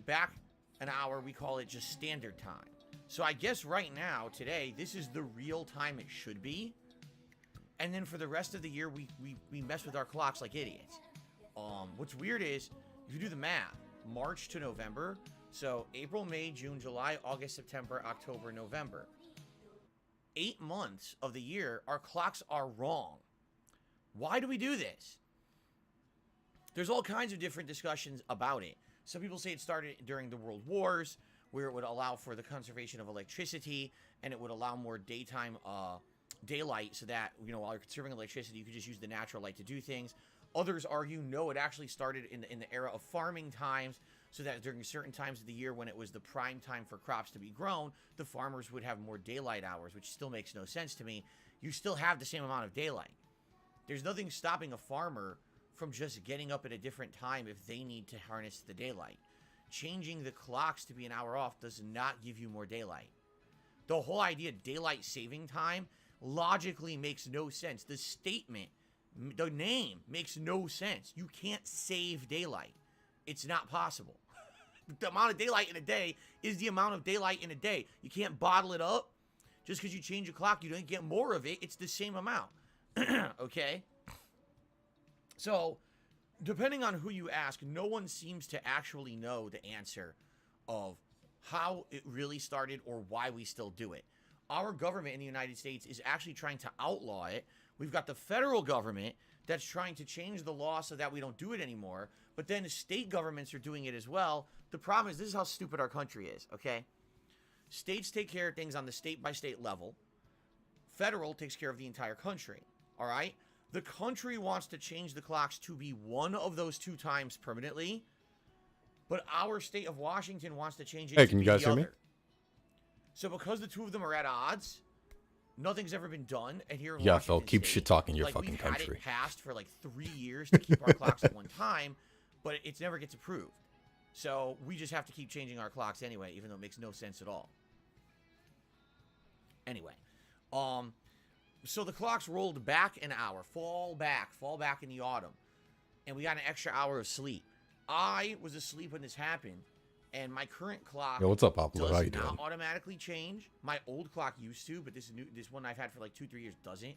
back an hour, we call it just standard time. So I guess right now, today, this is the real time it should be. And then for the rest of the year, we mess with our clocks like idiots. What's weird is, if you do the math, March to November, so April, May, June, July, August, September, October, November. 8 months of the year, our clocks are wrong. Why do we do this? There's all kinds of different discussions about it. Some people say it started during the World Wars, where it would allow for the conservation of electricity, and it would allow more daytime daylight, so that, you know, while you're conserving electricity, you could just use the natural light to do things. Others argue, no, it actually started in the era of farming times, so that during certain times of the year when it was the prime time for crops to be grown, the farmers would have more daylight hours, which still makes no sense to me. You still have the same amount of daylight. There's nothing stopping a farmer from just getting up at a different time if they need to harness the daylight. Changing the clocks to be an hour off does not give you more daylight. The whole idea of daylight saving time logically makes no sense. The statement, the name makes no sense. You can't save daylight. It's not possible. The amount of daylight in a day is the amount of daylight in a day. You can't bottle it up. Just because you change your clock, you don't get more of it. It's the same amount. Okay? So, depending on who you ask, no one seems to actually know the answer of how it really started or why we still do it. Our government in the United States is actually trying to outlaw it. We've got the federal government that's trying to change the law so that we don't do it anymore. But then state governments are doing it as well. The problem is, this is how stupid our country is, okay? States take care of things on the state-by-state level. Federal takes care of the entire country, all right? The country wants to change the clocks to be one of those two times permanently, but our state of Washington wants to change it to can you be guys the hear me? other. So because the two of them are at odds, nothing's ever been done. And here in Yeah, Washington Phil, keep State, shit talking your like, fucking we've had country. it passed for like 3 years to keep our clocks at one time, but it never gets approved. So we just have to keep changing our clocks anyway, even though it makes no sense at all. Anyway, so the clocks rolled back an hour, fall back in the autumn, and we got an extra hour of sleep. I was asleep when this happened, and my current clock Yo, what's up, Pablo? How does you not doing? automatically change. My old clock used to, but this one I've had for like 2-3 years doesn't.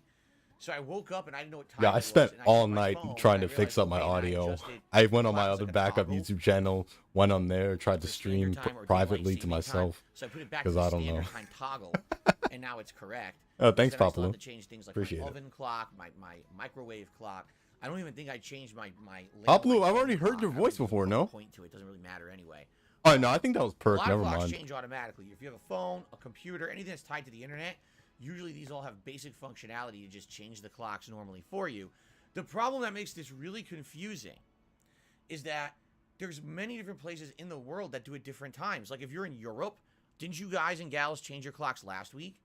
So I woke up and I didn't know what time Yeah, it I was, spent and all checked my night phone, trying and to I fix up my realized, okay, and audio. adjusted I went on the my clock other was like a backup toggle YouTube channel, went on there, tried to for stream standard time or daylight privately to saving time. myself. So I put it back to because the I don't standard know. time toggle, and now it's correct. Oh, thanks, Instead, I still Pablo. have to change things like Appreciate my it. oven clock, my microwave clock. I don't even think I changed my Pablo, landline I've already phone heard your clock. I voice don't even before, know what no? to point to. It doesn't really matter anyway. Oh, no, I think that was A perk. lot of Never clocks mind. change automatically. If you have a phone, a computer, anything that's tied to the internet, usually these all have basic functionality to just change the clocks normally for you. The problem that makes this really confusing is that there's many different places in the world that do it different times. Like if you're in Europe, didn't you guys and gals change your clocks last week?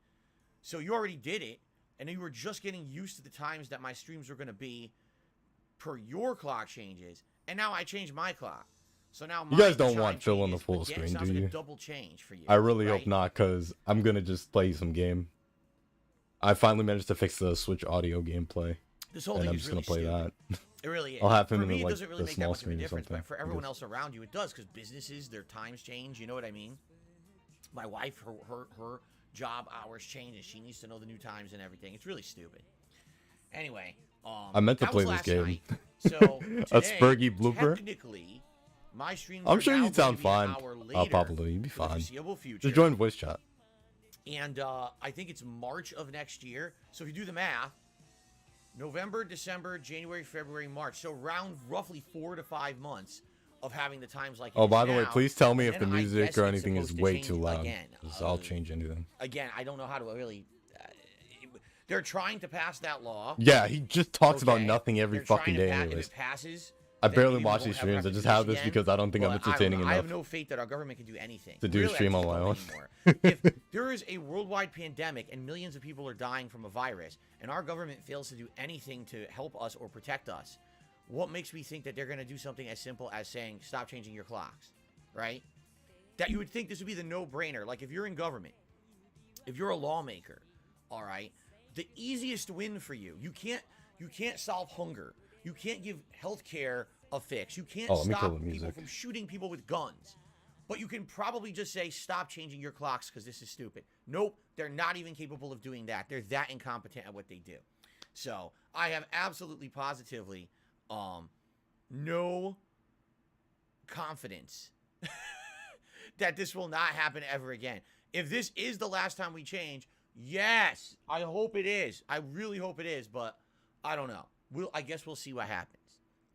So you already did it, and you were just getting used to the times that my streams were going to be per your clock changes, and now I changed my clock. So now You guys mine don't want chime Phil on the changes. full Again, screen, sounds do like you? a double change for you. I really right? hope not, because I'm going to just play some game. I finally managed to fix the Switch audio gameplay, This whole and thing I'm is just really going to play stupid. that. It really is. I'll have him for in me, the, it like, doesn't really the make that small much of a screen or difference, something, but for I everyone guess. else around you, it does, because businesses, their times change. You know what I mean? My wife, her job hours change, and she needs to know the new times and everything. It's really stupid. Anyway, I meant to that play was this last game. night. So A today, Spurgy blooper? technically, my streams I'm are sure now you'd sound going to be an fine. hour later Probably. You'd be for the fine. foreseeable future. Just join voice chat. And I think it's March of next year. So if you do the math, November, December, January, February, March. So around roughly 4 to 5 months of having the times like it Oh, is by the way, now. please tell me And if the then I music guess or it's anything is supposed to way change too loud. again. 'Cause I'll change anything. Again, I don't know how to really... they're trying to pass that law. Yeah, he just talks about Okay? nothing every They're fucking trying to day If anyways. it passes... I then barely people watch won't these have streams. I just have this recognition because I don't think I'm again. Well, entertaining I have enough no faith that our government can do anything. to do a Really, I stream just on my don't own. anymore. If there is a worldwide pandemic and millions of people are dying from a virus, and our government fails to do anything to help us or protect us, what makes me think that they're going to do something as simple as saying, stop changing your clocks, right? That you would think this would be the no-brainer. Like, if you're in government, if you're a lawmaker, all right, the easiest win for you, you can't solve hunger. You can't give health care a fix. You can't Oh, let me kill stop the people music. from shooting people with guns. But you can probably just say, stop changing your clocks because this is stupid. Nope, they're not even capable of doing that. They're that incompetent at what they do. So I have absolutely positively no confidence that this will not happen ever again. If this is the last time we change, yes, I hope it is. I really hope it is, but I don't know. I guess we'll see what happens.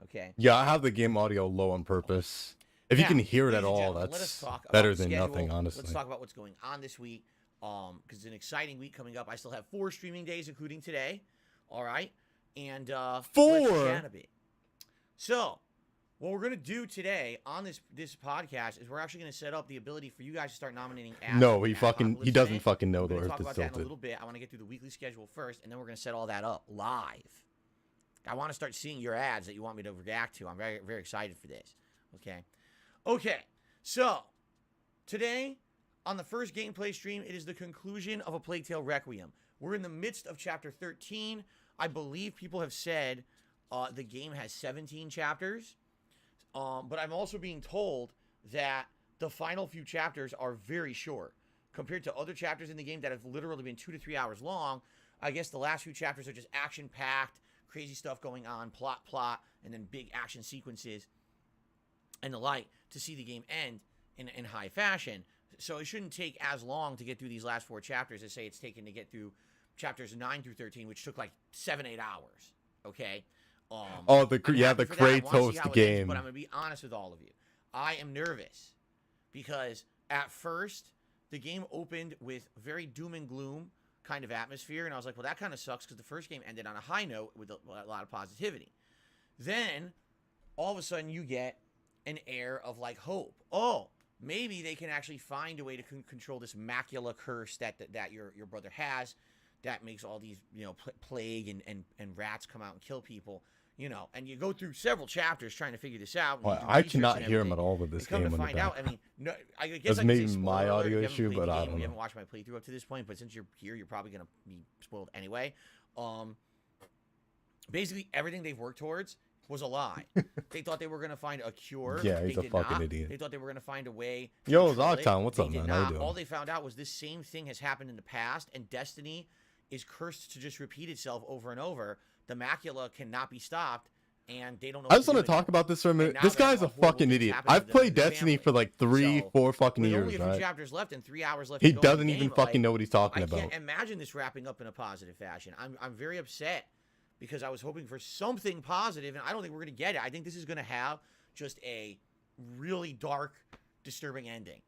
Okay. Yeah, I have the game audio low on purpose. If you can hear it at all, let us that's talk about better the than schedule. nothing, honestly. Let's talk about what's going on this week. Because it's an exciting week coming up. I still have 4 streaming days, including today. All right. And 4? let's chat a bit. So, what we're gonna do today on this podcast is we're actually gonna set up the ability for you guys to start nominating ads. No, he doesn't fucking know the We're gonna Earth talk is about that in a tilted. little bit. I want to get through the weekly schedule first, and then we're gonna set all that up live. I want to start seeing your ads that you want me to react to. I'm very, very excited for this. Okay. So today on the first gameplay stream, it is the conclusion of A Plague Tale Requiem. We're in the midst of chapter 13. I believe people have said the game has 17 chapters. But I'm also being told that the final few chapters are very short. Compared to other chapters in the game that have literally been 2 to 3 hours long, I guess the last few chapters are just action-packed, crazy stuff going on, plot, and then big action sequences and the like to see the game end in high fashion. So it shouldn't take as long to get through these last 4 chapters as, say, it's taken to get through chapters 9 through 13, which took like 7-8 hours. Okay? The Kratos game. But I'm going to be honest with all of you. I am nervous because at first the game opened with very doom and gloom kind of atmosphere, and I was like, well, that kind of sucks because the first game ended on a high note with a lot of positivity. Then all of a sudden you get an air of like hope. Oh, maybe they can actually find a way to control this macula curse that your brother has that makes all these, plague and rats come out and kill people. And you go through several chapters trying to figure this out. Well, I cannot hear him at all with this game. Come to find out, I mean, no, I guess that's maybe my audio issue, but I don't know. We haven't watched my playthrough up to this point, but since you're here, you're probably gonna be spoiled anyway. Basically, everything they've worked towards was a lie. They thought they were gonna find a cure. Yeah, he's a fucking idiot. They thought they were gonna find a way. Yo, Zoctown, what's up, man? How you doing? All they found out was this same thing has happened in the past, and Destiny is cursed to just repeat itself over and over. The macula cannot be stopped. And they don't know. I just want to talk about this for a minute. This guy's a fucking idiot. I've played Destiny for like 3-4 fucking years, only a few right? chapters left and 3 hours left. He doesn't even fucking know what he's talking about. I can't imagine this wrapping up in a positive fashion. I'm very upset because I was hoping for something positive, and I don't think we're gonna get it. I think this is gonna have just a really dark, disturbing ending,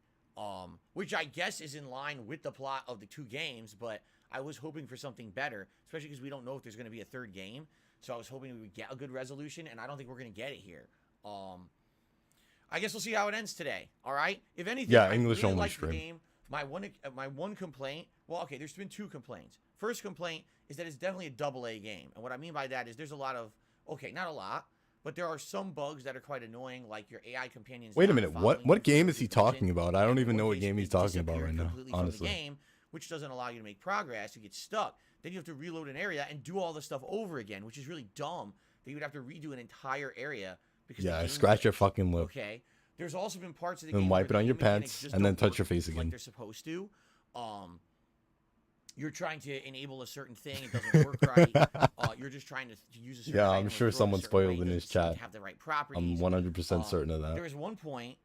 which I guess is in line with the plot of the 2 games. But I was hoping for something better, especially because we don't know if there's gonna be a 3rd game. So I was hoping we would get a good resolution, and I don't think we're going to get it here. I guess we'll see how it ends today. All right? If anything, yeah, English really only like stream. The game. My one complaint, well, okay, there's been 2 complaints. First complaint is that it's definitely a AA game. And what I mean by that is there's a lot of, okay, not a lot, but there are some bugs that are quite annoying, like your AI companions. Wait a minute, what game is he talking about? I don't even know what game he's talking about right now, honestly. From the game, which doesn't allow you to make progress. You get stuck. Then you have to reload an area and do all the stuff over again, which is really dumb. That you would have to redo an entire area because scratch your fucking lip. Okay. There's also been parts of the game and wipe it on your pants and then touch your face again. Like they're supposed to. You're trying to enable a certain thing, it doesn't work right. You're just trying to use a certain I'm sure someone spoiled in his chat. Have the right properties. I'm 100% certain of that. There was one point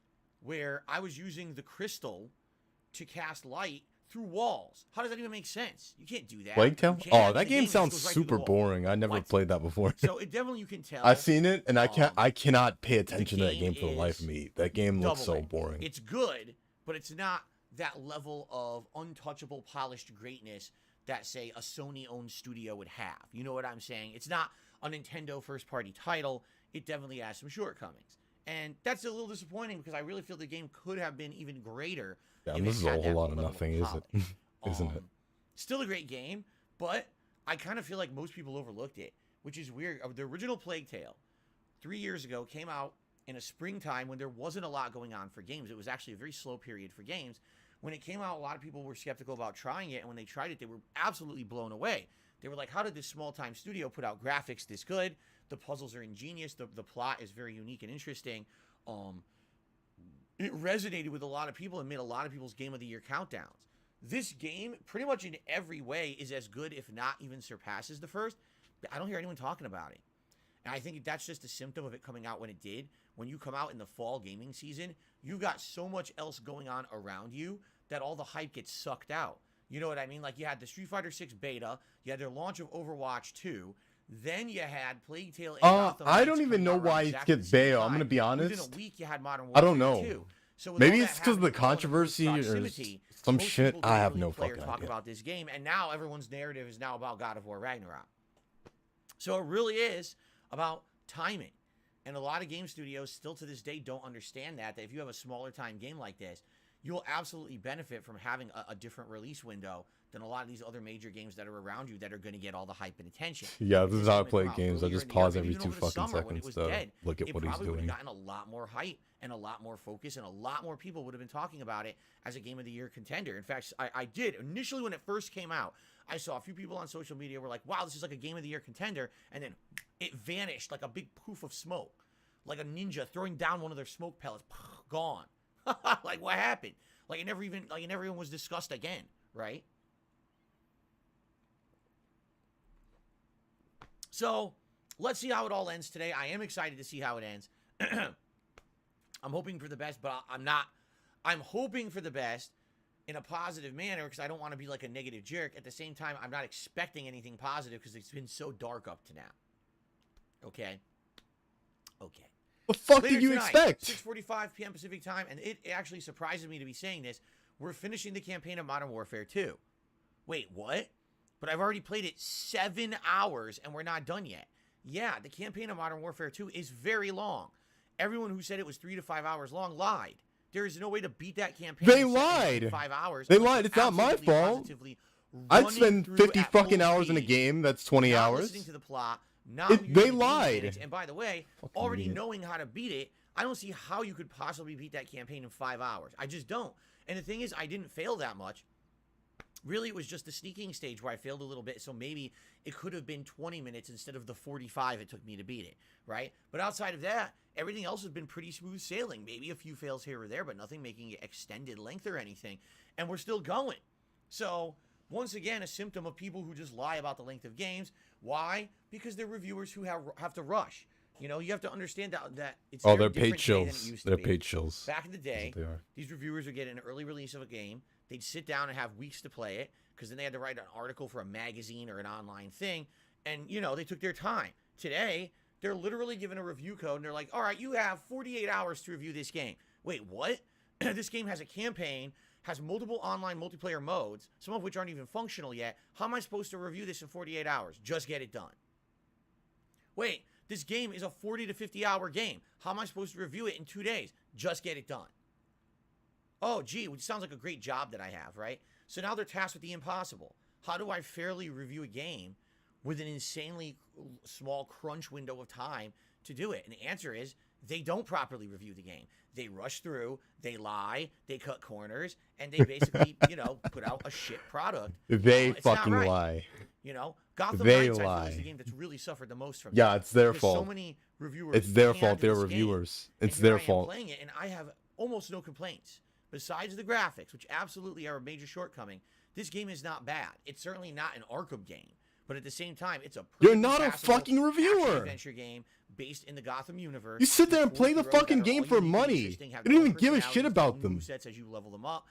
where I was using the crystal to cast light through walls. How does that even make sense? You can't do that. Plague Tale? Oh, that game sounds super boring. I never played that before. So it definitely, you can tell. I've seen it, and I cannot pay attention to that game for the life of me. That game looks so boring. It's good, but it's not that level of untouchable, polished greatness that, say, a Sony-owned studio would have. You know what I'm saying? It's not a Nintendo first-party title. It definitely has some shortcomings. And that's a little disappointing because I really feel the game could have been even greater. Yeah, this is a whole lot of nothing, isn't it? Still a great game, but I kind of feel like most people overlooked it, which is weird. The original Plague Tale, 3 years ago, came out in a springtime when there wasn't a lot going on for games. It was actually a very slow period for games. When it came out, a lot of people were skeptical about trying it, and when they tried it, they were absolutely blown away. They were like, how did this small-time studio put out graphics this good? The puzzles are ingenious. The plot is very unique and interesting. it resonated with a lot of people and made a lot of people's Game of the Year countdowns. This game, pretty much in every way, is as good, if not even surpasses the first. But I don't hear anyone talking about it. And I think that's just a symptom of it coming out when it did. When you come out in the fall gaming season, you've got so much else going on around you that all the hype gets sucked out. You know what I mean? Like, you had the Street Fighter 6 beta, you had their launch of Overwatch 2, then you had Plague Tale and Gotham I Knights don't even coming know out around why it exactly the skipped same beta. time. I'm gonna be honest. Within a week, you had Modern I Warfare don't know. 2. So with Maybe all it's that because of the happening all in close controversy or proximity, some most shit. people I didn't have really no play or fucking talk idea. about this game, and now everyone's narrative is now about God of War Ragnarok. So it really is about timing. And a lot of game studios still to this day don't understand that if you have a smaller time game like this, you'll absolutely benefit from having a different release window than a lot of these other major games that are around you that are going to get all the hype and attention. Yeah, If this is game how I had play come out games. I earlier just in the year, pause maybe every even 2 over the fucking summer when it seconds was to dead, look at it what he's probably would have doing. gotten a lot more hype and a lot more focus, and a lot more people would have been talking about it as a Game of the Year contender. In fact, I did. Initially, when it first came out, I saw a few people on social media were like, wow, this is like a Game of the Year contender, and then it vanished like a big poof of smoke. Like a ninja throwing down one of their smoke pellets. Gone. Like, what happened? Like, it never even was discussed again, right? So, let's see how it all ends today. I am excited to see how it ends. I'm hoping for the best, but I'm hoping for the best in a positive manner because I don't want to be like a negative jerk. At the same time, I'm not expecting anything positive because it's been so dark up to now. Okay? Okay. The fuck Later did you tonight, expect? 6:45 p.m. Pacific time, and it actually surprises me to be saying this. We're finishing the campaign of Modern Warfare 2. Wait, what? But I've already played it 7 hours, and we're not done yet. Yeah, the campaign of Modern Warfare 2 is very long. Everyone who said it was 3 to 5 hours long lied. There is no way to beat that campaign. They in lied. 5 hours. They lied. It's not my Absolutely, fault. positively I'd running spend through 50 at fucking full hours in a speed, game that's 20 not hours. listening to the plot, not They using the game lied. mechanics. And by the way, Fucking already idiot. knowing how to beat it, I don't see how you could possibly beat that campaign in 5 hours. I just don't. And the thing is, I didn't fail that much. Really, it was just the sneaking stage where I failed a little bit, so maybe it could have been 20 minutes instead of the 45 it took me to beat it, right? But outside of that, everything else has been pretty smooth sailing. Maybe a few fails here or there, but nothing making it extended length or anything. And we're still going. So, once again, a symptom of people who just lie about the length of games. Why? Because they're reviewers who have to rush. You know, you have to understand that it's Oh, very they're paid different today than it shills. used to They're be. paid shills. Back in the day, They are. these reviewers would get an early release of a game. They'd sit down and have weeks to play it because then they had to write an article for a magazine or an online thing. And, you know, they took their time. Today, they're literally given a review code and they're like, all right, you have 48 hours to review this game. Wait, what? This game has a campaign, has multiple online multiplayer modes, some of which aren't even functional yet. How am I supposed to review this in 48 hours? Just get it done. Wait, this game is a 40 to 50 hour game. How am I supposed to review it in 2 days? Just get it done. Oh, gee, which sounds like a great job that I have, right? So now they're tasked with the impossible. How do I fairly review a game with an insanely small crunch window of time to do it? And the answer is they don't properly review the game. They rush through, they lie, they cut corners, and they basically, you know, put out a shit product. They It's not fucking right. lie. You know, Gotham They Knights, I feel, lie. is the game that's really suffered the most from Yeah, that. it's their Because fault. So many reviewers It's their panned fault. They're this game, reviewers. and It's here their I am fault. playing it, and I have almost no complaints. Besides the graphics, which absolutely are a major shortcoming, this game is not bad. It's certainly not an Arkham game, but at the same time, it's a You're not a passable fucking reviewer. adventure game based in the Gotham universe. You sit there and with play the heroes that fucking are game all for uniquely money. interesting, have You don't their even own give a shit personalities, about their own them. movesets as you level them up.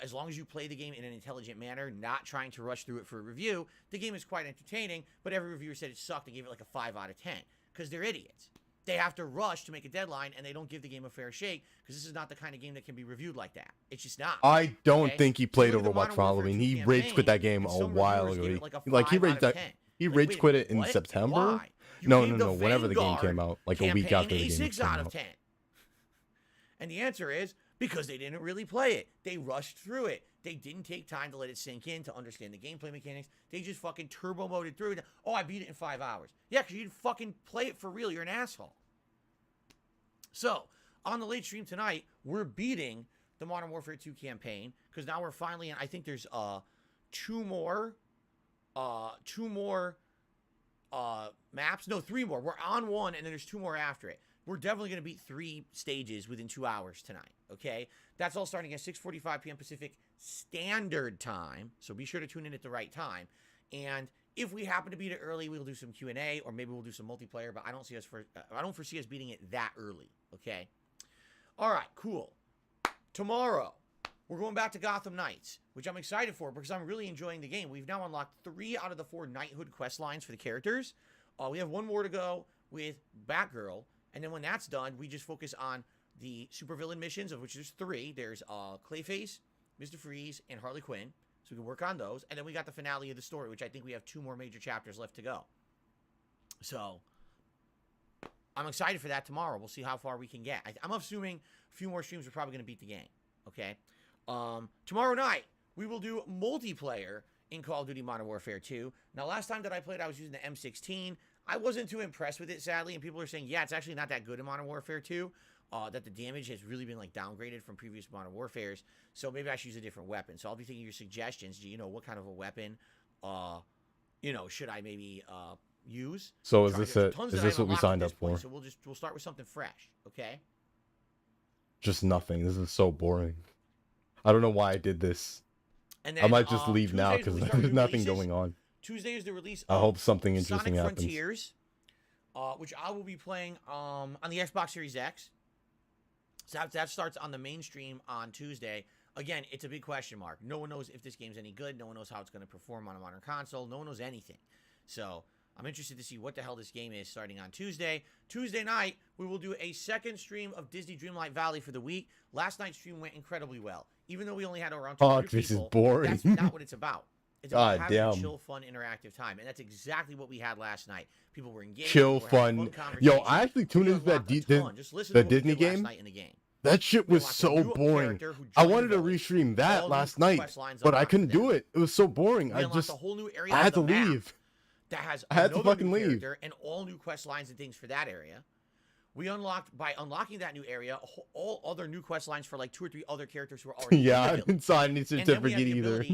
As long as you play the game in an intelligent manner, not trying to rush through it for a review, the game is quite entertaining, but every reviewer said it sucked and gave it like a 5 out of 10 because they're idiots. They have to rush to make a deadline, and they don't give the game a fair shake because this is not the kind of game that can be reviewed like that. It's just not. I don't Okay? think he So played look at the Overwatch Modern for Warfare Halloween. 2 He rage quit that game and a some while reviewers ago. gave it like a Like he 5 out raged of that. 10. He Like, rage wait a quit minute, it in what? September. Why? You No, gave no, the no. Whenever the game Vanguard came out, like a week campaign after the a game 6 came out of out. 10. And the answer is because they didn't really play it. They rushed through it. They didn't take time to let it sink in, to understand the gameplay mechanics. They just fucking turbo moded through it. Oh, I beat it in 5 hours. Yeah, because you didn't fucking play it for real. You're an asshole. So, on the late stream tonight, we're beating the Modern Warfare 2 campaign because now we're finally in. I think there's two more maps. No, 3 more. We're on one, and then there's 2 more after it. we're definitely going to beat 3 stages within 2 hours tonight, okay? That's all starting at 6:45 p.m. Pacific Standard Time, so be sure to tune in at the right time. And if we happen to beat it early, we'll do some Q&A, or maybe we'll do some multiplayer, but I don't foresee us beating it that early, okay? All right, cool. Tomorrow, we're going back to Gotham Knights, which I'm excited for because I'm really enjoying the game. We've now unlocked 3 out of the 4 knighthood quest lines for the characters. We have 1 more to go with Batgirl, and then when that's done, we just focus on the supervillain missions, of which there's 3. There's Clayface, Mr. Freeze, and Harley Quinn, so we can work on those. And then we got the finale of the story, which I think we have 2 more major chapters left to go. So I'm excited for that tomorrow. We'll see how far we can get. I'm assuming a few more streams are probably going to beat the game, okay? Tomorrow night, we will do multiplayer in Call of Duty Modern Warfare 2. Now, last time that I played, I was using the M16. I wasn't too impressed with it, sadly, and people are saying, yeah, it's actually not that good in Modern Warfare 2, that the damage has really been, like, downgraded from previous Modern Warfares, so maybe I should use a different weapon. So I'll be thinking your suggestions. Do you know what kind of a weapon, should I maybe, use? So is this what we signed up for? So we'll start with something fresh, okay? Just nothing. This is so boring. I don't know why I did this. And then, I might just leave now Tuesdays, because there's nothing going on. Tuesday is the release I of hope something interesting Sonic happens. Frontiers, which I will be playing on the Xbox Series X. So that starts on the mainstream on Tuesday. Again, it's a big question mark. No one knows if this game's any good. No one knows how it's going to perform on a modern console. No one knows anything. So I'm interested to see what the hell this game is starting on Tuesday. Tuesday night, we will do a second stream of Disney Dreamlight Valley for the week. Last night's stream went incredibly well. Even though we only had around 200 this people, is boring. that's not what it's about. It's about having a damn. chill, fun, interactive time. And that's exactly what we had last night. People were engaged. Chill, people were having fun. fun Yo, I actually tuned into that the Disney game. Night in the game. That shit was so boring. I wanted to restream that last night, but I couldn't do it. It was so boring. I had to leave. That has I had to fucking leave. And all new quest lines and things for that area. We by unlocking that new area, all other new quest lines for like 2 or 3 other characters who are already yeah, I didn't sign any certificate either.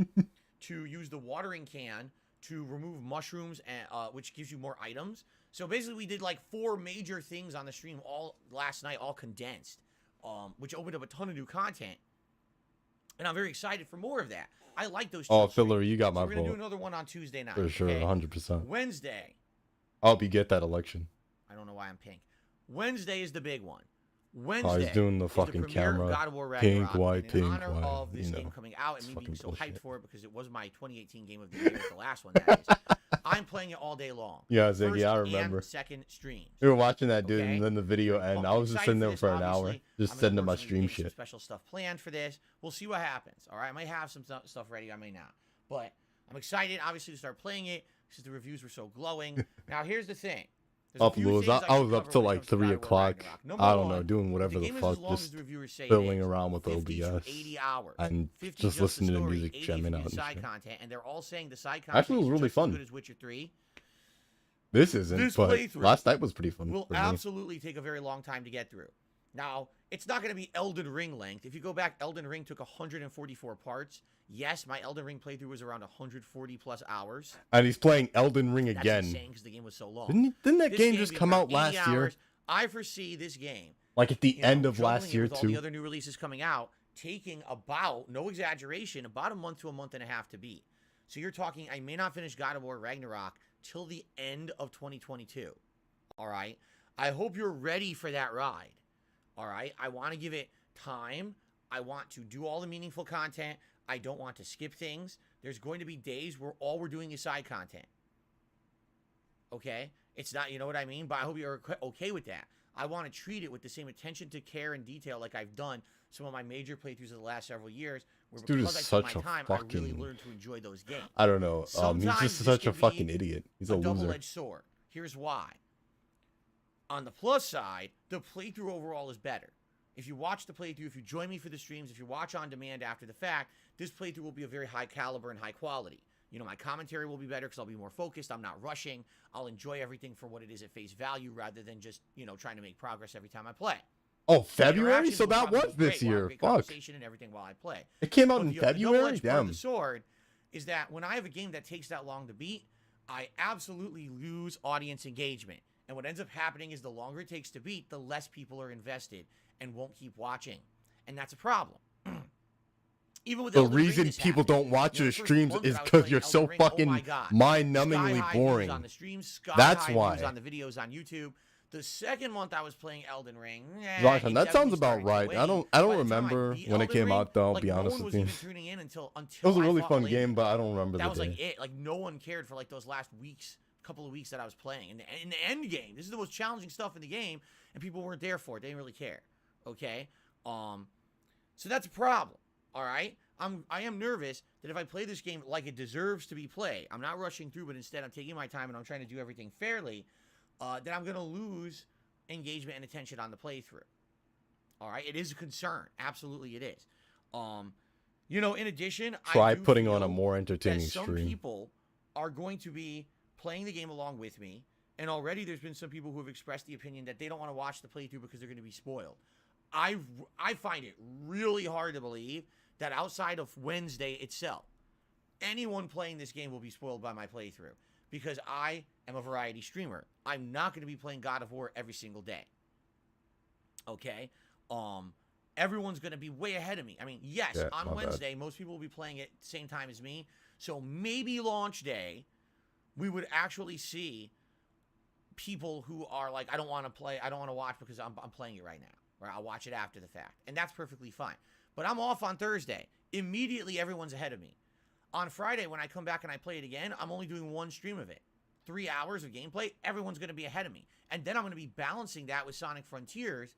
To use the watering can to remove mushrooms, and which gives you more items. So basically, we did like 4 major things on the stream all last night, all condensed, which opened up a ton of new content. And I'm very excited for more of that. I like those. Oh, Filler, you got my vote. We're gonna do another one on Tuesday night. For sure, 100%. Wednesday. I hope you get that election. I don't know why I'm pink. Wednesday is the big one. Wednesday. He's doing the fucking camera. God of War Pink, Ragnarok, white, and in pink, honor white. of this game coming out and me being so bullshit. hyped for it because it was my 2018 game of the year, the last one that is. I'm playing it all day long. Yeah, Ziggy, I First remember. And second streams. We were watching that dude, Okay? and then the video ended. I was just sitting there for an hour, just setting up my stream shit. Some special stuff planned for this. We'll see what happens. All right, I might have some stuff ready. I may not, but I'm excited, obviously, to start playing it because the reviews were so glowing. Now, here's the thing. Up, Lewis. I was up till like 3 o'clock. I don't know, doing whatever the fuck, just fiddling around with OBS 80 hours, and just listening to music, jamming out and side shit. content, and they're all saying the side content Actually, it was really is just fun. as good as Witcher 3. This isn't, but last night was pretty fun. Will absolutely take a very long time to get through. Now, it's not going to be Elden Ring length. If you go back, Elden Ring took 144 parts. Yes, my Elden Ring playthrough was around 140 plus hours. And he's playing Elden Ring again. That's insane because the game was so long. Didn't that game just come out last year? I foresee this game, like at the end of last year with too. All the other new releases coming out, taking about, no exaggeration, about a month to a month and a half to beat. So you're talking, I may not finish God of War Ragnarok till the end of 2022. All right? I hope you're ready for that ride. All right? I want to give it time. I want to do all the meaningful content. I don't want to skip things. There's going to be days where all we're doing is side content. Okay? It's not, you know what I mean? But I hope you're okay with that. I want to treat it with the same attention to care and detail like I've done some of my major playthroughs of the last several years, where because I took my time, I really learned to enjoy those games. I don't know. He's just such a fucking idiot. He's a loser. Double-edged sword. Here's why. On the plus side, the playthrough overall is better. If you watch the playthrough, if you join me for the streams, if you watch on demand after the fact, this playthrough will be a very high caliber and high quality. You know, my commentary will be better because I'll be more focused. I'm not rushing. I'll enjoy everything for what it is at face value rather than just, you know, trying to make progress every time I play. Oh, February? So that was this year. Fuck. And everything while I play. It came out in February? Damn. The sword is that when I have a game that takes that long to beat, I absolutely lose audience engagement. And what ends up happening is the longer it takes to beat, the less people are invested and won't keep watching. And that's a problem. Even with the reason people don't watch your streams is because you're so fucking mind-numbingly boring. On the streams, That's why. On the videos on YouTube. The second month I was playing Elden Ring. That sounds about right. I don't remember when it came out though. I'll be honest with you. It was a really fun game, but I don't remember the day. That was like it. Like no one cared for like those last couple of weeks that I was playing. In the end game, this is the most challenging stuff in the game, and people weren't there for it. They didn't really care. Okay. So that's a problem. All right. I am nervous that if I play this game like it deserves to be played, I'm not rushing through, but instead I'm taking my time and I'm trying to do everything fairly. That I'm going to lose engagement and attention on the playthrough. All right, it is a concern. Absolutely, it is. In addition, try putting on a more entertaining stream. Some people are going to be playing the game along with me, and already there's been some people who have expressed the opinion that they don't want to watch the playthrough because they're going to be spoiled. I find it really hard to believe that outside of Wednesday itself, anyone playing this game will be spoiled by my playthrough. Because I am a variety streamer. I'm not going to be playing God of War every single day. Okay? Everyone's going to be way ahead of me. I mean, yes, on Wednesday, most people will be playing it the same time as me. So maybe launch day, we would actually see people who are like, I don't want to play, I don't want to watch because I'm playing it right now. Or I'll watch it after the fact. And that's perfectly fine. But I'm off on Thursday. Immediately, everyone's ahead of me. On Friday, when I come back and I play it again, I'm only doing one stream of it. 3 hours of gameplay, everyone's going to be ahead of me. And then I'm going to be balancing that with Sonic Frontiers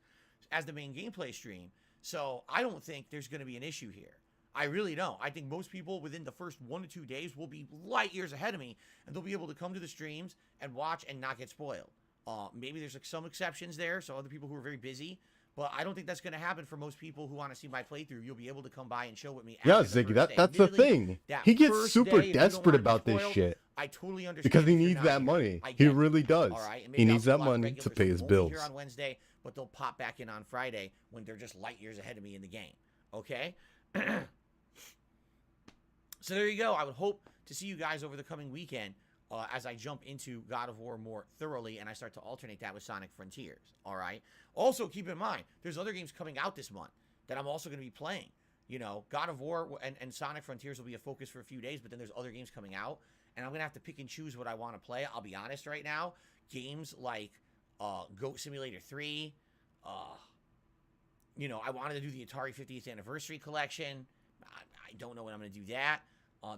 as the main gameplay stream. So I don't think there's going to be an issue here. I really don't. I think most people within the first 1 to 2 days will be light years ahead of me, and they'll be able to come to the streams and watch and not get spoiled. Maybe there's like some exceptions there, so other people who are very busy. But I don't think that's going to happen for most people who want to see my playthrough. You'll be able to come by and chill with me. Yeah, Ziggy, that's the thing. He gets super desperate about this shit. I totally understand. Because he needs that money. He really does. All right, he needs that money to pay his bills. Here on Wednesday, but they'll pop back in on Friday when they're just light years ahead of me in the game. Okay? So there you go. I would hope to see you guys over the coming weekend. As I jump into God of War more thoroughly and I start to alternate that with Sonic Frontiers, all right? Also, keep in mind, there's other games coming out this month that I'm also going to be playing. God of War and Sonic Frontiers will be a focus for a few days, but then there's other games coming out, and I'm going to have to pick and choose what I want to play. I'll be honest right now, games like Goat Simulator 3, I wanted to do the Atari 50th Anniversary Collection. I don't know when I'm going to do that.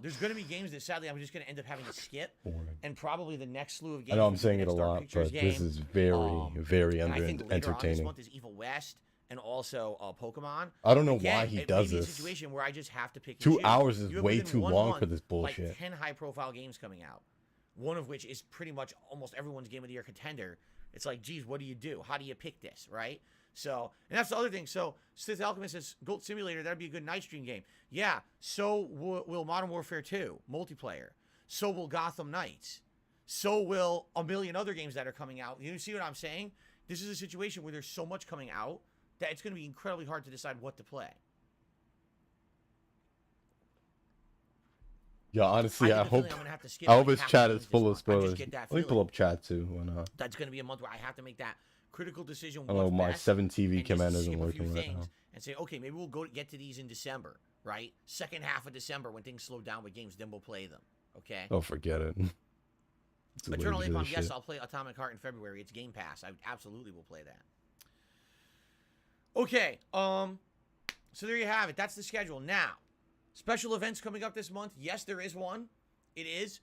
There's going to be games that sadly I'm just going to end up having to skip, and probably the next slew of games. I know I'm saying it a lot, but this is very entertaining. This month is Evil West and also Pokemon. I don't know why he does this. A situation where I just have to pick. 2 hours is way too long for this bullshit. Like 10 high-profile games coming out, one of which is pretty much almost everyone's Game of the Year contender. It's like, geez, what do you do? How do you pick this, right? So, and that's the other thing. So, Sith Alchemist says, Goat Simulator, that'd be a good night stream game. Yeah, so will Modern Warfare 2, multiplayer. So will Gotham Knights. So will a million other games that are coming out. You see what I'm saying? This is a situation where there's so much coming out that it's going to be incredibly hard to decide what to play. Yeah, honestly, I hope his chat is full of spoilers. Let me pull up chat too. That's going to be a month where I have to make that critical decision. Oh, my 7 TV command isn't working right now. And say, okay, maybe we'll get to these in December, right? Second half of December when things slow down with games, then we'll play them. Okay. Oh, forget it. Eternal Napalm, yes, I'll play Atomic Heart in February. It's Game Pass. I absolutely will play that. Okay. So there you have it. That's the schedule. Now, special events coming up this month. Yes, there is one. It is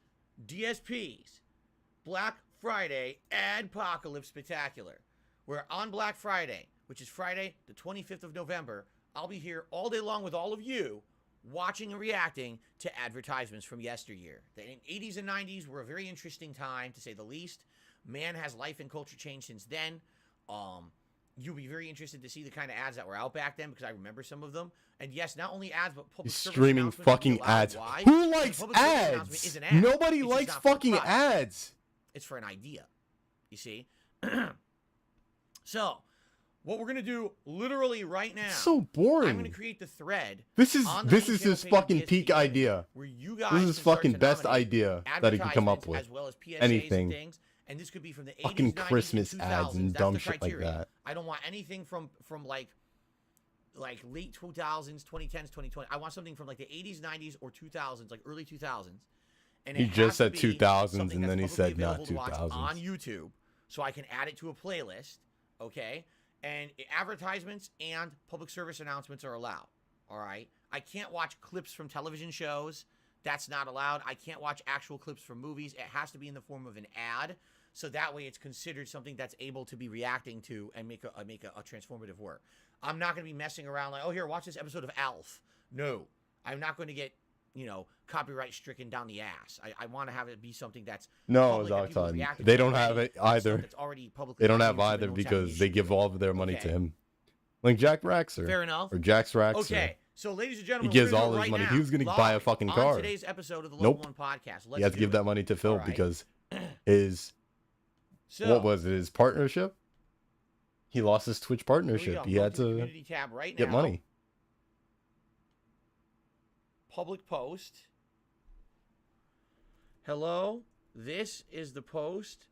DSP's Black Friday Adpocalypse Spectacular. Where on Black Friday, which is Friday, the 25th of November, I'll be here all day long with all of you watching and reacting to advertisements from yesteryear. The 80s and 90s were a very interesting time, to say the least. Man has life and culture changed since then. You'll be very interested to see the kind of ads that were out back then, because I remember some of them. And yes, not only ads, but public service streaming fucking ads. Why? Who likes ads? Nobody likes fucking ads. It's for an idea, you see? So, what we're going to do literally right now. It's so boring. I'm going to create the thread. This is his fucking peak idea. Where you guys this is his fucking best idea that he can come up with. As well as PSAs anything. And things, And this could be from the 80s, fucking 90s, Christmas and 2000s. ads and That's dumb the shit like criteria. that. I don't want anything from like late 2000s, 2010s, 2020. I want something from like the 80s, 90s, or 2000s, like early 2000s. And He just said 2000s, and then he said not 2000s. On YouTube, so I can add it to a playlist, okay? And advertisements and public service announcements are allowed, all right? I can't watch clips from television shows. That's not allowed. I can't watch actual clips from movies. It has to be in the form of an ad, so that way it's considered something that's able to be reacting to and make a transformative work. I'm not going to be messing around like, oh, here, watch this episode of Alf. No, I'm not going to get, you know, copyright stricken down the ass. I want to have it be something that's no, Zocton. They don't have it either. They don't have either because they give all of their money to him. Like Jack Raxer. Fair enough. Or Jax Raxer. Okay, so ladies and gentlemen, he gives all his money. He was going to buy a fucking car. On today's episode of the Level 1 Podcast, he had to give that money to Phil because his, what was it, his partnership? He lost his Twitch partnership. He had to get money. Public post. Hello, this is the post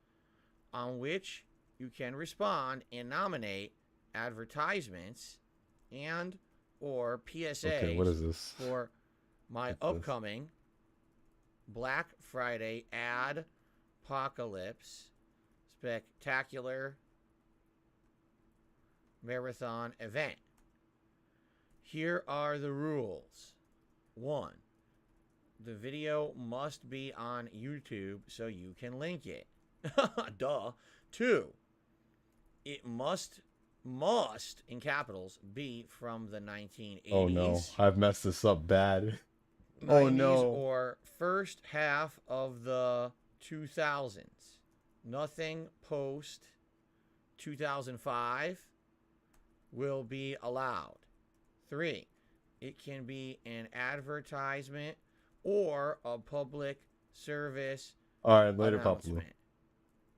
on which you can respond and nominate advertisements and or PSAs okay, what is this? for my upcoming Black Friday ad apocalypse spectacular marathon event. Here are the rules. 1. The video must be on YouTube so you can link it. Duh. 2. It must in capitals be from the 1980s. Oh no, I've messed this up bad. Oh no. Or first half of the 2000s. Nothing post 2005 will be allowed. 3. It can be an advertisement or a public service announcement.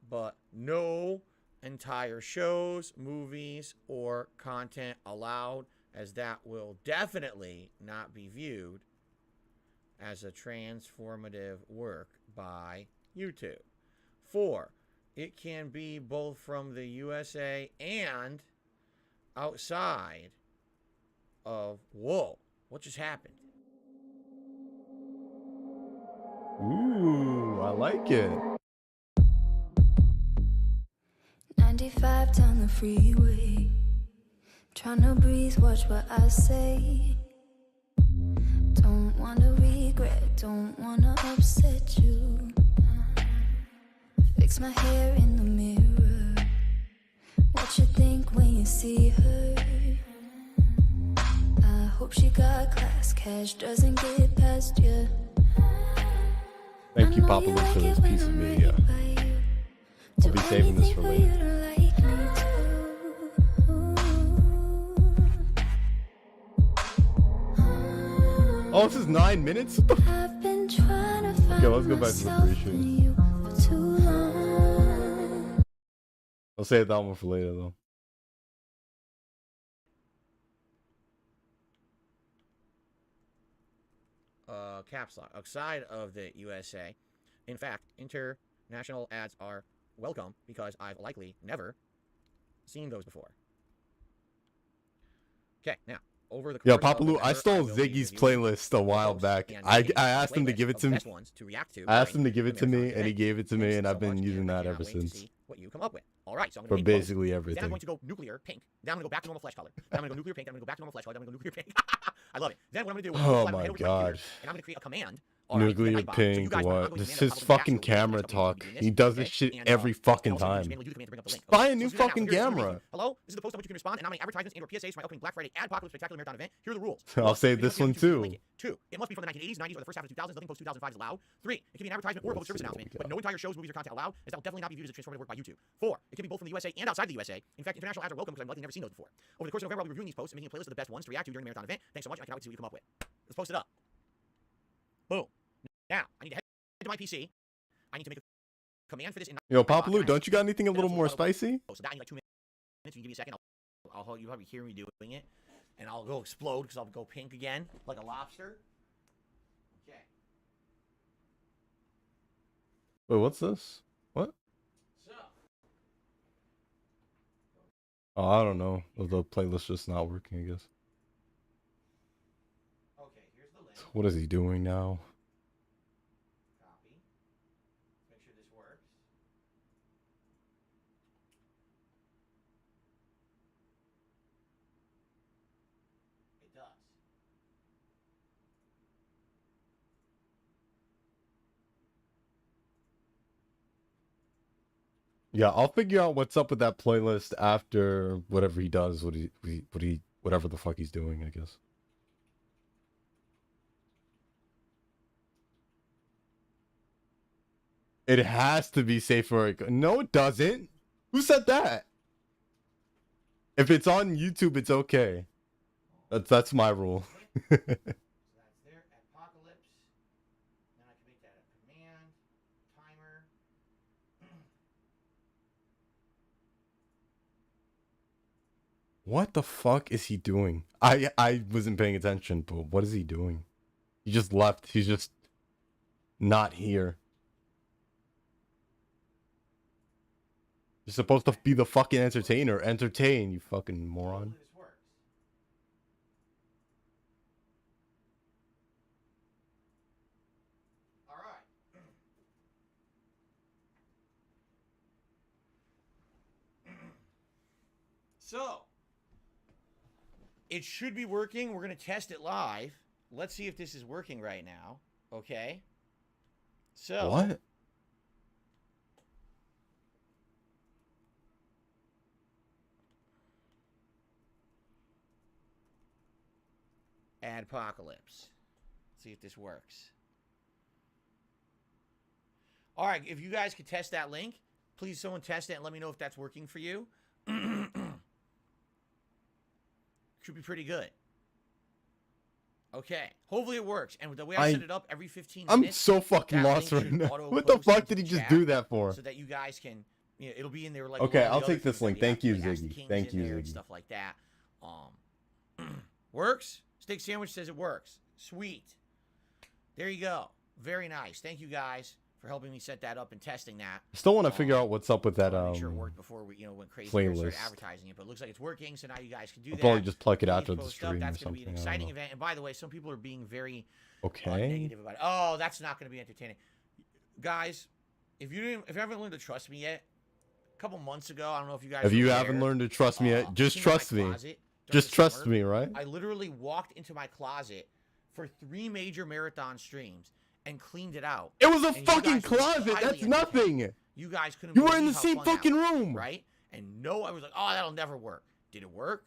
But no entire shows, movies, or content allowed, as that will definitely not be viewed as a transformative work by YouTube. 4. It can be both from the USA and outside of... Whoa, what just happened? Ooh, I like it. 95 down the freeway, trying to breathe, watch what I say. Don't wanna regret, don't wanna upset you. Fix my hair in the mirror, what you think when you see her? I hope she got class, cash doesn't get past you. Thank you, Papa Luke, for this piece of media. I'll be saving this for later. Oh, this is 9 minutes? Okay, let's go back to the pre-stream. I'll save that one for later, though. Caps lock. Outside of the USA. In fact, international ads are welcome because I've likely never seen those before. Okay, now, over the course yeah, Papa Lou, of I stole Ziggy's playlist a while back. I asked him to give it to me. I asked him to give it to me, and he gave it to me, and I've been using that ever since. What you come up with. All right, so I'm for going to basically everything. Then I'm going to go nuclear pink. Then I'm going to go back to normal flesh color. Then I'm going to go nuclear pink. Then I'm going to go back to normal flesh color. Then I'm going to go nuclear pink. I love it. Then what I'm going to do is oh my god. And I'm going to create a command. Nuclear pink, what? This is fucking camera talk. He does this shit every fucking time. Just buy a new fucking camera. Hello, this is the post on which you can respond and nominate advertisements and or PSAs for my upcoming Black Friday ad apocalypse spectacular marathon event. Here are the rules. I'll save this one too. 2. It must be from the 1980s, 90s, or the first half of the 2000s. Nothing post 2005 is allowed. 3. It can be an advertisement or a public service announcement, but no entire shows, movies, or content allowed, as that will definitely not be viewed as a transformative work by YouTube. 4. It can be both from the USA and outside the USA. In fact, international ads are welcome because I've likely never seen those before. Over the course of November, I'll be reviewing these posts and making a playlist of the best ones to react to during the marathon event. Thanks so much. I cannot wait to see what you come up with. Let's post it up. Boom. Now, I need to head to my PC. I need to make a command for this. Yo, Papa Lou, don't you got anything a little more spicy? So that I need like 2 minutes. You can give me a second. I'll you probably hear me doing it, and I'll go explode because I'll go pink again like a lobster. Okay. Wait, what's this? What? Oh, I don't know. The playlist just not working, I guess. Okay, here's the link. So what is he doing now? Copy. Let's make sure this works. It does. Yeah, I'll figure out what's up with that playlist after whatever he does, whatever the fuck he's doing, I guess. It has to be safe for it. No, it doesn't. Who said that? If it's on YouTube, it's okay. That's my rule. So that's there. Apocalypse. Then I can make that a command. Timer. What the fuck is he doing? I wasn't paying attention, but what is he doing? He just left. He's just not here. You're supposed to be the fucking entertainer. Entertain, you fucking moron. This works. All right. So, it should be working. We're going to test it live. Let's see if this is working right now. Okay. So. What? Apocalypse. See if this works. All right, if you guys could test that link, please someone test it and let me know if that's working for you. Should be pretty good. Okay, hopefully it works. And the way I set it up, every 15 minutes... I'm so fucking lost right now. What the fuck did he just do that for? So that you guys can... You know, it'll be in there like... Okay, I'll take this link. Thank you, Ziggy. Thank you, Ziggy. Stuff like that. Works? Steak Sandwich says it works. Sweet. There you go. Very nice. Thank you guys for helping me set that up and testing that. I still want to figure out what's up with that make sure it worked before we went crazy and started advertising it, but it looks like it's working, so now you guys can do that. I'll probably just pluck it after the stream That's or going to be an exciting event. And by the way, some people are being very negative about it. Oh, that's not going to be entertaining. Guys, if you haven't learned to trust me yet, a couple months ago, I don't know if you guys If you haven't learned to trust me yet, just trust me. Just trust me, right? I literally walked into my closet for 3 major marathon streams and cleaned it out. It was a fucking closet. That's nothing. You guys couldn't. You were in the same fucking room, right? And no, I was like, oh, that'll never work. Did it work?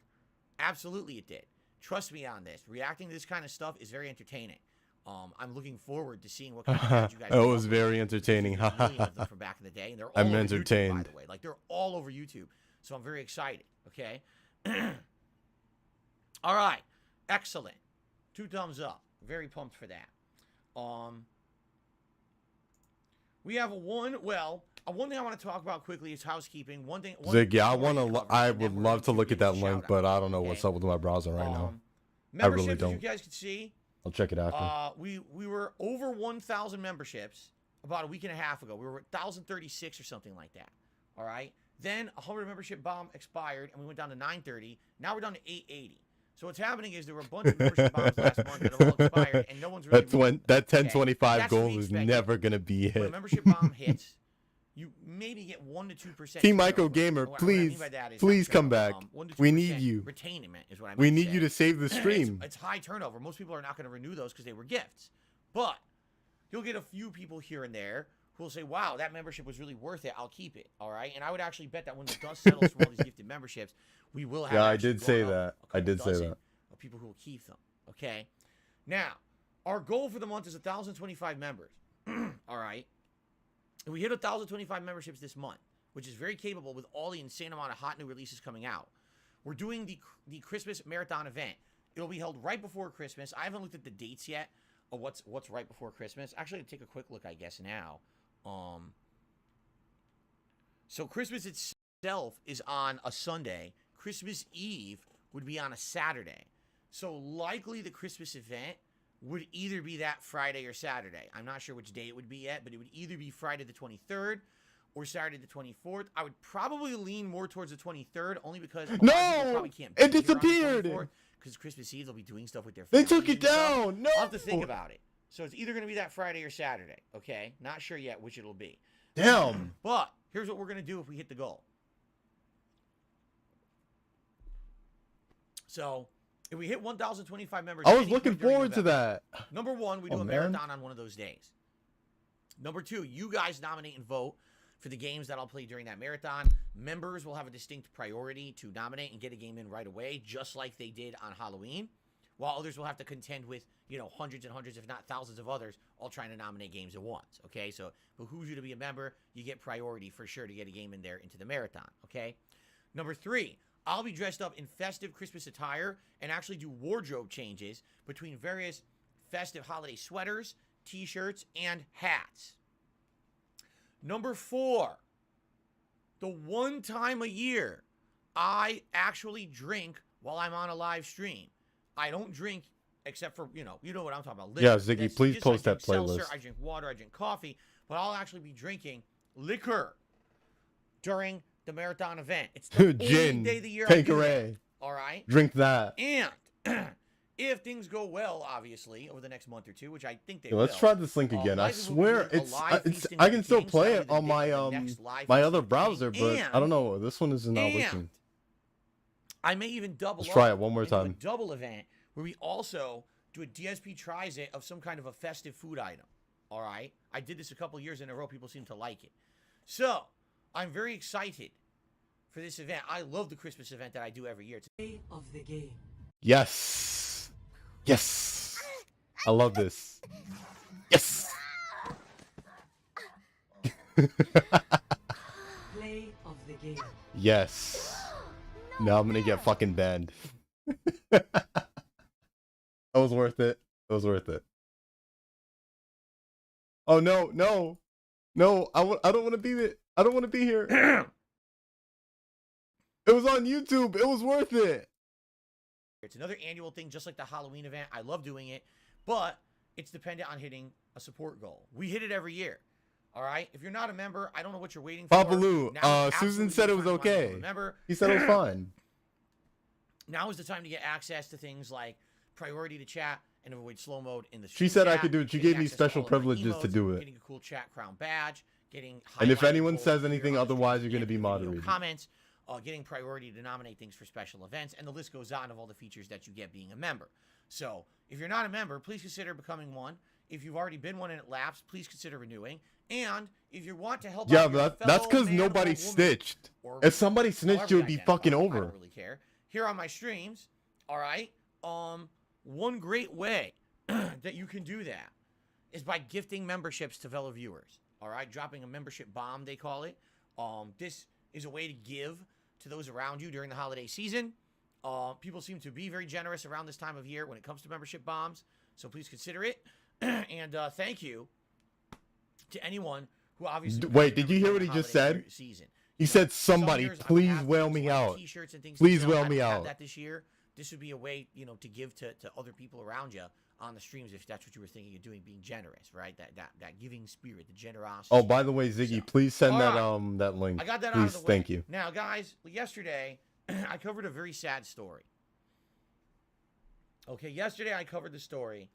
Absolutely, it did. Trust me on this. Reacting to this kind of stuff is very entertaining. I'm looking forward to seeing what kind of you guys. It was very entertaining. From back in the day, and they're all I'm over entertained. YouTube, by the way, like they're all over YouTube. So I'm very excited. Okay. All right. Excellent. 2 thumbs up. Very pumped for that. We have one thing I want to talk about quickly is housekeeping. Zig, yeah, I would love to look at that link, but I don't know what's up with my browser right now. I really don't. As you guys can see, I'll check it after. We were over 1,000 memberships about a week and a half ago. We were at 1,036 or something like that. All right. Then 100 membership bomb expired, and we went down to 930. Now we're down to 880. So what's happening is there were a bunch of membership bombs last month that have all expired, and no one's really... That 1025 goal is never going to be hit. When a membership bomb hits, you maybe get 1 to 2%. Team Micro Gamer, please come back. We need you. Retainment is what I mean. We need you to save the stream. It's high turnover. Most people are not going to renew those because they were gifts. But you'll get a few people here and there who will say, wow, that membership was really worth it. I'll keep it. All right? And I would actually bet that when the dust settles from all these gifted memberships, we will have... Yeah, I did say that. I did say that. Of people who will keep them. Okay? Now, our goal for the month is 1,025 members. All right? And we hit 1,025 memberships this month, which is very capable with all the insane amount of hot new releases coming out. We're doing the Christmas Marathon event. It'll be held right before Christmas. I haven't looked at the dates yet of what's right before Christmas. Actually, I'll take a quick look, I guess, now. So Christmas itself is on a Sunday. Christmas Eve would be on a Saturday. So likely the Christmas event would either be that Friday or Saturday. I'm not sure which day it would be yet, but it would either be Friday the 23rd or Saturday the 24th. I would probably lean more towards the 23rd, only because no, it disappeared. Because Christmas Eve they'll be doing stuff with their They families. took it down. No, I'll have to think about it. So it's either going to be that Friday or Saturday. Okay, not sure yet which it'll be. Damn. But here's what we're going to do if we hit the goal. So if we hit 1,025 members, I was looking forward to that. Number one, we do a marathon on one of those days. Number two, you guys nominate and vote for the games that I'll play during that marathon. Members will have a distinct priority to nominate and get a game in right away, just like they did on Halloween, while others will have to contend with, hundreds and hundreds, if not thousands of others, all trying to nominate games at once, okay? So it behooves you to be a member. You get priority for sure to get a game in there into the marathon, okay? Number three, I'll be dressed up in festive Christmas attire and actually do wardrobe changes between various festive holiday sweaters, t-shirts, and hats. Number four, the one time a year I actually drink while I'm on a live stream. I don't drink except for, you know what I'm talking about. Liquor. Yeah, Ziggy, please post that playlist. Seltzer, I drink water, I drink coffee, but I'll actually be drinking liquor during the marathon event. It's the gin, only day of the year Tanqueray. All right? Drink that. And if things go well, obviously, over the next month or two, which I think they will. Let's try this link again. I swear I can still play it on my my other browser, but I don't know. This one is not working. I may even double. Let's try it one more time. A double event where we also do a DSP tries it of some kind of a festive food item. All right, I did this a couple years in a row. People seem to like it, so I'm very excited for this event. I love the Christmas event that I do every year. It's day of the game. Yes, yes, I love this. Yes. Play of the game. Yes. Now I'm gonna get fucking banned. That was worth it. It was worth it. Oh no, no, no! I don't want to be it. I don't want to be here. It was on YouTube. It was worth it. It's another annual thing, just like the Halloween event. I love doing it, but it's dependent on hitting a support goal. We hit it every year. All right. If you're not a member, I don't know what you're waiting for. Babalu, Susan said it was okay. He said it was fine. Now is the time to get access to things like priority to chat and avoid slow mode in the. She said I could do it. She gave me special privileges to do it. Getting a cool chat crown badge. Getting. And if anyone says anything otherwise, you're going to be moderated. Comments. Getting priority to nominate things for special events, and the list goes on of all the features that you get being a member. So if you're not a member, please consider becoming one. If you've already been one and it lapsed, please consider renewing. And if you want to help out your that's because nobody snitched. If somebody snitched, it would be fucking over. I don't really care. Here on my streams, all right, one great way that you can do that is by gifting memberships to fellow viewers. All right, dropping a membership bomb, they call it. This is a way to give to those around you during the holiday season. People seem to be very generous around this time of year when it comes to membership bombs, so please consider it. And thank you to anyone who obviously. Wait, did you hear what he just said? He said, "Somebody, please whale me out. Please whale me out." That this year, this would be a way, to give to other people around you on the streams if that's what you were thinking of doing, being generous, right? That giving spirit, the generosity. Oh, by the way, Ziggy, please send that link. I got that please, out of the way. Thank you. Now, guys, yesterday I covered a very sad story. Okay, yesterday I covered the story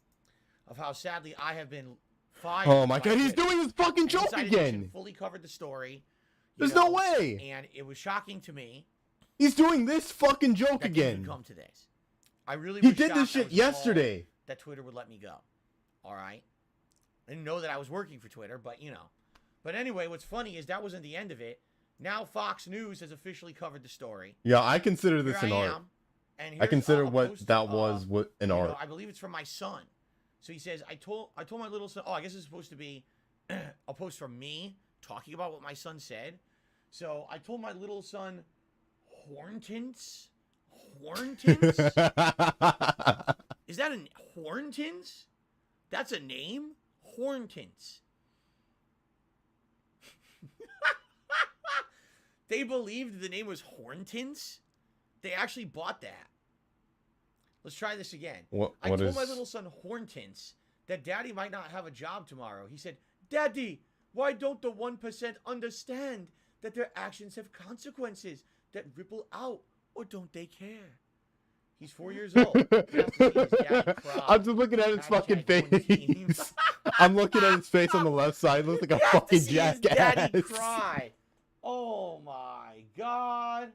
of how sadly I have been fired. Oh my God, he's doing his fucking joke again. Fully covered the story. There's no way. And it was shocking to me. He's doing this fucking joke again. Come to this. I really. He did this shit yesterday. That Twitter would let me go. All right. I didn't know that I was working for Twitter, but But anyway, what's funny is that wasn't the end of it. Now Fox News has officially covered the story. Yeah, I consider this an art. And I consider what that was an art. I believe it's from my son. So he says, I told my little son. Oh, I guess it's supposed to be a post from me talking about what my son said. So I told my little son, Horntons? Is that a Horntons? That's a name? Horntons. They believed the name was Horntons? They actually bought that. Let's try this again. I told my little son Horntons that Daddy might not have a job tomorrow. He said, Daddy, Why don't the 1% understand that their actions have consequences that ripple out, or don't they care? He's 4 years old. You have to see his daddy cry. I'm just looking at his fucking face. I'm looking at his face on the left side. It looks like a fucking jackass. His daddy cry. Oh my god.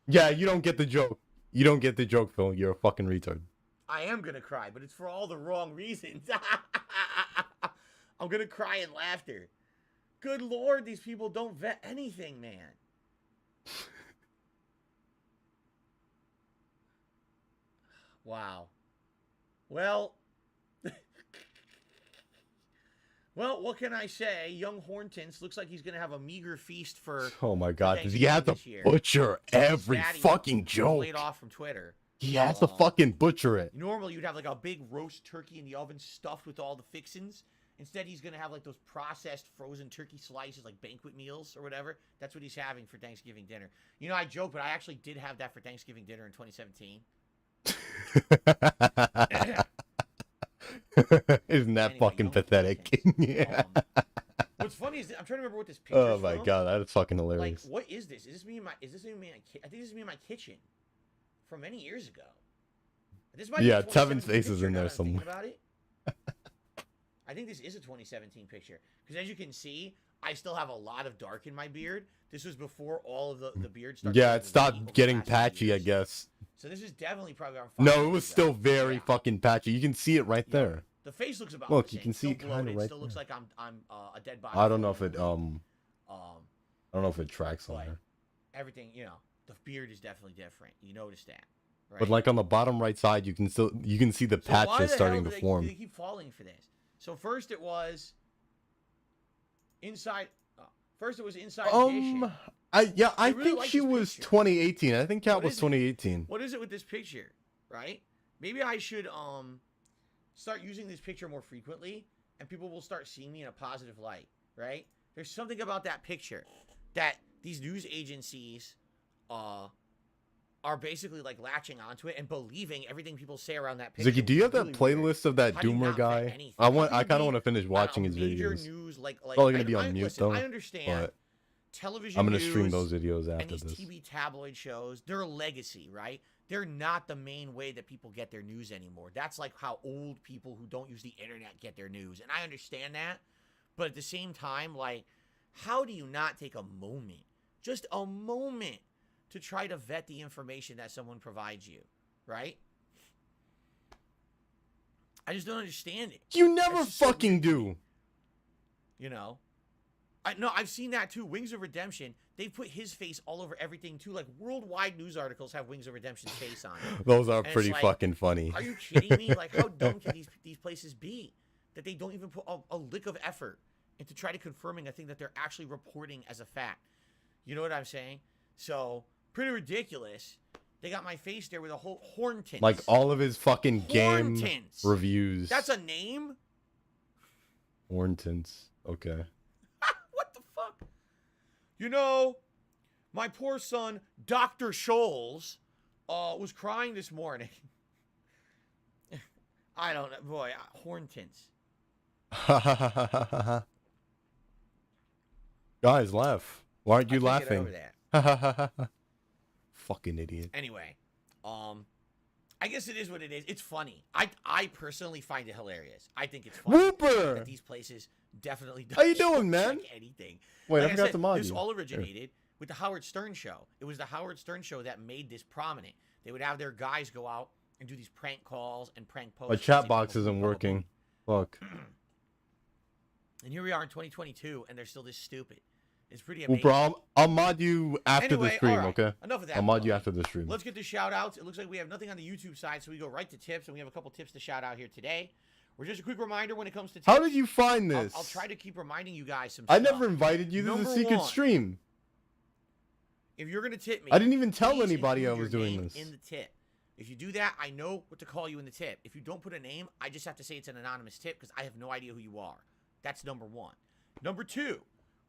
Yeah, you don't get the joke. You don't get the joke, Phil. You're a fucking retard. I am gonna cry, but it's for all the wrong reasons. I'm gonna cry in laughter. Good lord, these people don't vet anything, man. Wow. Well, well, what can I say? Young Hortense looks like he's gonna have a meager feast for. Oh my god, does he have to butcher every fucking joke? Laid off from Twitter. He has to fucking butcher it. Normally, you'd have like a big roast turkey in the oven stuffed with all the fixins. Instead, he's going to have like those processed frozen turkey slices, like banquet meals or whatever. That's what he's having for Thanksgiving dinner. You know, I joke, but I actually did have that for Thanksgiving dinner in 2017. Isn't that anyway, fucking pathetic? Yeah. What's funny is I'm trying to remember what this picture is. Oh my god, that's fucking hilarious. Like, what is this? Is this me in my? Is this me in my? I think this is me in my kitchen from many years ago. This might yeah, Tevin's face is in there somewhere. About it. I think this is a 2017 picture because, as you can see, I still have a lot of dark in my beard. This was before all of the beard started. Yeah, it stopped getting patchy, I guess. So this is definitely probably around. No, it was still very fucking patchy. You can see it right there. The face looks about. Look, you can see it kind of right. It still looks like I'm a dead body. I don't know if it I don't know if it tracks on there. Everything, you know, the beard is definitely different. You notice that. Right? But like on the bottom right side, you can see the patches starting to form. They keep falling for this. So first it was inside. First it was inside edition. I really think like she was picture. 2018. I think Cat was 2018. What is it with this picture? Right? Maybe I should start using this picture more frequently, and people will start seeing me in a positive light. Right? There's something about that picture that these news agencies are basically like latching onto it and believing everything people say around that picture. Ziggy, do you have that playlist of that Doomer guy? I kind of want to finish watching his videos. News, like probably gonna be on mute though. I understand. Television. I'm gonna stream those videos after and these this. TV tabloid shows, they're a legacy, right? They're not the main way that people get their news anymore. That's like how old people who don't use the internet get their news, and I understand that. But at the same time, like, how do you not take a moment, just a moment, to try to vet the information that someone provides you, right? I just don't understand it. You never fucking do. You know? I've seen that too. Wings of Redemption, they put his face all over everything too. Like, worldwide news articles have Wings of Redemption's face on it. Those are pretty fucking funny. Are you kidding me? Like, how dumb can these places be? That they don't even put a lick of effort into try to confirming a thing that they're actually reporting as a fact. You know what I'm saying? So, pretty ridiculous. They got my face there with a whole Hortense. Like all of his fucking game reviews. That's a name? Hortense. Okay. What the fuck? You know, my poor son, Dr. Scholes, was crying this morning. I don't know. Boy, Hortense. Guys, laugh. Why aren't you laughing? Get over that. Fucking idiot. Anyway, I guess it is what it is. It's funny. I personally find it hilarious. I think it's funny Whooper! that these places definitely don't. How you doing, man? Anything. Wait, I forgot to mod you. This all originated with the Howard Stern show. It was the Howard Stern show that made this prominent. They would have their guys go out and do these prank calls and prank posts. My chat box isn't working. Fuck. And here we are in 2022, and they're still this stupid. It's pretty amazing. Well, bro, I'll mod you after the stream, okay? Enough of that. I'll mod you after the stream. Let's get to shout-outs. It looks like we have nothing on the YouTube side, so we go right to tips, and we have a couple tips to shout out here today. We're just a quick reminder when it comes to tips. How did you find this? I'll try to keep reminding you guys some I stuff. never invited you. This is a secret stream. If you're going to tip me, I didn't even tell anybody I was doing this. In the tip. If you do that, I know what to call you in the tip. If you don't put a name, I just have to say it's an anonymous tip because I have no idea who you are. That's number one. Number two,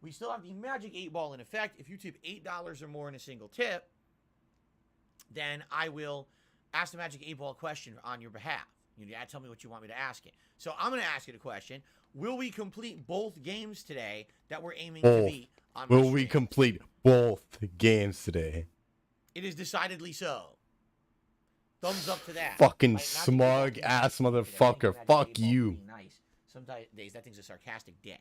we still have the Magic 8 Ball in effect. If you tip $8 or more in a single tip, then I will ask the Magic 8 Ball question on your behalf. You gotta tell me what you want me to ask it. So I'm gonna ask you the question: will we complete both games today that we're aiming to beat on my Will we stream? complete both games today? It is decidedly so. Thumbs up to that. Fucking Like, not to give smug that ass today. motherfucker. That Fuck day ball you. being nice. Some days that thing's a sarcastic dick.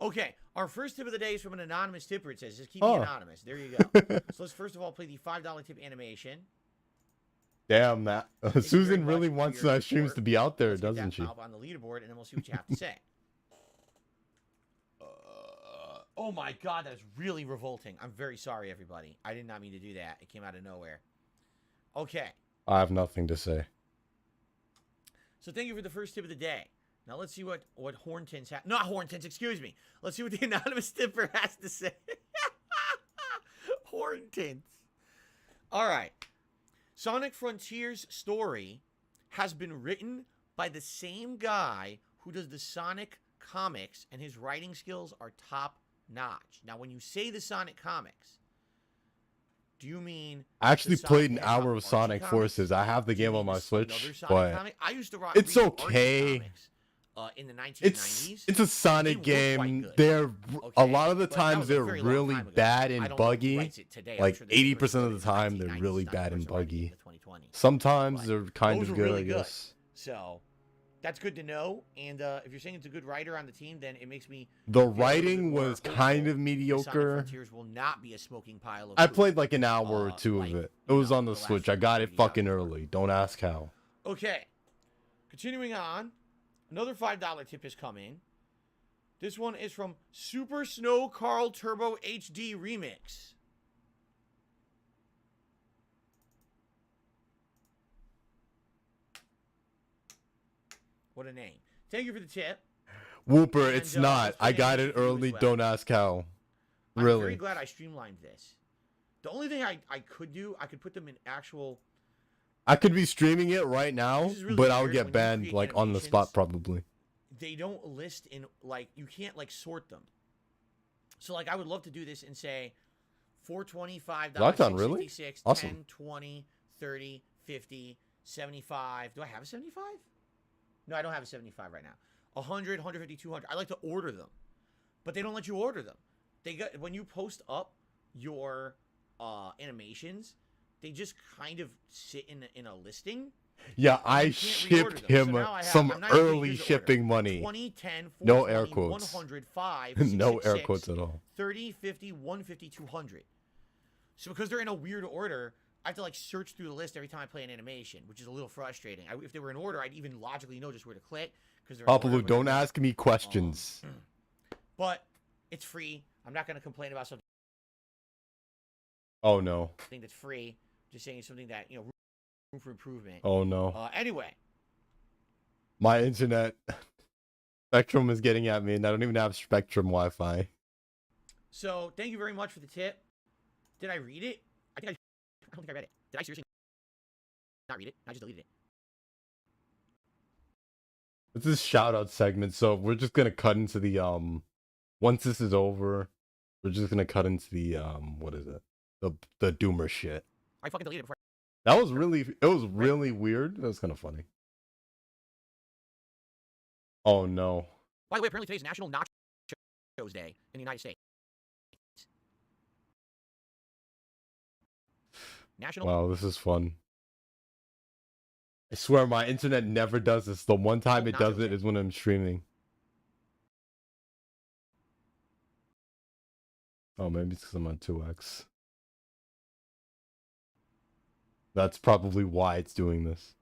Okay, our first tip of the day is from an anonymous tipper. It says, just keep me anonymous. There you go. So let's first of all play the $5 tip animation. Damn, Matt. Susan really wants our streams to be out there, Let's doesn't she? on the leaderboard, and then we'll see what you have to say. Oh my god, that is really revolting. I'm very sorry, everybody. I did not mean to do that. It came out of nowhere. Okay. I have nothing to say. So thank you for the first tip of the day. Now let's see what Horntons have. Not Horntons, excuse me. Let's see what the anonymous tipper has to say. Horntons. All right. Sonic Frontiers story has been written by the same guy who does the Sonic comics, and his writing skills are top notch. Now, when you say the Sonic comics, do you mean? I actually played an hour of Sonic Forces. I have the game on my Switch, but I used to it's okay. In the 1990s. It's a Sonic game. They're a lot of the times they're really bad and buggy. Like 80% of the time they're really bad and buggy. Sometimes they're kind of good, I guess. So that's good to know. And if you're saying it's a good writer on the team, then it makes me. The writing was kind of mediocre. Will not be a smoking pile of I played like an hour or two of it. It was on the Switch. I got it fucking early. Don't ask how. Okay. Continuing on. Another $5 tip has come in. This one is from Super Snow Carl Turbo HD Remix. What a name. Thank you for the tip. Whooper, and, it's not. I got it early. Well. Don't ask how. Really. I'm very glad I streamlined this. The only thing I could do, I could put them in actual... I could be streaming it right now, really but I'll get banned like on the spot probably. They don't list in like you can't like sort them. So like I would love to do this and say $425, really? Awesome. 10, 20, 30, 50, 75. Do I have a 75? No, I don't have a 75 right now. 100, 150, 200. I like to order them. But they don't let you order them. They got when you post up your animations, they just kind of sit in a listing. Yeah, I shipped him some early shipping money. 20, 10, 40, no air quotes. 105, no air quotes at all. 30, 50, 150, 200. So because they're in a weird order, I have to like search through the list every time I play an animation, which is a little frustrating. If they were in order, I'd even logically know just where to click. Papalu, don't ask me questions. But it's free. I'm not going to complain about something. Oh no. I think that's free. Just saying something that, you know, room for improvement. Oh no. Anyway. My internet Spectrum is getting at me, and I don't even have Spectrum Wi-Fi. So, thank you very much for the tip. Did I read it? I don't think I read it. Did I seriously not read it? I just deleted it. This is shout-out segment, so we're just gonna cut into the once this is over, we're just gonna cut into the what is it? The Doomer shit. I fucking deleted it before. That was really weird. That was kind of funny. Oh no. By the way, apparently today's National Nachos Day in the United States. National. Wow, this is fun. I swear my internet never does this. The one time it does it is when I'm streaming. Oh, maybe it's because I'm on 2x. That's probably why it's doing this.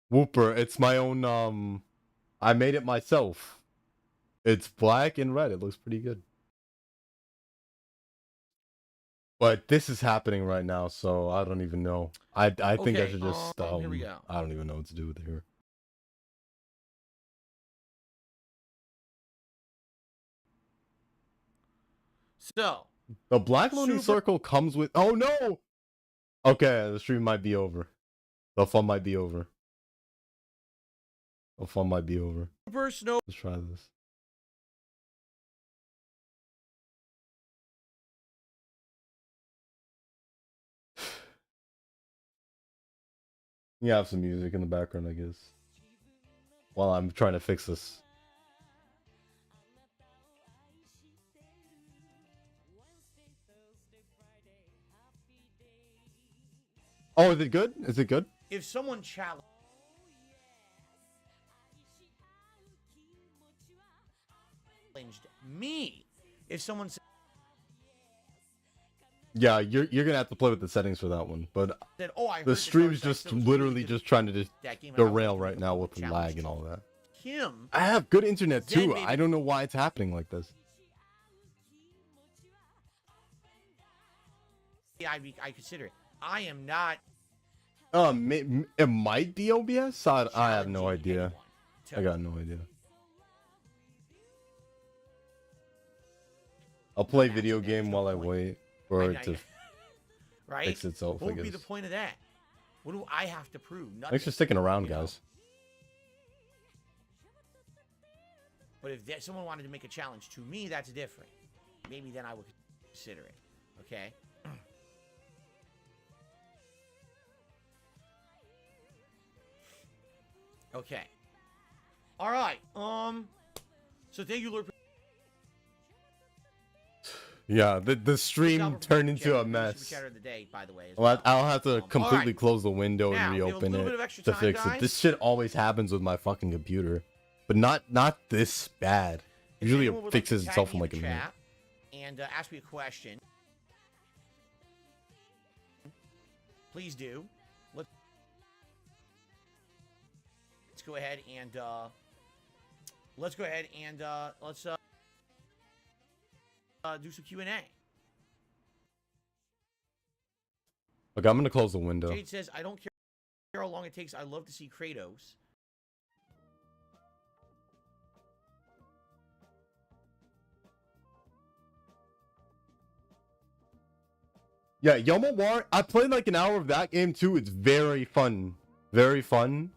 Whooper, it's my own, I made it myself. It's black and red. It looks pretty good. But this is happening right now, so I don't even know. I think I should just, here we go. I don't even know what to do with it here. So, the black loading circle comes with... Oh, no! Okay, the stream might be over. The fun might be over. The fun might be over. Let's try this. You have some music in the background, I guess. While I'm trying to fix this. Oh, is it good? Is it good? If someone challenged me, if someone said, yeah, you're gonna have to play with the settings for that one. But "Oh, I heard the stream's just literally just trying to just derail right now with the lag and all that. I have good internet too. I don't know why it's happening like this. Yeah, I consider it. I am not. It might be OBS. I have no idea. I got no idea. I'll play video game while I wait for it to fix itself. What would be the point of that? What do I have to prove? Nothing. Thanks for sticking around, guys. But if someone wanted to make a challenge to me, that's different. Maybe then I would consider it. Okay. Okay. All right. So thank you, Lord. Yeah, the stream turned into a mess. Well, I'll have to completely close the window and reopen it to fix it. This shit always happens with my fucking computer, but not this bad. Usually it fixes itself in like a minute. And ask me a question. Please do. Let's go ahead and let's do some Q&A. Okay, I'm gonna close the window. Jade says, I don't care how long it takes. I love to see Kratos. Yeah, Yomo War, I played like an hour of that game too. It's very fun. Very fun.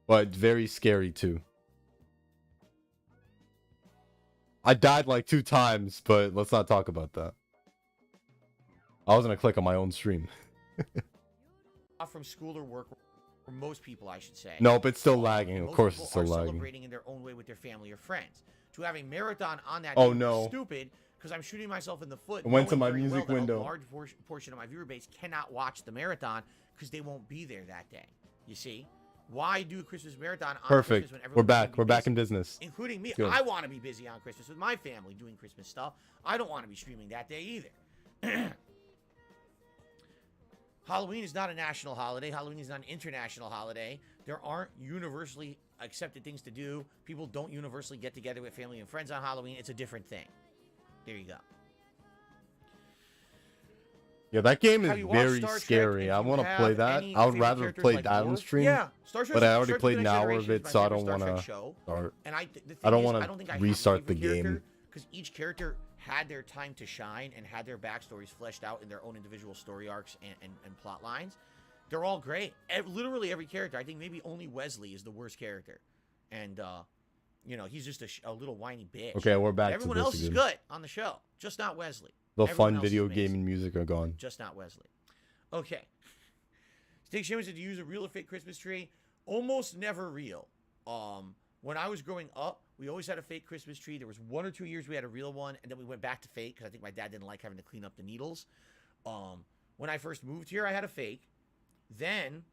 But very scary too. I died like 2 times, but let's not talk about that. I was gonna click on my own stream. From school or work, for most people, I should say. No, but it's still lagging. Of course, it's still lagging. Celebrating in their own way with their family or friends. To have a marathon on that day is stupid because I'm shooting myself in the foot. It went to my music window. A large portion of my viewer base cannot watch the marathon because they won't be there that day. You see? Why do a Christmas marathon on Perfect. Christmas when We're back. We're back in business. Including me. Good. I want to be busy on Christmas with my family doing Christmas stuff. I don't want to be streaming that day either. Halloween is not a national holiday. Halloween is not an international holiday. There aren't universally accepted things to do. People don't universally get together with family and friends on Halloween. It's a different thing. There you go. Yeah, that game is very scary. I want to play that. I would rather play that on stream. Yeah, but I already played an hour of it, so I don't want to start. And I don't want to restart the game. Because each character had their time to shine and had their backstories fleshed out in their own individual story arcs and plot lines. They're all great. Literally every character. I think maybe only Wesley is the worst character. And, you know, he's just a little whiny bitch. Okay, we're back to everyone this else is again. good on the show. Just not Wesley. The fun video game and music are gone. Just not Wesley. Okay. Stick Shimmer said to use a real or fake Christmas tree. Almost never real. When I was growing up, we always had a fake Christmas tree. There was 1 or 2 years we had a real one, and then we went back to fake because I think my dad didn't like having to clean up the needles. When I first moved here, I had a fake. Then,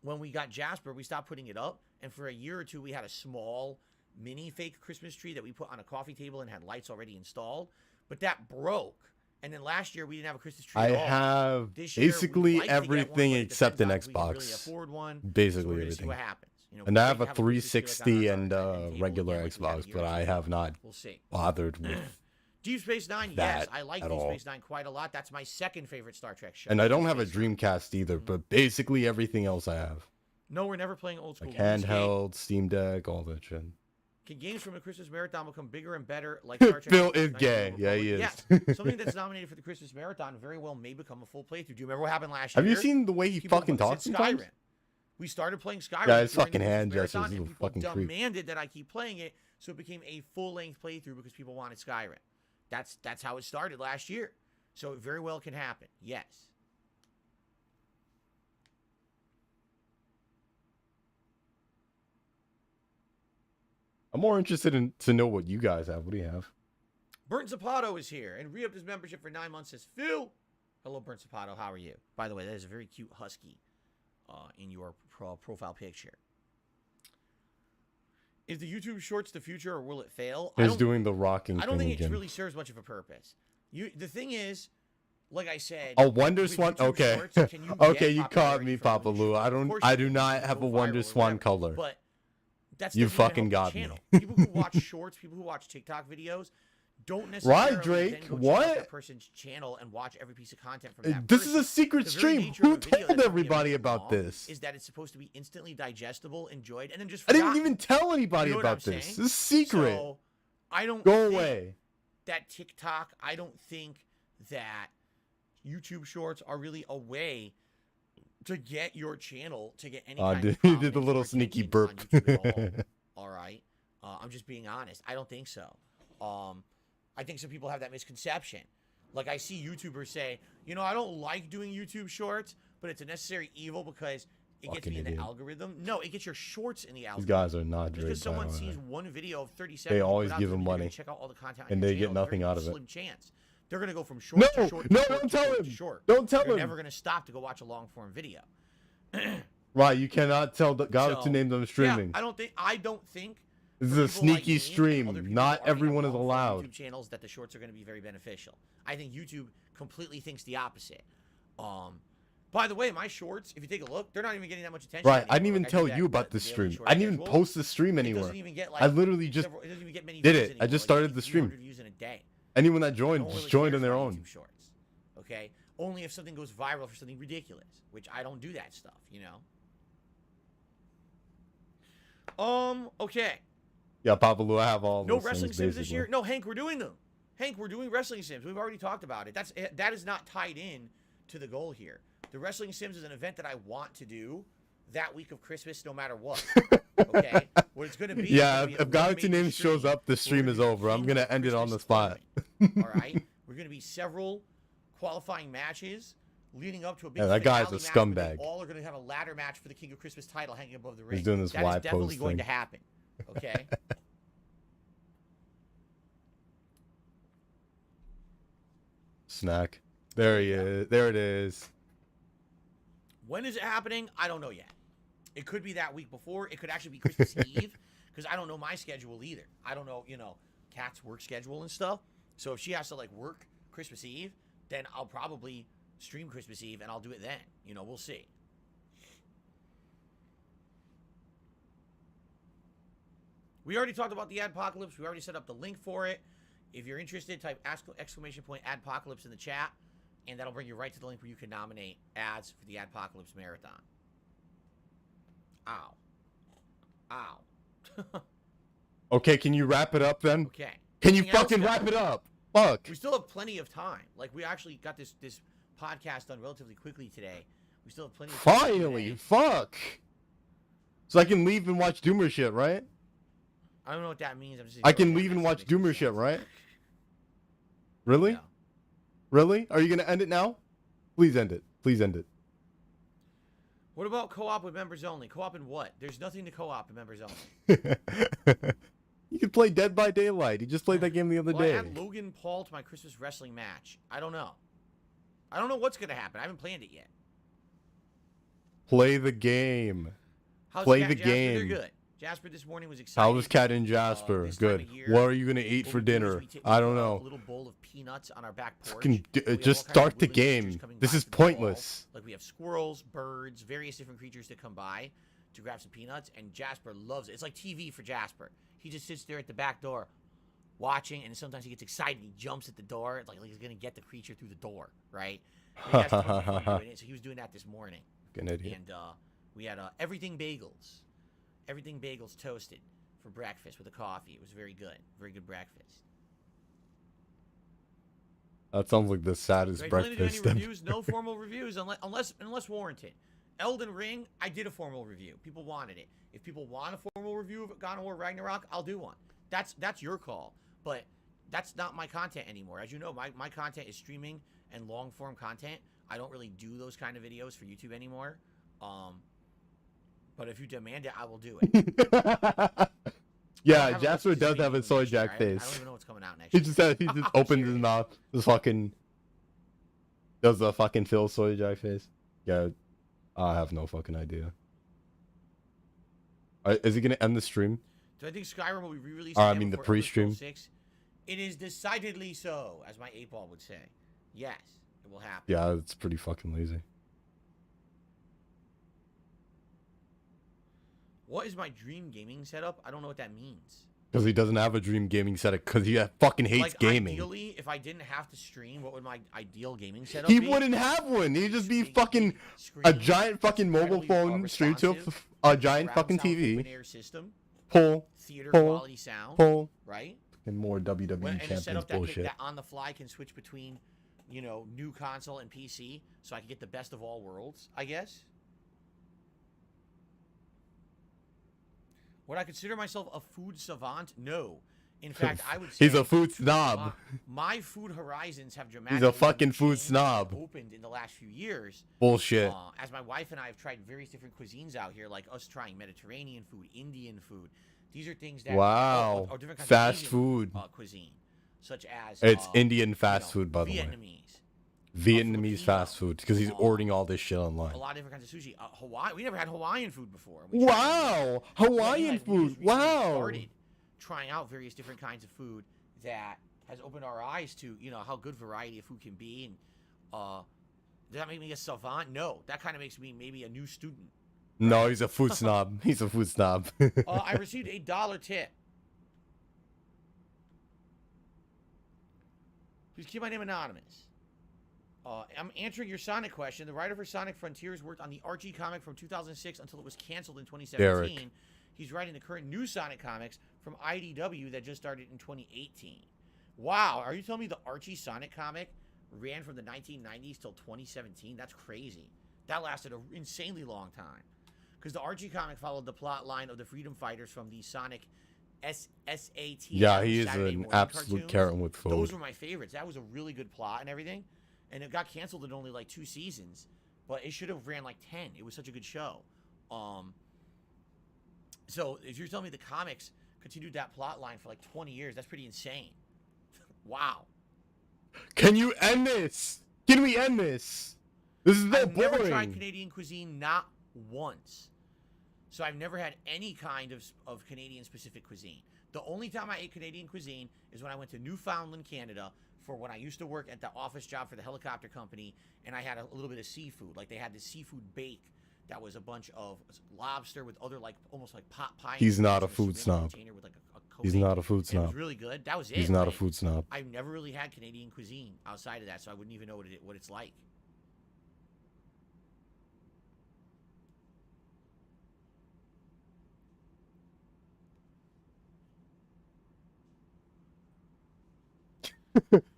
when we got Jasper, we stopped putting it up, and for a year or two, we had a small mini fake Christmas tree that we put on a coffee table and had lights already installed. But that broke. And then last year, we didn't have a Christmas tree at all. I have basically everything except an Xbox. Really afford one, basically so everything. What happens. You know, and I have a 360 and regular Xbox, but I have not bothered with Deep Space Nine, yes. I like Deep Space Nine quite a lot. That's my second favorite Star Trek show. And I don't have a Dreamcast either, but basically everything else I have. No, we're never playing old school. Like handheld, Steam Deck, all that shit. Can games from a Christmas marathon become bigger and better like Star Trek? Phil is gay. Yeah, he is. Yeah. Something that's nominated for the Christmas marathon very well may become a full playthrough. Do you remember what happened last year? Have you seen the way he fucking talks sometimes? We started playing Skyrim. Yeah, his fucking hand gestures is a fucking creep. Demanded that I keep playing it, so it became a full-length playthrough because people wanted Skyrim. That's how it started last year. So it very well can happen. Yes. I'm more interested in to know what you guys have. What do you have? Burnt Zapato is here and re-upped his membership for 9 months. Says Phil. Hello, Burnt Zapato. How are you? By the way, that is a very cute husky in your profile picture. Is the YouTube Shorts the future, or will it fail? He's doing the rocking. I don't think again. it really serves much of a purpose. The thing is, like I said, a Wonder Swan. Okay, Shorts, okay, you caught me, Papa Lou. I do not have a Wonder Swan color. But that's you fucking got me. People who watch shorts, people who watch TikTok videos, don't necessarily right, Drake. Then go what? check out that person's channel and watch every piece of content from that This person. is a secret stream. Who told everybody about this? Is that it's supposed to be instantly digestible, enjoyed, and then just I didn't even tell anybody about this. Saying? This is secret. So, I don't go away. That TikTok, I don't think that YouTube Shorts are really a way to get your channel to get any kind of you did the little sneaky burp. All right. I'm just being honest. I don't think so. I think some people have that misconception. Like, I see YouTubers say, you know, I don't like doing YouTube Shorts, but it's a necessary evil because it gets me in the algorithm. No, it gets your shorts in the algorithm. These guys are not Drake. Because someone sees one video of 30 seconds, they always give them money. Check out all the content and they get nothing out of it. Slim chance. They're going to go from short to short to no, short don't to tell short him. to short. Don't tell You're him. never going to stop to go watch a long form video. Right, you cannot tell the God to name them streaming. Yeah, I don't think this is a sneaky stream. Not everyone is allowed. YouTube channels that the shorts are going to be very beneficial. I think YouTube completely thinks the opposite. By the way, my shorts, if you take a look, they're not even getting that much attention. Right, anymore. I didn't even tell you about this stream. I didn't even post the stream anywhere. It doesn't even get, like, I literally just it doesn't even get many did views it. anymore. I just started the stream. Views in a day. Anyone that joined just joined on their own. YouTube Shorts, okay? Only if something goes viral for something ridiculous, which I don't do that stuff, you know? Okay. Yeah, Papa Lou, I have all no those wrestling things, sims basically. this year. No, Hank, we're doing them. Hank, we're doing wrestling sims. We've already talked about it. That is not tied in to the goal here. The wrestling sims is an event that I want to do that week of Christmas, no matter what. Okay, what it's going to be. Yeah, if Galaxy Names shows up, the stream is over. I'm gonna end it on the spot. All right, we're going to be several qualifying matches leading up to a big. Yeah, that guy's a match, scumbag. All are going to have a ladder match for the King of Christmas title hanging above the ring. He's doing this that Y is definitely pose going thing. to happen. Okay. Snack. There he is. There it is. When is it happening? I don't know yet. It could be that week before. It could actually be Christmas Eve, because I don't know my schedule either. I don't know, Kat's work schedule and stuff. So if she has to, like, work Christmas Eve, then I'll probably stream Christmas Eve, and I'll do it then. We'll see. We already talked about the Adpocalypse. We already set up the link for it. If you're interested, type !Adpocalypse in the chat, and that'll bring you right to the link where you can nominate ads for the Adpocalypse Marathon. Ow. Ow. Okay, can you wrap it up then? Okay. Can you fucking wrap it up? Fuck. We still have plenty of time. Like, we actually got this podcast done relatively quickly today. We still have plenty of time. Finally, fuck. So I can leave and watch Doomer shit, right? I don't know what that means. I can leave and watch Doomer shit, right? Really? Yeah. Really? Are you gonna end it now? Please end it. Please end it. What about co-op with members only? Co-op in what? There's nothing to co-op in members only. You can play Dead by Daylight. You just played that game the other day. I add Logan Paul to my Christmas wrestling match. I don't know. I don't know what's gonna happen. I haven't planned it yet. Play the game. How's Play Cat the Jasper? game. They're good. Jasper this morning was excited. How was Cat and Jasper? Good. What are you gonna eat for dinner? I don't know. A little bowl of peanuts on our back porch. Just start the game. This is pointless. Like, we have squirrels, birds, various different creatures that come by to grab some peanuts, and Jasper loves it. It's like TV for Jasper. He just sits there at the back door watching, and sometimes he gets excited. He jumps at the door. It's like he's gonna get the creature through the door, right? He has tons of fun doing it, so he was doing that this morning. Good idiot. And we had everything bagels. Everything bagels toasted for breakfast with a coffee. It was very good. Very good breakfast. That sounds like the saddest breakfast. Any reviews? No formal reviews unless warranted. Elden Ring, I did a formal review. People wanted it. If people want a formal review of God of War Ragnarok, I'll do one. That's your call. But that's not my content anymore. As you know, my content is streaming and long form content. I don't really do those kind of videos for YouTube anymore. But if you demand it, I will do it. Yeah, Jasper does have a soy jack face. I don't even know what's coming out next. He just opens his mouth, just fucking does the fucking Phil soy jack face. Yeah, I have no fucking idea. Is he gonna end the stream? Do I think Skyrim will be re-released? I mean the pre-stream. It is decidedly so, as my 8-ball would say. Yes, it will happen. Yeah, it's pretty fucking lazy. What is my dream gaming setup? I don't know what that means. Because he doesn't have a dream gaming setup because he fucking hates gaming. Ideally, if I didn't have to stream, what would my ideal gaming setup be? He wouldn't have one. He'd just be fucking a giant fucking mobile phone streamed to a giant fucking TV. Open air system. Pull. Theater quality sound. Pull. Right? And more WWE champions bullshit. That on the fly can switch between, you know, new console and PC, so I can get the best of all worlds, I guess. Would I consider myself a food savant? No. In fact, I would say he's a food snob. My food horizons have dramatically He's a fucking food snob. Opened in the last few years. Bullshit. As my wife and I have tried various different cuisines out here, like us trying Mediterranean food, Indian food. These are things that wow, or different kinds fast of food cuisine, such as it's Indian fast food, by the way. Vietnamese fast food, because he's ordering all this shit online. A lot of different kinds of sushi. Hawaii, we never had Hawaiian food before. Wow, Hawaiian food. Wow. Started trying out various different kinds of food that has opened our eyes to, you know, how good variety of food can be. And does that make me a savant? No, that kind of makes me maybe a new student. No, he's a food snob. He's a food snob. I received a $1 tip. Please keep my name anonymous. I'm answering your Sonic question. The writer for Sonic Frontiers worked on the Archie comic from 2006 until it was canceled in 2017. Derek. He's writing the current new Sonic comics from IDW that just started in 2018. Wow, are you telling me the Archie Sonic comic ran from the 1990s till 2017? That's crazy. That lasted an insanely long time. Because the Archie comic followed the plot line of the Freedom Fighters from the Sonic SAT. Yeah, he is an absolute carrot with food. Those were my favorites. That was a really good plot and everything. And it got canceled in only like 2 seasons. But it should have ran like 10. It was such a good show. So if you're telling me the comics continued that plot line for like 20 years, that's pretty insane. Wow. Can you end this? Can we end this? This is so boring. I've never tried Canadian cuisine, not once. So I've never had any kind of Canadian-specific cuisine. The only time I ate Canadian cuisine is when I went to Newfoundland, Canada, for when I used to work at the office job for the helicopter company, and I had a little bit of seafood. Like, they had this seafood bake that was a bunch of lobster with other, like, almost like pot pie. He's not a food snob. With, like, He's not a food snob. It was really good. That was it. He's not a food snob. I've never really had Canadian cuisine outside of that, so I wouldn't even know what it's like.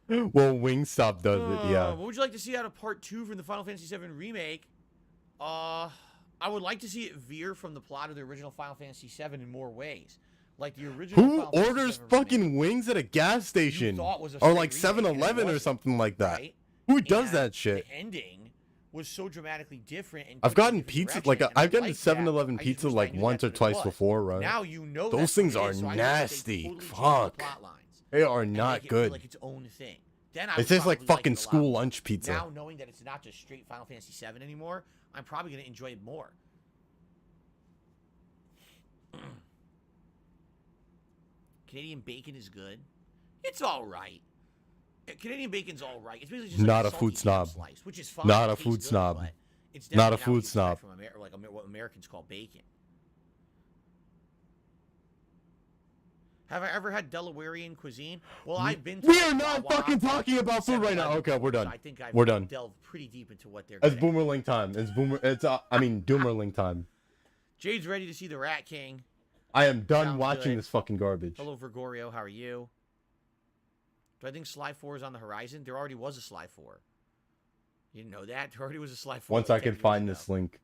Well, Wingstop does it, yeah. What would you like to see out of Part 2 from the Final Fantasy VII Remake? I would like to see it veer from the plot of the original Final Fantasy VII in more ways. Like the original Who orders fucking wings at a gas station? Or like 7-Eleven or something like that. Right? Who does that shit? The ending was so dramatically different. And I've gotten pizza, like I've gotten 7-Eleven pizza like once or twice before, right? Now you know those things are nasty. Fuck. They are not good. Like its own thing. It tastes like fucking school lunch pizza. Now knowing that it's not just straight Final Fantasy VII anymore, I'm probably going to enjoy it more. Canadian bacon is good. It's all right. Canadian bacon's all right. It's basically just not like a food snob. Slice, which is fine. Not a food snob. It's not a food snob. From like what Americans call bacon. Have I ever had Delawarean cuisine? Well, I've been. We are not fucking talking about food right now. Okay, we're done. I think we're done. Delved pretty deep into what they're. It's Boomerling time. It's Doomerling time. Jade's ready to see the Rat King. I am done watching this fucking garbage. Hello, Virgorio. How are you? Do I think Sly 4 is on the horizon? There already was a Sly 4. You didn't know that? There already was a Sly 4. Once I can find this link.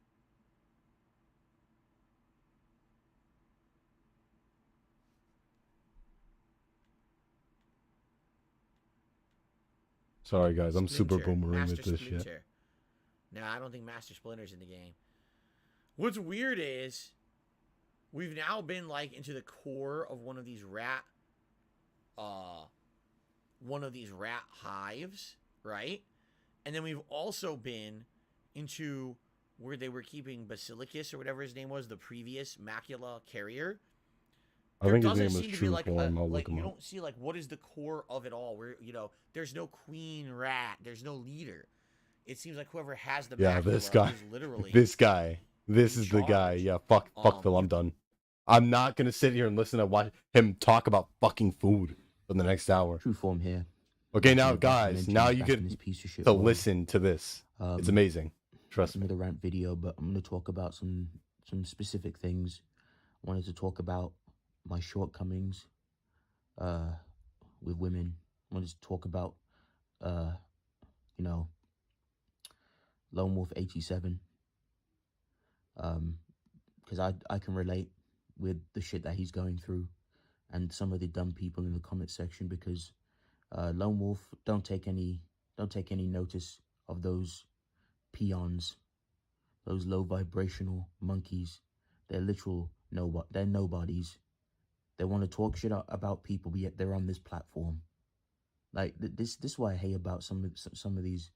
Sorry, guys. I'm super boomering with this shit. No, I don't think Master Splinter's in the game. What's weird is we've now been like into the core of one of these rat hives, right? And then we've also been into where they were keeping Basilicus or whatever his name was, the previous macula carrier. I think his name was True Form. I'll look him up. You don't see like what is the core of it all. Where there's no queen rat, there's no leader. It seems like whoever has the macula this guy, is literally this guy. This is the guy. Yeah, fuck Phil. I'm done. I'm not gonna sit here and listen to watch him talk about fucking food for the next hour. True Form here. Okay, now guys, now you get to listen to this. It's amazing. Trust me. Another rant video, but I'm gonna talk about some specific things. I wanted to talk about my shortcomings with women. I wanted to talk about Lone Wolf 87. Because I can relate with the shit that he's going through and some of the dumb people in the comment section, because Lone Wolf, don't take any notice of those peons, those low vibrational monkeys. They're they're nobodies. They want to talk shit about people, but yet they're on this platform. Like this is what I hate about some of these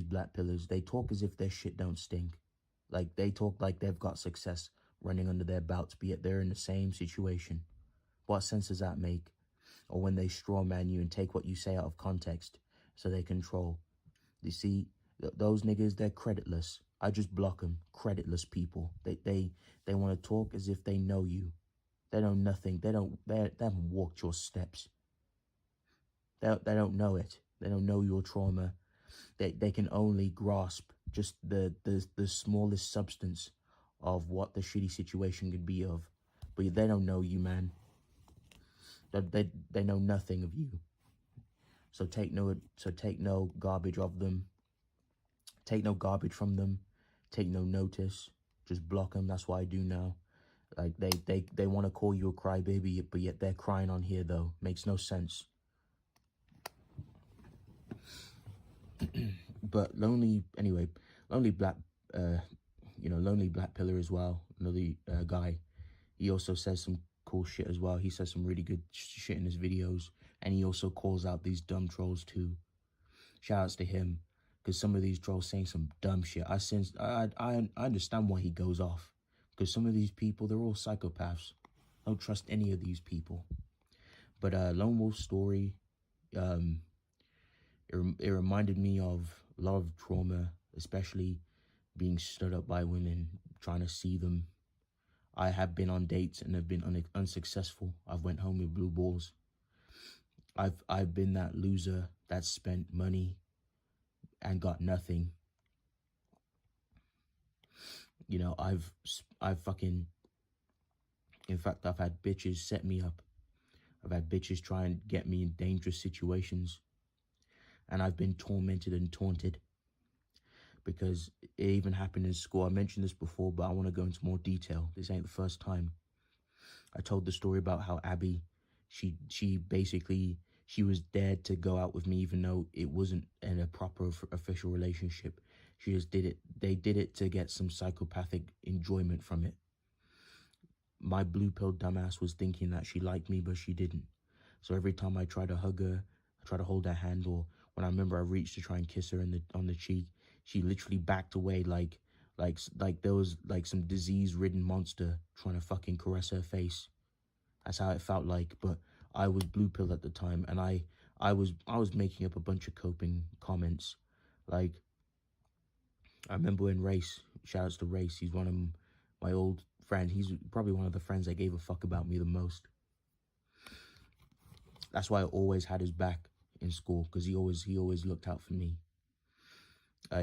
black pillars. They talk as if their shit don't stink. Like they talk like they've got success running under their belts, but yet they're in the same situation. What sense does that make? Or when they straw man you and take what you say out of context so they control. You see, those niggas, they're creditless. I just block them. Creditless people. They want to talk as if they know you. They know nothing. They haven't walked your steps. They don't know it. They don't know your trauma. They can only grasp just the smallest substance of what the shitty situation could be of. But they don't know you, man. They know nothing of you. So take no garbage of them. Take no garbage from them. Take no notice. Just block them. That's what I do now. Like they want to call you a crybaby, but yet they're crying on here though. Makes no sense. But lonely black pillar as well. Another guy. He also says some cool shit as well. He says some really good shit in his videos, and he also calls out these dumb trolls too. Shout outs to him, because some of these trolls saying some dumb shit. I understand why he goes off, because some of these people, they're all psychopaths. I don't trust any of these people. But Lone Wolf's story, it reminded me of a lot of trauma, especially being stood up by women, trying to see them. I have been on dates and have been unsuccessful. I've went home with blue balls. I've been that loser that spent money and got nothing. You know, I've fucking, in fact, I've had bitches set me up. I've had bitches try and get me in dangerous situations. And I've been tormented and taunted. Because it even happened in school. I mentioned this before, but I want to go into more detail. This ain't the first time. I told the story about how Abby, she basically, she was dared to go out with me even though it wasn't in a proper official relationship. She just did it. They did it to get some psychopathic enjoyment from it. My blue pill dumbass was thinking that she liked me, but she didn't. So every time I try to hug her, I try to hold her hand, or when I remember I reached to try and kiss her on the cheek, she literally backed away like there was like some disease-ridden monster trying to fucking caress her face. That's how it felt like. But I was blue pill at the time, and I was making up a bunch of coping comments. Like, I remember when Race, shout outs to Race, he's one of my old friends. He's probably one of the friends that gave a fuck about me the most. That's why I always had his back in school, because he always looked out for me.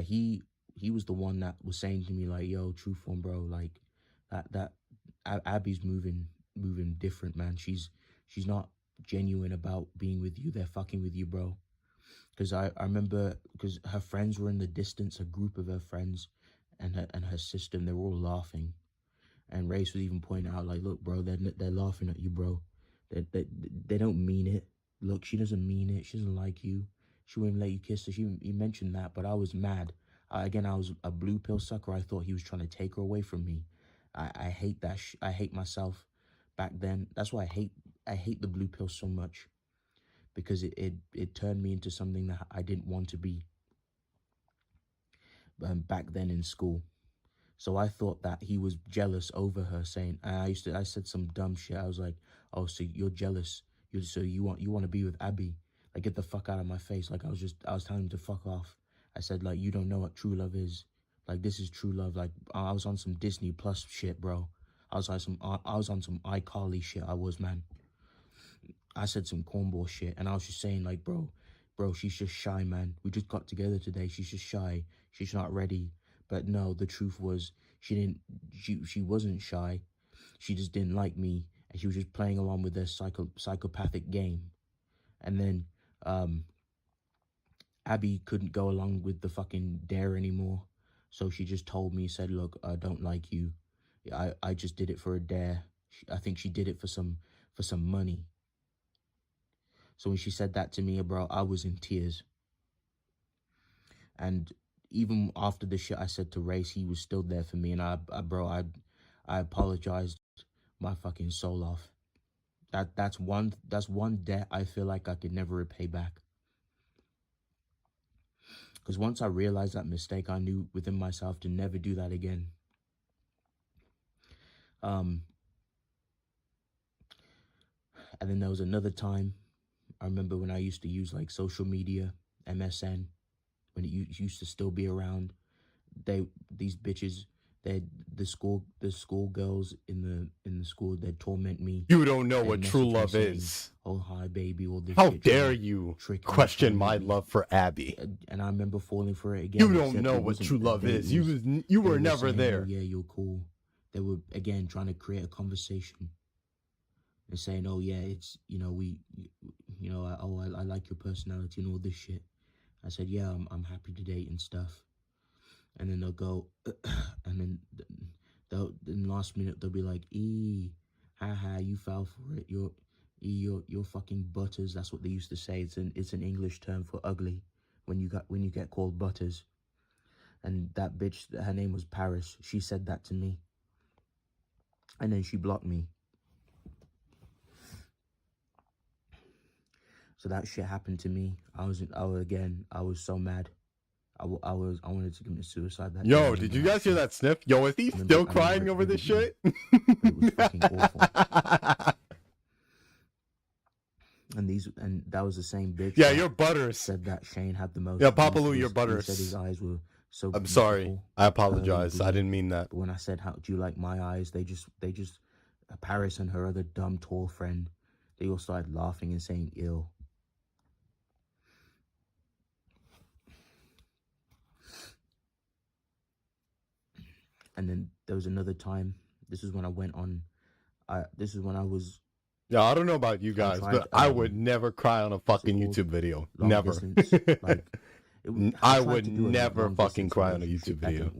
He was the one that was saying to me like, yo, True Form, bro, like that Abby's moving different, man. She's not genuine about being with you. They're fucking with you, bro. Because I remember, because her friends were in the distance, a group of her friends and her sister, and they were all laughing. And Race was even pointing out like, look, bro, they're laughing at you, bro. They don't mean it. Look, she doesn't mean it. She doesn't like you. She wouldn't let you kiss her. He mentioned that, but I was mad. Again, I was a blue pill sucker. I thought he was trying to take her away from me. I hate that. I hate myself back then. That's why I hate the blue pill so much, because it turned me into something that I didn't want to be. Back then in school. So I thought that he was jealous over her, saying, I said some dumb shit. I was like, oh, so you're jealous. You want to be with Abby. Like, get the fuck out of my face. Like, I was telling him to fuck off. I said, like, you don't know what true love is. Like, this is true love. Like, I was on some Disney Plus shit, bro. I was on some iCarly shit. I was, man. I said some cornball shit, and I was just saying, like, bro, she's just shy, man. We just got together today. She's just shy. She's not ready. But no, the truth was, she wasn't shy. She just didn't like me, and she was just playing along with their psychopathic game. And then Abby couldn't go along with the fucking dare anymore, so she just told me, said, look, I don't like you. I just did it for a dare. I think she did it for some money. So when she said that to me, bro, I was in tears. And even after the shit I said to Race, he was still there for me. And I apologized my fucking soul off. That's one debt I feel like I could never repay back. Because once I realized that mistake, I knew within myself to never do that again. And then there was another time. I remember when I used to use like social media, MSN, when it used to still be around. These bitches, the school girls in the school, they'd torment me. You don't know what true love is. Oh, hi, baby. All this How shit, dare you question my love for Abby? And I remember falling for it again. You don't know what true love is. You were never saying, there. Oh, yeah, you're cool. They were again trying to create a conversation. And saying, oh yeah, it's, I like your personality and all this shit. I said, yeah, I'm happy to date and stuff. And then they'll go, and then in the last minute they'll be like, haha, you fell for it. You're fucking butters. That's what they used to say. It's an English term for ugly when you get called butters. And that bitch, her name was Paris. She said that to me, and then she blocked me. So that shit happened to me. I was so mad. I wanted to commit suicide that day. Yo, did you guys hear that sniff? Yo, is he still crying over this shit? It was fucking awful. And that was the same bitch. Yeah, your butters. Said that Shane had the most. Yeah, Papa Lou, your butters. He said his eyes were so. I'm sorry. I apologize. I didn't mean that. But when I said, "How do you like my eyes?" They just Paris and her other dumb tall friend, they all started laughing and saying ill. And then there was another time. This is when I went on. This is when I was. Yeah, I don't know about you guys, but I would never cry on a fucking YouTube video. Never. I would never fucking cry on a YouTube video.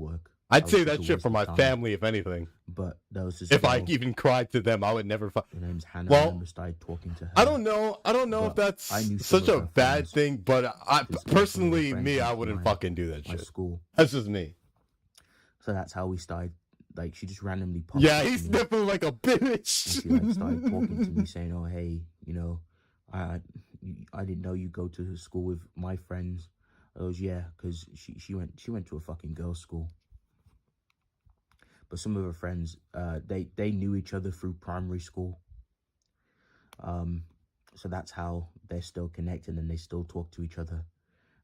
I'd say that shit for my family, if anything. But that was just. If I even cried to them, I would never. Her name's Hannah. Well, I remember started talking to her. I don't know if that's such a bad thing, but I personally, I wouldn't fucking do that shit. School. That's just me. So that's how we started. Like, she just randomly popped. Yeah, he's sniffing like a bitch. And she started talking to me, saying, "Oh, hey, I didn't know you go to school with my friends." I was, yeah, because she went to a fucking girls' school. But some of her friends, they knew each other through primary school. So that's how they're still connected and they still talk to each other.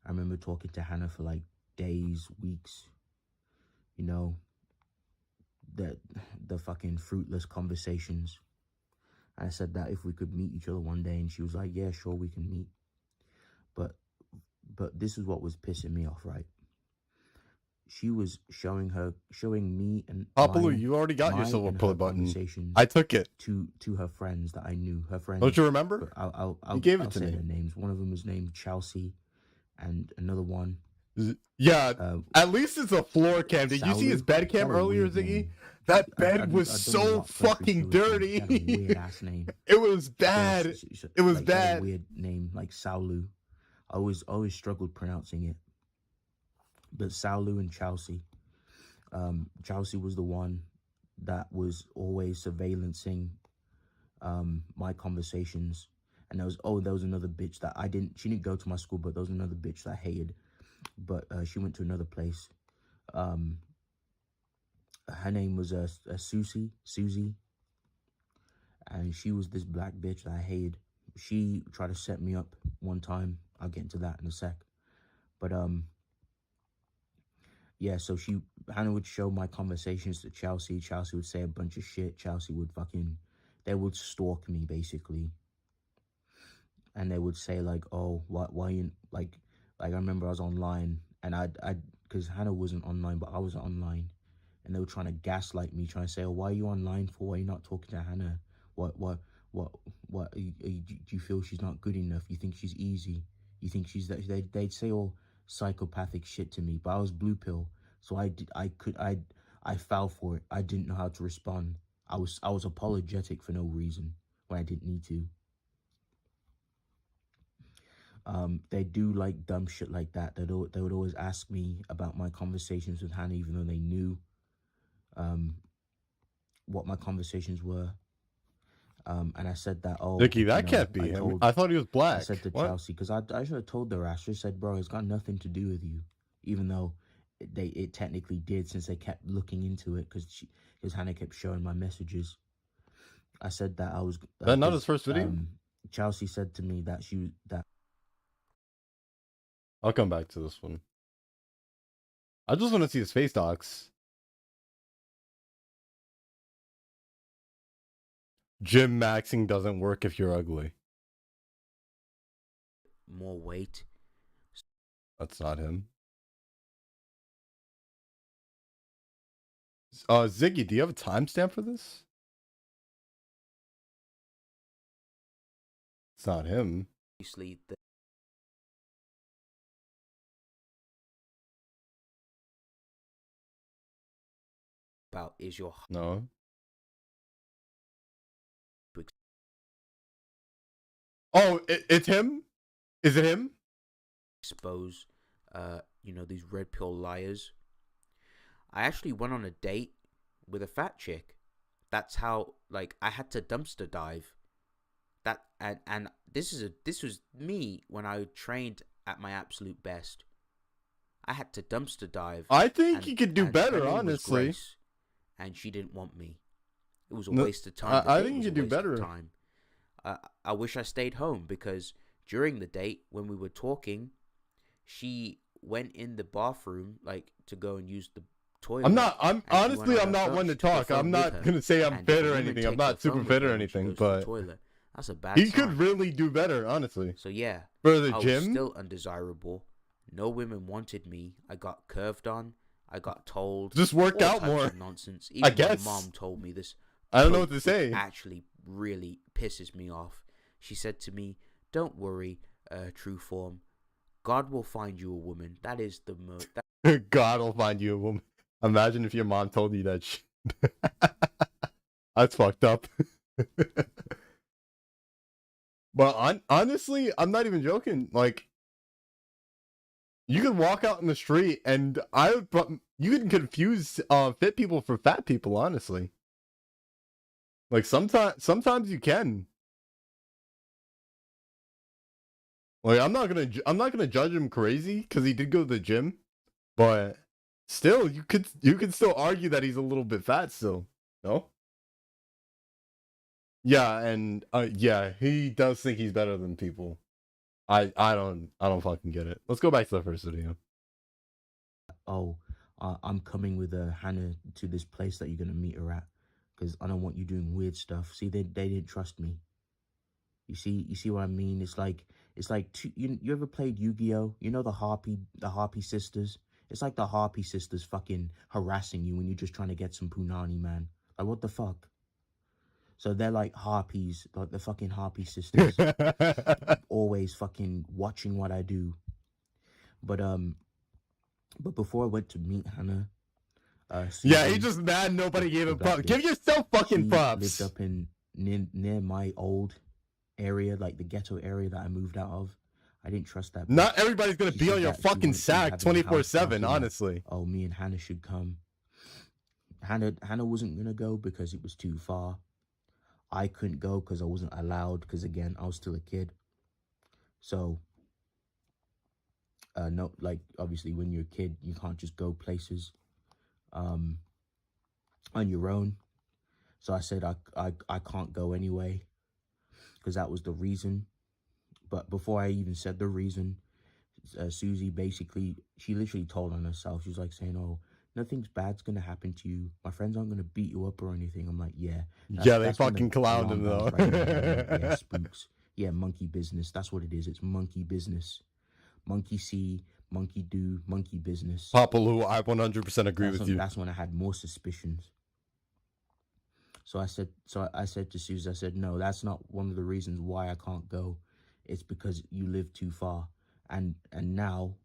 I remember talking to Hannah for like days, weeks. The fucking fruitless conversations. I said that if we could meet each other one day, and she was like, yeah, sure, we can meet. But this is what was pissing me off, right? She was showing me and Papa Lou, you already got your silver play button. I took it to her friends that I knew. Her friends. Don't you remember? I'll gave it I'll to say me. Their names. One of them was named Chelsea, and another one. Yeah, at least it's a floor cam. Did you see his bed cam earlier, Ziggy? Name. That bed was so fucking dirty. Weird ass name. It was bad. It was bad. A weird name like Saulu. I always struggled pronouncing it. But Saulu and Chelsea. Chelsea was the one that was always surveillancing my conversations. And there was another bitch that she didn't go to my school, but there was another bitch that I hated, but she went to another place. Her name was Susie, and she was this black bitch that I hated. She tried to set me up one time. I'll get into that in a sec. But yeah, so Hannah would show my conversations to Chelsea. Chelsea would say a bunch of shit. Chelsea would they would stalk me basically. And they would say like, oh, why you like I remember I was online, and because Hannah wasn't online, but I was online, and they were trying to gaslight me, trying to say, oh, why are you online for? Why are you not talking to Hannah? What do you feel she's not good enough? You think she's easy? You think she's that? They'd say all psychopathic shit to me, but I was blue pill, so I fell for it. I didn't know how to respond. I was apologetic for no reason when I didn't need to. They do like dumb shit like that. They would always ask me about my conversations with Hannah, even though they knew what my conversations were. And I said that, oh, Nicky, that can't be him. I thought he was black. I said to Chelsea, because I should have told her. I should have said, bro, it's got nothing to do with you, even though it technically did, since they kept looking into it, because Hannah kept showing my messages. I said that I was. That not his first video. Chelsea said to me that I'll come back to this one. I just want to see his face docs. Gym maxing doesn't work if you're ugly. More weight. That's not him. Ziggy, do you have a timestamp for this? It's not him. Obviously, about is your no. Oh, it's him? Is it him? Expose, these red pill liars. I actually went on a date with a fat chick. That's how, I had to dumpster dive. That and this was me when I trained at my absolute best. I had to dumpster dive. I think you could do better, honestly. Grace, and she didn't want me. It was a waste of time. I think you could do better. Time. I wish I stayed home, because during the date when we were talking, she went in the bathroom to go and use the toilet. I'm honestly not one to talk. I'm not gonna say I'm fit or anything. I'm not super fit or anything, but that's a bad. He could really do better, honestly. So yeah, for the I gym, was still undesirable. No women wanted me. I got curved on. I got told just work out more. Nonsense. Even I guess. My mom told me this. I don't know what to say. Actually, really pisses me off. She said to me, "Don't worry, true form. God will find you a woman. That is the most." God will find you a woman. Imagine if your mom told you that shit. That's fucked up. But honestly, I'm not even joking. You could walk out in the street and you can confuse fit people for fat people, honestly. Sometimes you can. I'm not gonna judge him crazy because he did go to the gym, but still, you could still argue that he's a little bit fat still. No? Yeah, and yeah, he does think he's better than people. I don't fucking get it. Let's go back to the first video. Oh, I'm coming with Hannah to this place that you're gonna meet her at, because I don't want you doing weird stuff. See, they didn't trust me. You see what I mean? It's like you ever played Yu-Gi-Oh? You know the Harpy sisters? It's like the Harpy sisters fucking harassing you when you're just trying to get some punani, man. Like, what the fuck? So they're like harpies, like the fucking Harpy sisters. Always fucking watching what I do. But before I went to meet Hannah, yeah, he's just mad nobody gave him props. Give yourself fucking props. Lived up in near my old area, like the ghetto area that I moved out of. I didn't trust that. Not everybody's gonna be on your fucking sack 24/7, honestly. Oh, me and Hannah should come. Hannah wasn't gonna go because it was too far. I couldn't go because I wasn't allowed, because again, I was still a kid. So no, like obviously when you're a kid, you can't just go places on your own. So I said I can't go anyway, because that was the reason. But before I even said the reason, Susie basically, she literally told on herself. She was like saying, "Oh, nothing's bad's gonna happen to you. My friends aren't gonna beat you up or anything." I'm like, yeah. They fucking clowned him though. Yeah, spooks. Yeah, monkey business. That's what it is. It's monkey business. Monkey see, monkey do, monkey business. Papa Lou, I 100% agree with you. That's when I had more suspicions. So I said to Susie, I said, no, that's not one of the reasons why I can't go. It's because you live too far. And now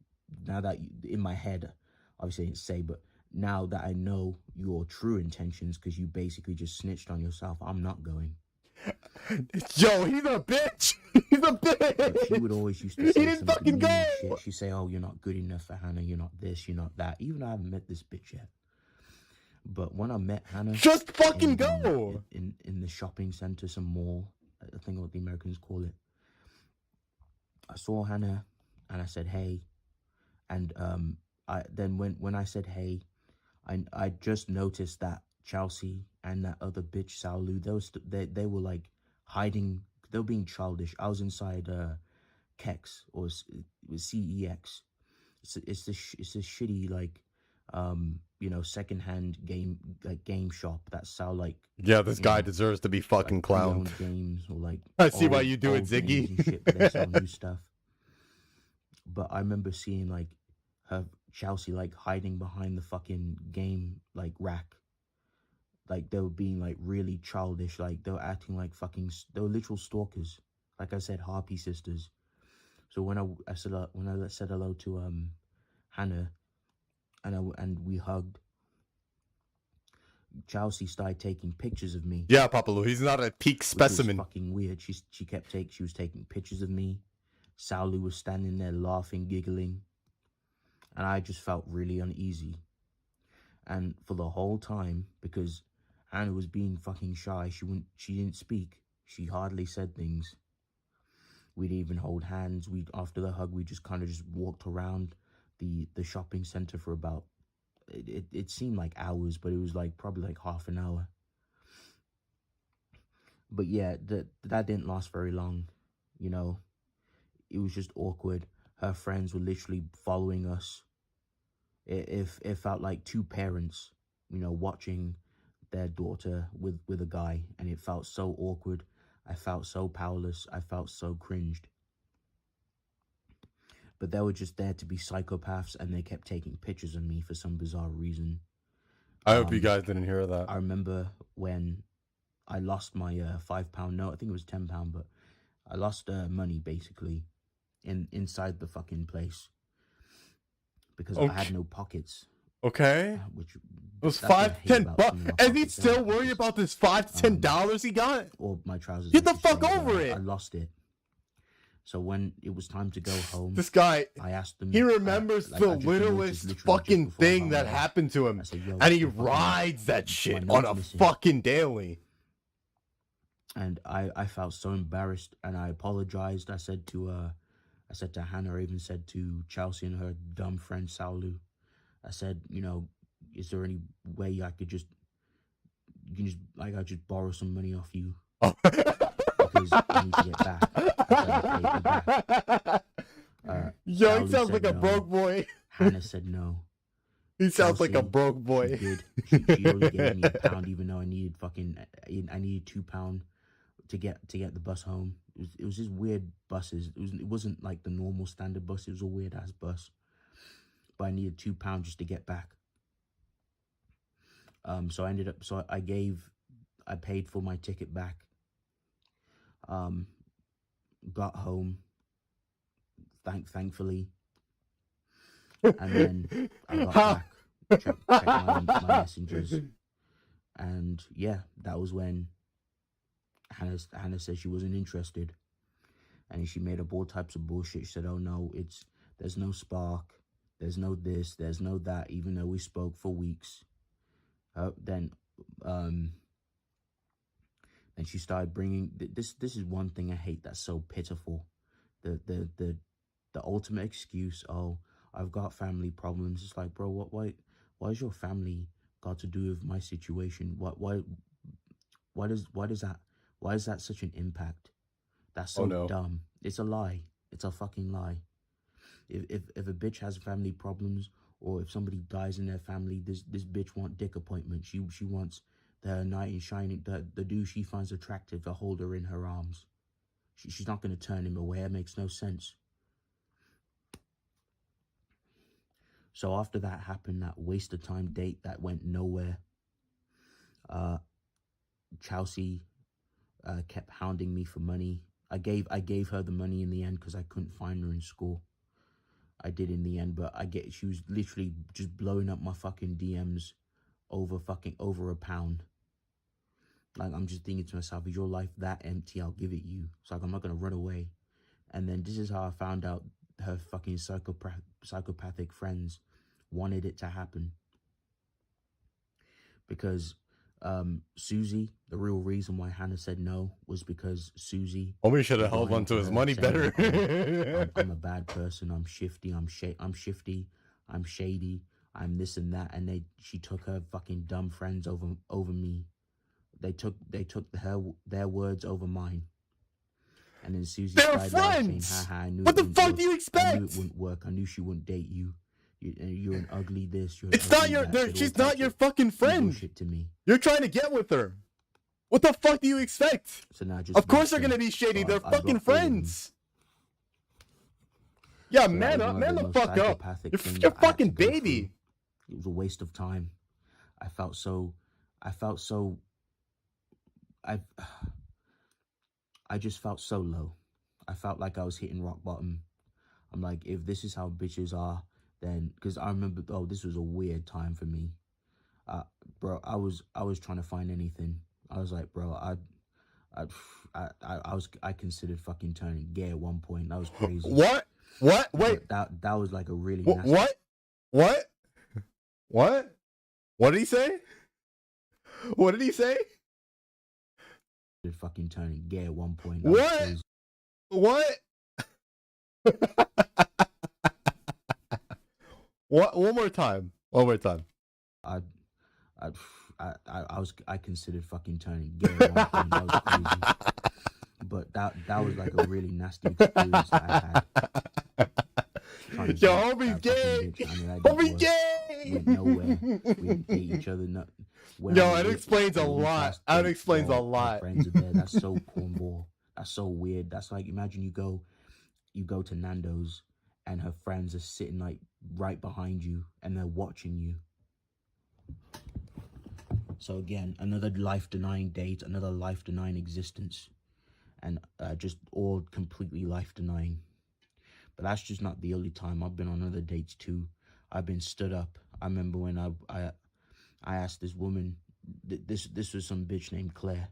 that in my head, obviously I didn't say, but now that I know your true intentions, because you basically just snitched on yourself, I'm not going. Yo, he's a bitch. He's a bitch. But she would always used to say, he didn't fucking go. Shit. She'd say, oh, you're not good enough for Hannah. You're not this, you're not that. Even though I haven't met this bitch yet. But when I met Hannah, just fucking go in the shopping center, some mall, I think what the Americans call it. I saw Hannah, and I said hey, and when I said hey, I just noticed that Chelsea and that other bitch Saulu, they were like hiding. They were being childish. I was inside Kex, or it was CEX. It's this shitty like secondhand game shop that sell like, this guy deserves to be fucking like clowned. Games, or like I see why you do it, Ziggy. And shit, but they sell new stuff. But I remember seeing like her Chelsea like hiding behind the fucking game like rack. Like they were being like really childish. Like they were acting like they were literal stalkers. Like I said, harpy sisters. So when I said hello to Hannah, and we hugged, Chelsea started taking pictures of me. Yeah, Papa Lou, he's not a peak specimen. Which was fucking weird. She was taking pictures of me. Saulu was standing there laughing, giggling, and I just felt really uneasy. And for the whole time, because Hannah was being fucking shy, she didn't speak. She hardly said things. We didn't even hold hands. After the hug, we just kind of just walked around the shopping center for about, it seemed like hours, but it was like probably like half an hour. But yeah, that didn't last very long. It was just awkward. Her friends were literally following us. It felt like two parents, watching their daughter with a guy, and it felt so awkward. I felt so powerless. I felt so cringed. But they were just there to be psychopaths, and they kept taking pictures of me for some bizarre reason. I hope you guys didn't hear that. I remember when I lost my £5 note. I think it was £10, but I lost money basically inside the fucking place because I had no pockets. Okay. Which it was $5-10. And he's still worried about this $5-10 he got? Or my trousers. Get the fuck over it. I lost it. So when it was time to go home, this guy, I asked him. He remembers the littlest fucking thing that happened to him, said, and he rides that shit on a fucking daily. And I felt so embarrassed, and I apologized. I said to Hannah, I even said to Chelsea and her dumb friend Saulu, I said, is there any way I could just borrow some money off you? Because I need to get back. Yo, he sounds like a broke boy. Hannah said no. He sounds like a broke boy. She only gave me £1, even though I needed £2 to get the bus home. It was just weird buses. It wasn't like the normal standard bus. It was a weird ass bus. But I needed £2 just to get back. So I paid for my ticket back. Got home, thankfully, and then I got back, checked my messengers, and yeah, that was when Hannah said she wasn't interested, and she made up all types of bullshit. She said, "Oh no, there's no spark, there's no this, there's no that," even though we spoke for weeks. then and she started bringing this. This is one thing I hate. That's so pitiful. The ultimate excuse. Oh, I've got family problems. It's like, bro, why is your family got to do with my situation? Why is that such an impact? That's so dumb. It's a lie. It's a fucking lie. If a bitch has family problems, or if somebody dies in their family, this bitch want dick appointment. She wants the knight in shining, the dude she finds attractive to hold her in her arms. She's not gonna turn him away. It makes no sense. So after that happened, that waste of time date that went nowhere, Chelsea kept hounding me for money. I gave her the money in the end because I couldn't find her in school. I did in the end, but she was literally just blowing up my fucking DMs over £1. Like, I'm just thinking to myself, is your life that empty? I'll give it you. It's like, I'm not gonna run away. And then this is how I found out her fucking psychopathic friends wanted it to happen. Because Susie, the real reason why Hannah said no was because Susie. Homie should have held on to his money better. I'm a bad person. I'm shifty. I'm shifty. I'm shady. I'm this and that. And she took her fucking dumb friends over me. They took their words over mine. And then Susie started laughing. Ha, what the fuck do you expect? I knew it wouldn't work. I knew she wouldn't date you. You're an ugly this. You're it's not your. She's not your fucking friend. To me. You're trying to get with her. What the fuck do you expect? So now of course they're gonna be shady. They're fucking friends. Yeah, so man up, man the fuck up. You're fucking baby. It was a waste of time. I felt so. I just felt so low. I felt like I was hitting rock bottom. I'm like, if this is how bitches are, then, because I remember, this was a weird time for me. Bro, I was trying to find anything. I was like, bro, I considered fucking turning gay at one point. That was crazy. What? Wait. But that was like a really nasty... What? What did he say? What did he say? Fucking turning gay at one point. What? What? One more time. I considered fucking turning gay at one point. That was crazy. But that was like a really nasty experience that I had. Yo, homie's gay. Homie's gay. Went nowhere. We didn't date each other. Yo, it explains a lot. It explains a lot. Friends are there. That's so cornball. That's so weird. That's like, imagine you go to Nando's and her friends are sitting like right behind you and they're watching you. So again, another life-denying date, another life-denying existence, and just all completely life-denying. But that's just not the only time. I've been on other dates too. I've been stood up. I remember when I asked this woman, this was some bitch named Claire.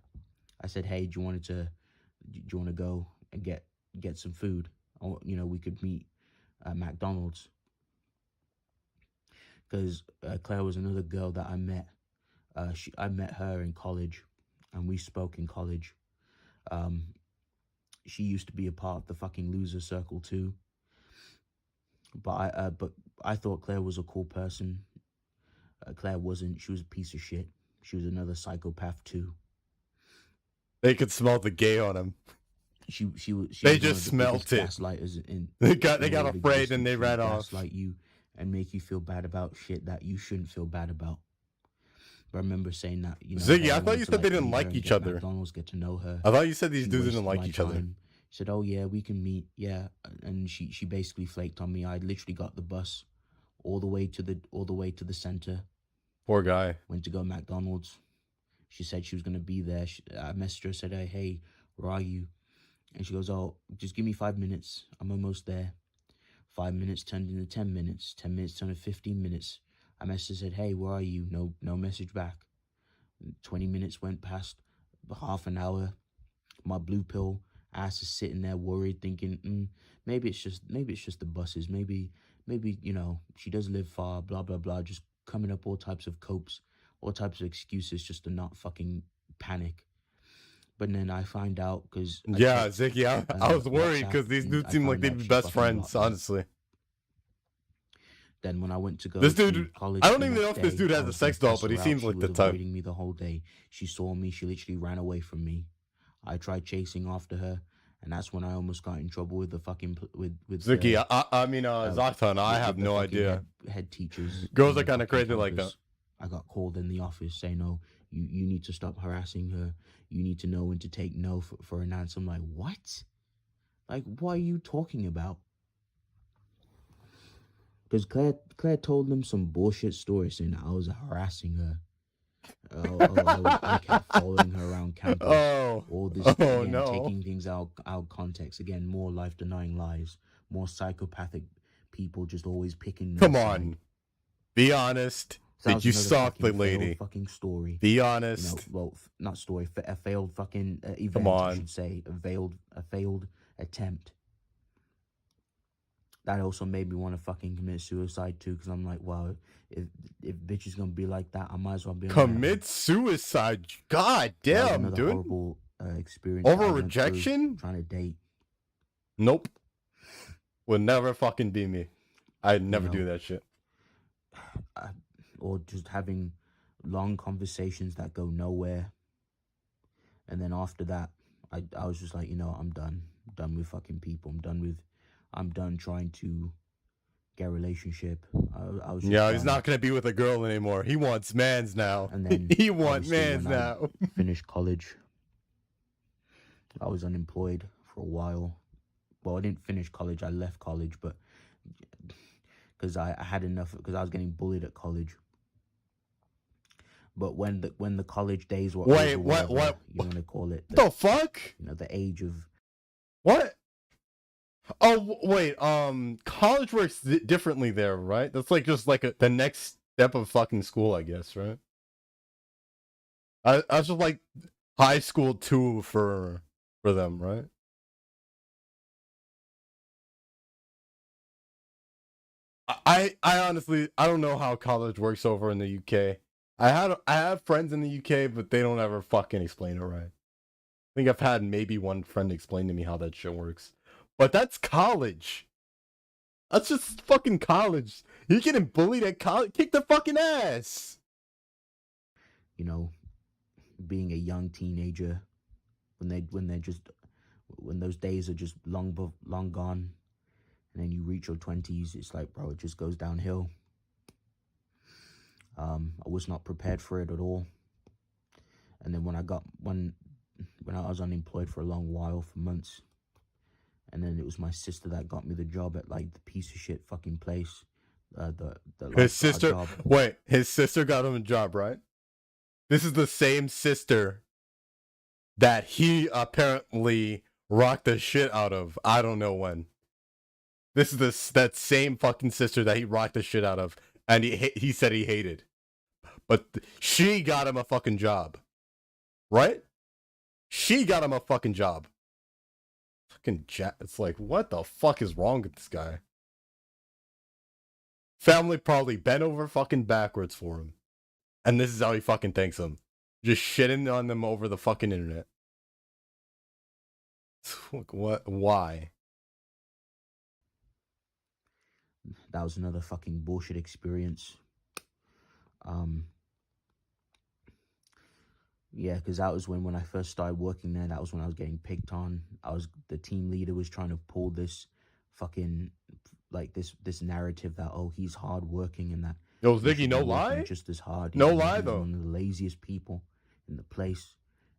I said, hey, do you want to go and get some food? Or, we could meet at McDonald's. Because Claire was another girl that I met. I met her in college, and we spoke in college. She used to be a part of the fucking loser circle too. But I thought Claire was a cool person. Claire wasn't. She was a piece of shit. She was another psychopath too. They could smell the gay on him. They just smelt it. Gaslighters They got afraid and they ran off. Gaslight you and make you feel bad about shit that you shouldn't feel bad about. But I remember saying that, Ziggy, I thought you said they didn't like each other. McDonald's, get to know her. I thought you said these dudes didn't like each other. She said, oh yeah, we can meet, yeah. And she basically flaked on me. I literally got the bus all the way to the center. Poor guy. Went to go McDonald's. She said she was gonna be there. I messaged her, said, hey, where are you? And she goes, oh, just give me 5 minutes. I'm almost there. 5 minutes turned into 10 minutes. 10 minutes turned to 15 minutes. I messaged her, said, hey, where are you? No message back. 20 minutes went past, half an hour. My blue pill ass is sitting there worried, thinking, maybe it's just the buses. Maybe, she does live far, blah, blah, blah, just coming up all types of copes. all types of excuses just to not fucking panic. But then I find out because Zicky, I was worried because these dudes seem like they'd be best friends, honestly. Then when I went to go this dude, to college, I don't even know if this dude has a sex doll, but he seems like the type. Avoiding me the whole day. She saw me. She literally ran away from me. I tried chasing after her, and that's when I almost got in trouble with the fucking with Zicky. Zocton. I have no idea. Head teachers. Girls are kind of crazy like that. I got called in the office saying, "No, you need to stop harassing her. You need to know when to take no for an answer." I'm like, what? Like, what are you talking about? Because Claire told them some bullshit story saying that I was harassing her. I kept following her around campus. All this again, taking things out of context. Again, more life-denying lies. More psychopathic people just always picking. Come on, be honest. Did you stalk the lady? Fucking story. Be honest. Well, not story. A failed fucking event. Come on. I should say a failed attempt. That also made me want to fucking commit suicide too, because I'm like, wow, if bitch is gonna be like that, I might as well be commit suicide. God damn, dude. Horrible experience. Over rejection. Trying to date. Nope. Would never fucking be me. I'd never do that shit. Or just having long conversations that go nowhere. And then after that, I was just like, I'm done. I'm done with fucking people. I'm done trying to get a relationship. I was just he's not gonna be with a girl anymore. He wants mans now. And then he wants mans now. Finished college. I was unemployed for a while. Well, I didn't finish college. I left college, but because I had enough, because I was getting bullied at college. But when the college days were what you want to call it? The fuck? The age of what? Oh wait, college works differently there, right? That's like just like the next step of fucking school, I guess, right? I was just like high school 2 for them, right? I honestly I don't know how college works over in the UK. I have friends in the UK, but they don't ever fucking explain it right. I think I've had maybe one friend explain to me how that shit works. But that's college. That's just fucking college. You're getting bullied at college. Kick the fucking ass. Being a young teenager, when those days are just long gone, and then you reach your 20s, it's like, bro, it just goes downhill. I was not prepared for it at all. And then when I was unemployed for a long while, for months, and then it was my sister that got me the job at like the piece of shit fucking place. His sister. Job. Wait, his sister got him a job, right? This is the same sister that he apparently rocked the shit out of. I don't know when. This is that same fucking sister that he rocked the shit out of, and he said he hated, but she got him a fucking job, right? She got him a fucking job. It's like, what the fuck is wrong with this guy? Family probably bent over fucking backwards for him, and this is how he fucking thanks them. Just shitting on them over the fucking internet. What? Why? That was another fucking bullshit experience. Yeah, because that was when I first started working there. That was when I was getting picked on. The team leader was trying to pull this fucking like this narrative that he's hardworking and that. Yo, Ziggy, no lie. Just as hard. No lie though. One of the laziest people in the place,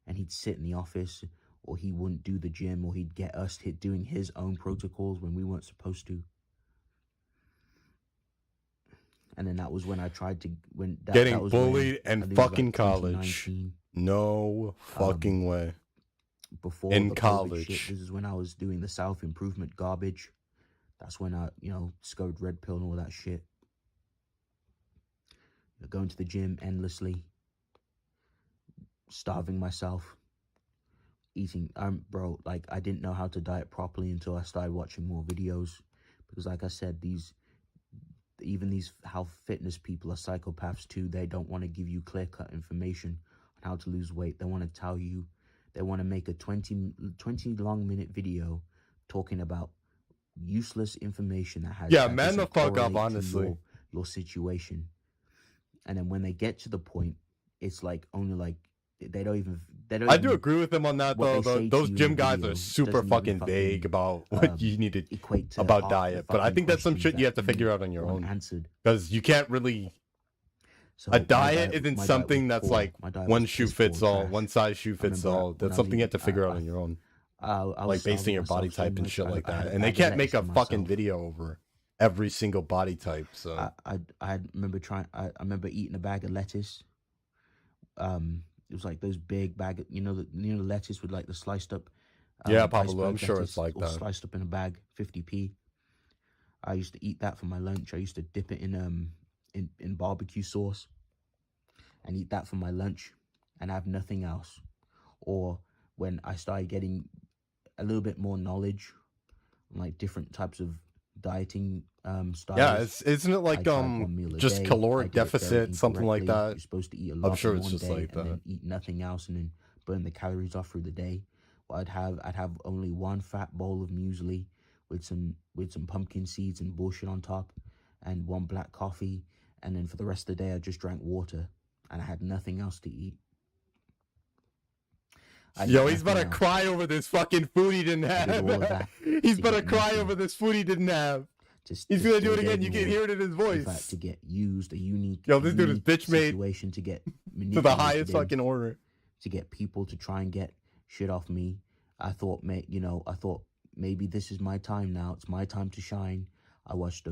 and he'd sit in the office, or he wouldn't do the gym, or he'd get us doing his own protocols when we weren't supposed to. And then that was when I tried to getting bullied in fucking college. No fucking way. Before in college, shit, this is when I was doing the self-improvement garbage. That's when I, discovered Red Pill and all that shit. Going to the gym endlessly, starving myself, eating. Bro, like I didn't know how to diet properly until I started watching more videos, because, like I said, even these health fitness people are psychopaths too. They don't want to give you clear-cut information on how to lose weight. They want to tell you, they want to make a 20 long minute video talking about useless information that has man the fuck up, honestly. Your situation. And then when they get to the point, it's like only like they don't I do agree with them on that though. Those gym guys are super fucking vague about what you need to equate to about diet, but I think that's some shit you have to figure out on your own. Because you can't really. So a diet isn't something that's like one shoe fits all, one size shoe fits all. That's something you have to figure out on your own. Like based on your body type and shit like that. And they can't make a fucking video over every single body type. So I remember I remember eating a bag of lettuce. It was like those big bag, the lettuce with like the sliced up. Yeah, probably. I'm sure it's like that. Sliced up in a bag, 50p. I used to eat that for my lunch. I used to dip it in barbecue sauce and eat that for my lunch and have nothing else. Or when I started getting a little bit more knowledge on like different types of dieting styles. Yeah, isn't it like just caloric deficit, something like that? You're supposed to eat a lot. I'm sure it's just like that. And then eat nothing else and then burn the calories off through the day. Well, I'd have only one fat bowl of muesli with some pumpkin seeds and bullshit on top, and one black coffee, and then for the rest of the day I just drank water and I had nothing else to eat. Yo, he's about to cry over this fucking food he didn't have. He's about to cry over this food he didn't have. He's gonna do it again. You can hear it in his voice. In fact, to get used, a unique. Yo, this dude is bitch made situation to get to the highest fucking order. To get people to try and get shit off me. I thought maybe this is my time now. It's my time to shine. I watched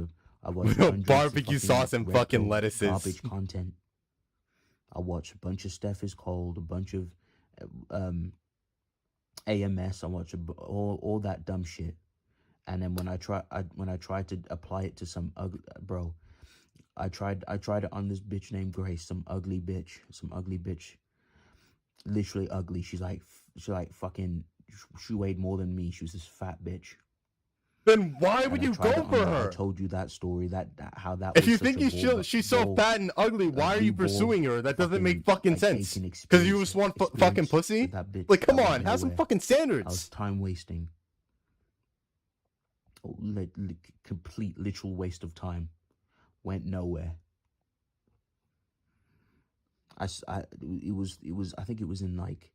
barbecue sauce and fucking lettuces. Garbage content. I watched a bunch of Steph is Cold, a bunch of AMS. I watched all that dumb shit. And then when I tried to apply it to some ugly I tried it on this bitch named Grace, some ugly bitch, literally ugly. She's like fucking. She weighed more than me. She was this fat bitch. Then why would you go for her? I told you that story. How that. If you think she's so fat and ugly, why are you pursuing her? That doesn't make fucking sense. Because you just want fucking pussy. Like, come on, have some fucking standards. I was time wasting. Complete literal waste of time. Went nowhere. I think it was in like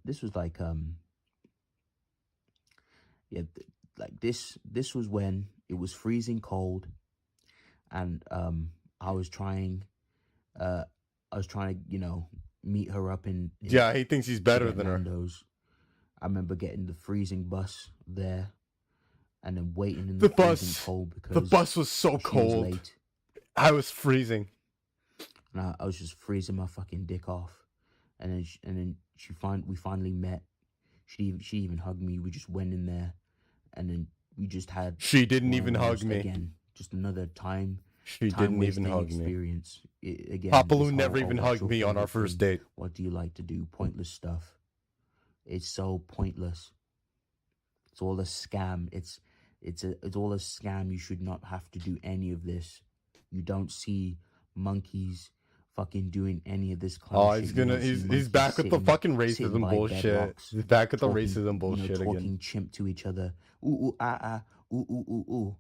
this was like this was when it was freezing cold, and I was trying to meet her up in yeah, he thinks he's better than her. I remember getting the freezing bus there, and then waiting in the freezing cold because the bus was so cold. Late. I was freezing. And I was just freezing my fucking dick off, and then we finally met. She even hugged me. We just went in there, and then we just had. She didn't even hug me. Again, just another time. She didn't even hug experience. Me. Again, Papalu never even hugged me on our first date. What do you like to do? Pointless stuff. It's so pointless. It's all a scam. It's all a scam. You should not have to do any of this. You don't see monkeys fucking doing any of this clown shit. He's back with the fucking racism bullshit. He's back with the racism bullshit again. Talking chimp to each other. Ooh ooh ah ah. Ooh ooh ooh ooh.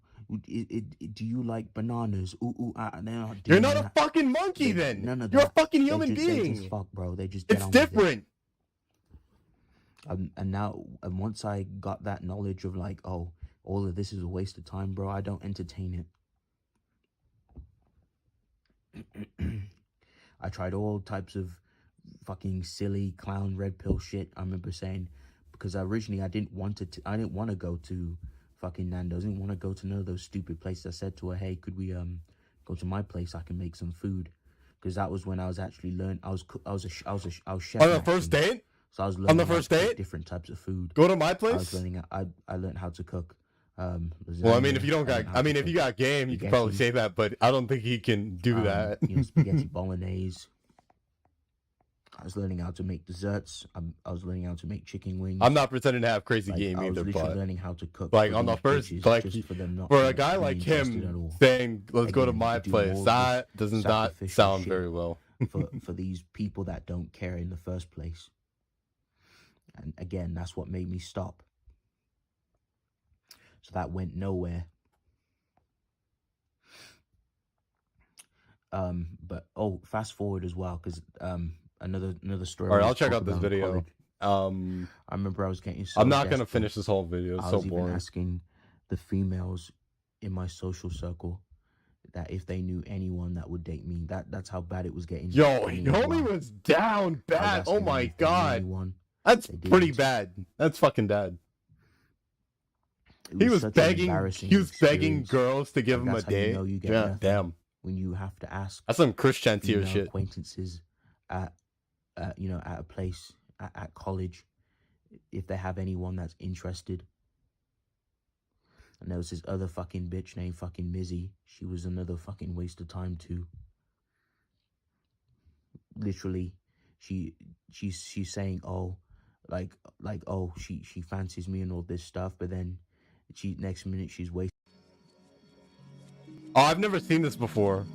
Do you like bananas? Ooh ooh ah. You're not a fucking monkey then. None of You're that. a fucking human being. They just fuck, bro. They just get it's different. And once I got that knowledge of like, oh, all of this is a waste of time, bro, I don't entertain it. I tried all types of fucking silly clown red pill shit. I remember saying, because originally I didn't want to go to fucking Nando's. I didn't want to go to none of those stupid places. I said to her, hey, could we go to my place? I can make some food. Because that was when I was actually learning. I was chef. On the first date? So I was learning on the first date different types of food. Go to my place. I was learning. I learned how to cook. Lasagna, well, I mean, if you don't got, I mean, if you got game, you can probably say that, but I don't think he can do that. Spaghetti bolognese. was learning how to make desserts. I was learning how to make chicken wings. I'm not pretending to have crazy like, game I was either, literally but learning how to cook. like on the first, like for a guy like him saying, "Let's go to my place," that does not sound very well. for these people that don't care in the first place. And again, that's what made me stop. So that went nowhere. But fast forward as well, because another story. All right, I'll check out this video. I remember I was getting so I'm not gonna desperate. finish this whole video. It's so boring. I was even asking the females in my social circle that if they knew anyone that would date me. That's how bad it was getting. Yo, homie was down bad. Oh my god, that's pretty bad. That's fucking bad. He was begging. He was begging girls to give him a date. Yeah, damn. When you have to ask. That's some Christian tier shit. Acquaintances at a place at college, if they have anyone that's interested. And there was this other fucking bitch named fucking Mizzy. She was another fucking waste of time too. Literally, she's saying, oh, she fancies me and all this stuff, but then next minute she's wasting. Oh, I've never seen this before.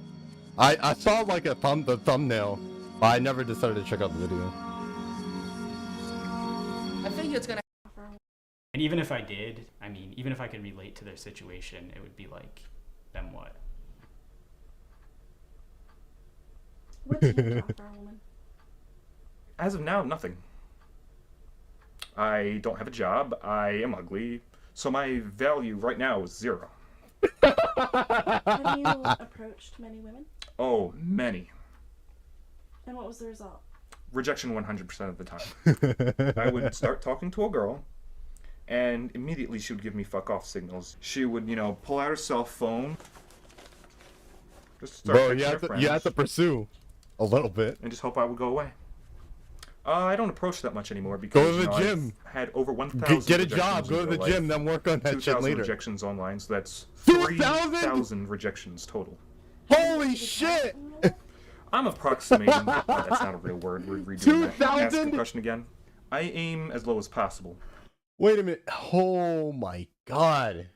I saw like the thumbnail, but I never decided to check out the video. I think it's gonna. And even if I did, I mean, even if I could relate to their situation, it would be like, then what? What do you have to offer a woman? As of now, nothing. I don't have a job. I am ugly. So my value right now is 0. Have you approached many women? Oh, many. And what was the result? Rejection 100% of the time. I would start talking to a girl, and immediately she would give me fuck off signals. She would, pull out her cell phone. Just start Bro, you have to pursue a little bit. And just hope I would go away. I don't approach that much anymore because go to the gym. I've had over 1,000 get a job. Go to the gym, then work on that shit later. 2,000 rejections online, so that's 2,000? 3,000 rejections total. Holy shit! I'm approximating. Oh, that's not a real word. We're redoing that. 2,000? Ask the question again. I aim as low as possible. Wait a minute. Oh my god.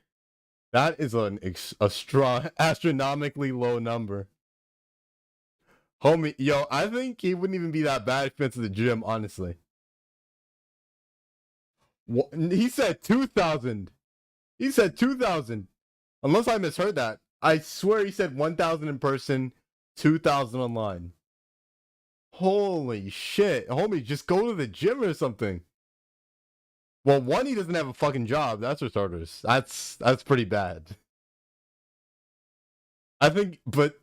That is a strong, astronomically low number. Homie, yo, I think he wouldn't even be that bad if he went to the gym, honestly. What? He said 2,000. He said 2,000. Unless I misheard that. I swear he said 1,000 in person, 2,000 online. Holy shit. Homie, just go to the gym or something. Well, one, he doesn't have a fucking job. That's for starters. That's pretty bad. I think, but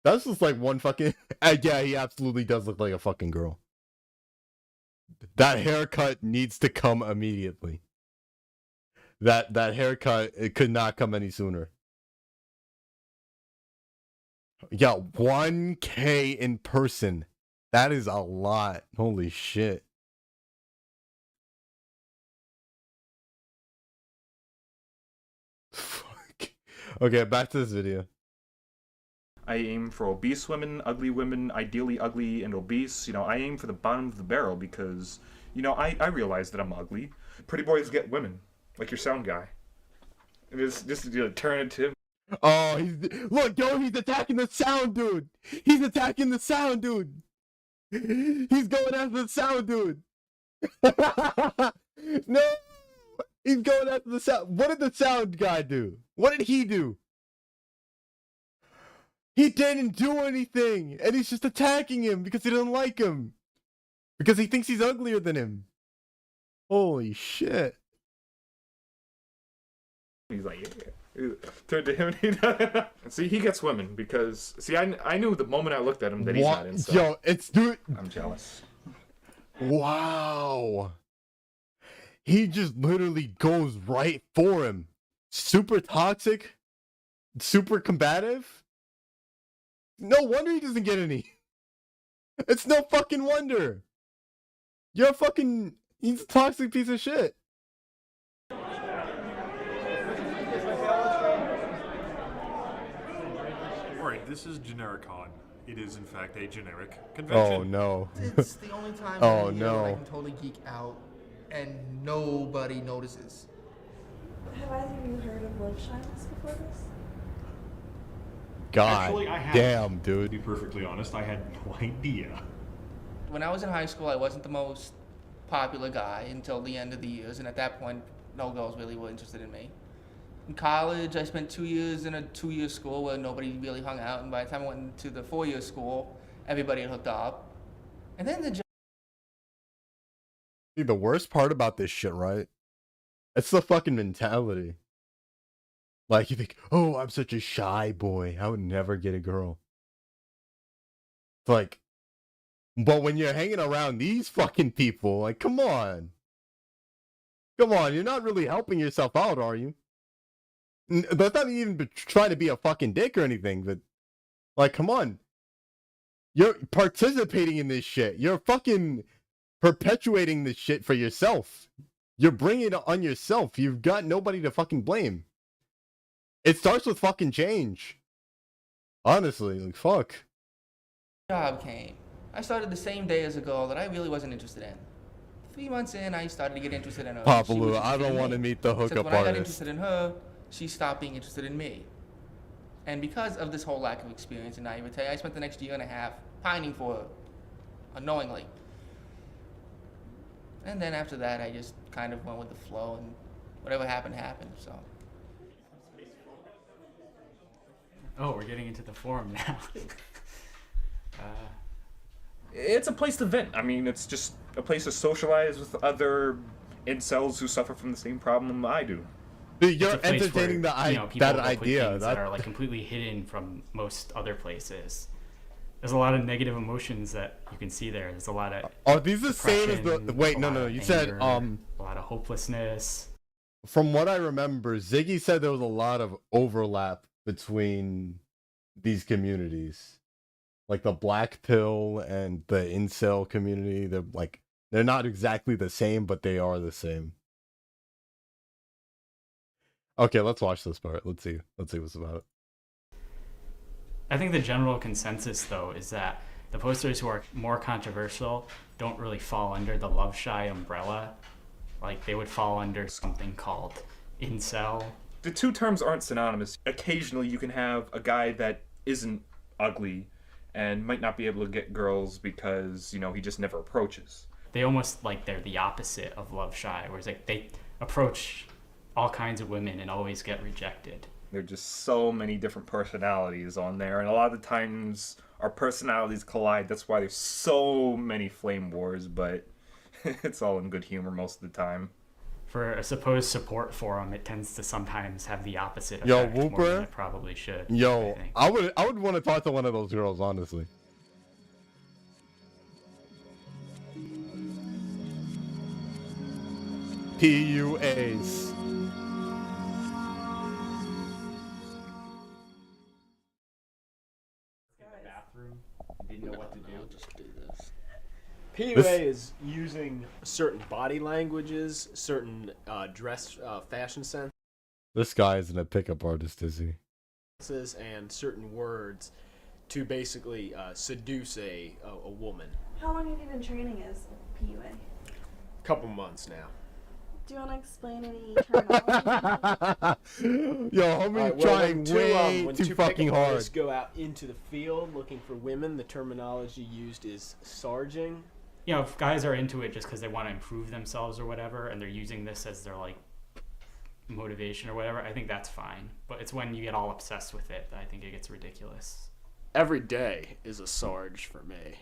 that's just like one fucking... Yeah, he absolutely does look like a fucking girl. That haircut needs to come immediately. That haircut, it could not come any sooner. Yeah, 1K in person. That is a lot. Holy shit. Fuck. Okay, back to this video. I aim for obese women, ugly women, ideally ugly and obese. I aim for the bottom of the barrel because, I realize that I'm ugly. Pretty boys get women, like your sound guy. Just turn it to him. Oh, look, yo, he's attacking the sound dude. He's attacking the sound dude. He's going after the sound dude. No, he's going after the sound. What did the sound guy do? What did he do? He didn't do anything, and he's just attacking him because he doesn't like him. Because he thinks he's uglier than him. Holy shit. He's like, yeah. Turned to him and see, he gets women because, see, I knew the moment I looked at him that he's not in. So yo, it's dude. I'm jealous. Wow. He just literally goes right for him. Super toxic. Super combative. No wonder he doesn't get any. It's no fucking wonder. You're a fucking... He's a toxic piece of shit. Alright, this is Genericon. It is, in fact, a generic convention. Oh, no. It's the only time Oh, of the year no. when I can totally geek out and nobody notices. Have either of you heard of Love Shines before this? God Actually, I have. damn, To dude. be perfectly honest, I had no idea. When I was in high school, I wasn't the most popular guy until the end of the years, and at that point, no girls really were interested in me. In college, I spent 2 years in a 2-year school where nobody really hung out, and by the time I went into the 4-year school, everybody had hooked up. And then the See, the worst part about this shit, right? It's the fucking mentality. Like, you think, oh, I'm such a shy boy. I would never get a girl. It's like, but when you're hanging around these fucking people, like, come on. Come on, you're not really helping yourself out, are you? That's not even trying to be a fucking dick or anything, but, like, come on. You're participating in this shit. You're fucking perpetuating this shit for yourself. You're bringing it on yourself. You've got nobody to fucking blame. It starts with fucking change. Honestly, like, fuck. job came. I started the same day as a girl that I really wasn't interested in. 3 months in, I started to get interested in her. Papa She was Lou, I interested don't in want to me. meet the Except hookup when I got artist. interested in her, she stopped being interested in me. And because of this whole lack of experience and naivete, I spent the next year and a half pining for her, unknowingly. And then after that, I just kind of went with the flow, and whatever happened, happened, so. Oh, we're getting into the forum now. It's a place to vent. I mean, it's just a place to socialize with other incels who suffer from the same problem I do. Dude, you're It's a place entertaining where, that people that will put idea. things that are like completely hidden from most other places. There's a lot of negative emotions that you can see there. There's a lot of Are these the same as the? depression, Wait, a no, lot no. of You said anger, a lot of hopelessness. From what I remember, Ziggy said there was a lot of overlap between these communities, like the black pill and the incel community. They're not exactly the same, but they are the same. Okay, let's watch this part. Let's see what's about it. I think the general consensus, though, is that the posters who are more controversial don't really fall under the love shy umbrella. Like, they would fall under something called incel. The two terms aren't synonymous. Occasionally you can have a guy that isn't ugly and might not be able to get girls because, he just never approaches. They almost, like, they're the opposite of love shy, whereas, like, they approach all kinds of women and always get rejected. There are just so many different personalities on there, and a lot of the times our personalities collide. That's why there's so many flame wars, but it's all in good humor most of the time. For a supposed support forum, it tends to sometimes have the opposite Yo, effect more Whooper. than it probably should. Yo, I think. I would want to talk to one of those girls, honestly. PUAs. Didn't know what to do. Just do this. PUA is using certain body languages, certain dress, fashion senses, This guy isn't a pickup artist, is he? and certain words to basically seduce a woman. How long have you been training as PUA? Couple months now. Do you want to explain any terminology? Yo, homie, trying way when too two fucking pickup hard. artists go out into the field looking for women, the terminology used is sarging. If guys are into it just because they want to improve themselves or whatever, and they're using this as their, like, motivation or whatever, I think that's fine. But it's when you get all obsessed with it that I think it gets ridiculous. Every day is a sarge for me.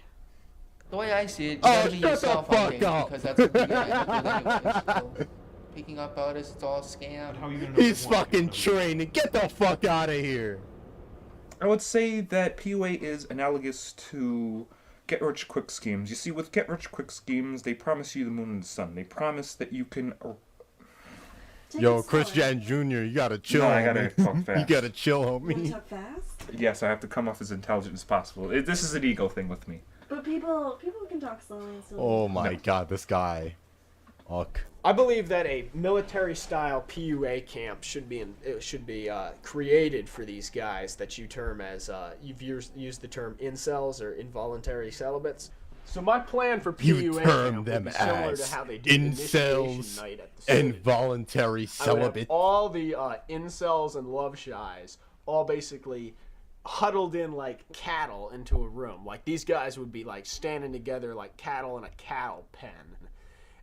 The way I see it, you Oh, gotta be shut the yourself fuck on game up. because that's what we get anyways. So, picking up artists, it's all scam. How are you gonna know He's what one fucking is? training. Get the fuck out of here. I would say that PUA is analogous to get-rich-quick schemes. You see, with get-rich-quick schemes, they promise you the moon and the sun. They promise that you can... Take Yo, it Chris slower. Jan Jr., you gotta chill, No, I gotta homie. talk fast. You gotta chill, You want to homie. talk fast? Yes, I have to come off as intelligent as possible. This is an ego thing with me. But people can talk slowly and still. Oh my god, this guy. Fuck. I believe that a military-style PUA camp should be created for these guys that you term as you've used the term incels or involuntary celibates. So my plan for PUA camp would be similar to how they do initiation night at the city. Involuntary celibates. All the incels and love shies all basically huddled in like cattle into a room. Like these guys would be like standing together like cattle in a cattle pen.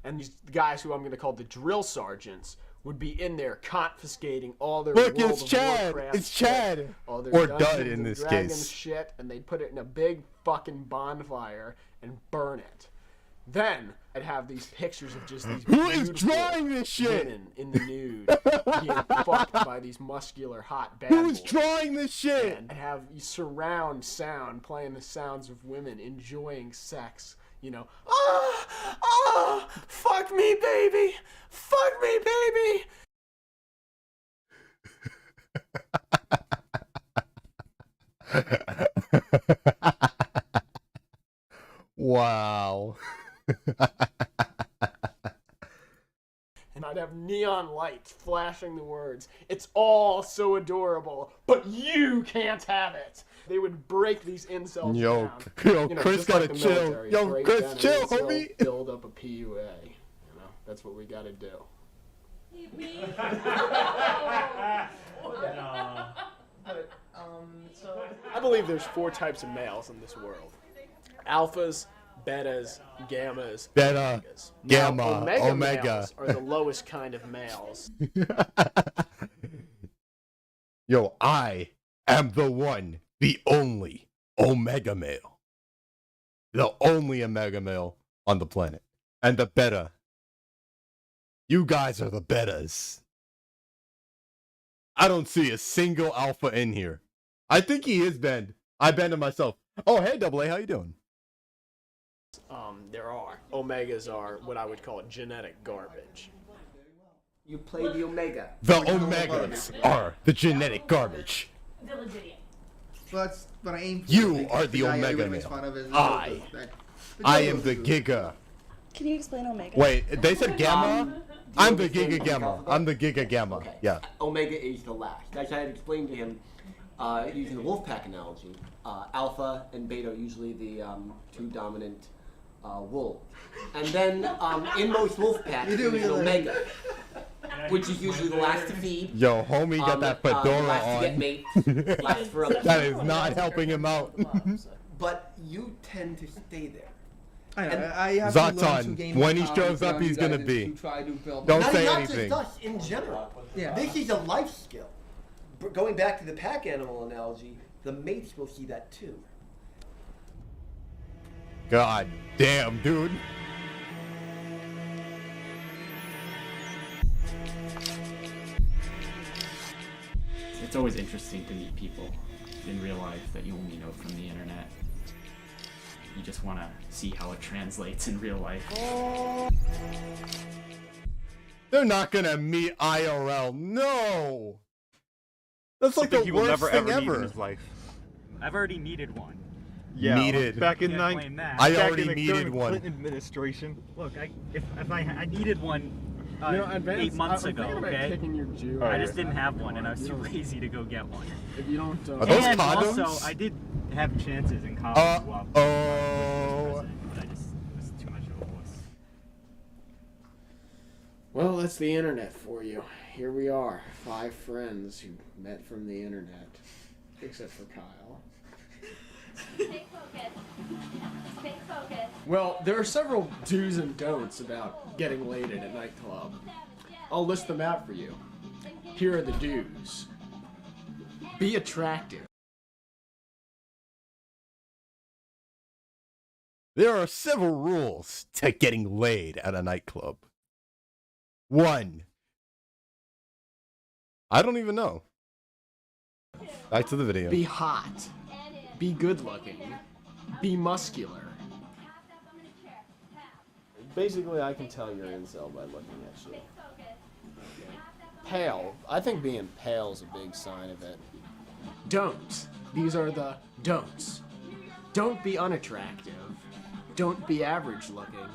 And these guys who I'm going to call the drill sergeants would be in there confiscating all their Look, World it's of Chad. Warcraft It's Chad. shit, all their Or Dungeons Dud in and this Dragons case. shit, and they'd put it in a big fucking bonfire and burn it. Then I'd have these pictures of just these Who is drawing this shit? women in the nude being fucked by these muscular hot bad Who's boys. drawing this shit? And have surround sound playing the sounds of women enjoying sex. You know, fuck me, baby, fuck me, baby. Wow. And I'd have neon lights flashing the words, "It's all so adorable, but you can't have it." They would break these incels down. Chris just gotta like the chill. military, Yo, break Chris, down an chill, incel, homie. Build up a PUA. That's what we gotta do. I believe there's 4 types of males in this world: alphas, betas, gammas, Beta, omegas. gamma, Now, omega omega. males are the lowest kind of males. Yo, I am the one, the only omega male. The only omega male on the planet. And the beta. You guys are the betas. I don't see a single alpha in here. I think he is banned. I banned him myself. Oh, hey, Double A, how you doing? There are. Omegas are what I would call genetic garbage. You play the omega. The omegas are the genetic garbage. Well, that's what I aim for. You are the omega male. I am the giga. Can you explain omega? Wait, they said gamma? I'm the giga gamma. I'm the giga gamma. Okay. Yeah. Omega is the last. As I had explained to him, using the wolf pack analogy, alpha and beta are usually the 2 dominant wolves. And then in most wolf packs, there's an omega, which is usually the last to feed. Yo, homie got that fedora last to get on. mates, last for others. That is not helping him out. But you tend to stay there. I have to learn to Zlatan, gain when he my shows knowledge up, around he's you guys gonna and be. to try to build Don't my- say not anything. Just us, in general. Yeah. This is a life skill. Going back to the pack animal analogy, the mates will see that too. God damn, dude. It's always interesting to meet people in real life that you only know from the internet. You just want to see how it translates in real life. They're not gonna meet IRL. No. That's like the he will worst never thing ever need in ever. his life. I've already needed one. Yeah, Needed. back in Can't nine. blame that. I back already in the, needed during the one. Clinton administration. Look, if I needed one You know, Advance, 8 months I'm ago, thinking about okay? kicking your Jew I out. just didn't have one, and I was too lazy to go get one. If you don't, Are those And condoms? also, I did have chances in college as well. Oh. But I just it was too much of a wuss. Well, that's the internet for you. Here we are, 5 friends who met from the internet, except for Kyle. Stay focused. Stay focused. Well, there are several do's and don'ts about getting laid at a nightclub. I'll list them out for you. Here are the do's. Be attractive. There are several rules to getting laid at a nightclub. 1. I don't even know. Back to the video. Be hot. Be good looking. Be muscular. Basically, I can tell you're incel by looking at you. Pale. I think being pale is a big sign of it. Don't. These are the don'ts. Don't be unattractive. Don't be average looking.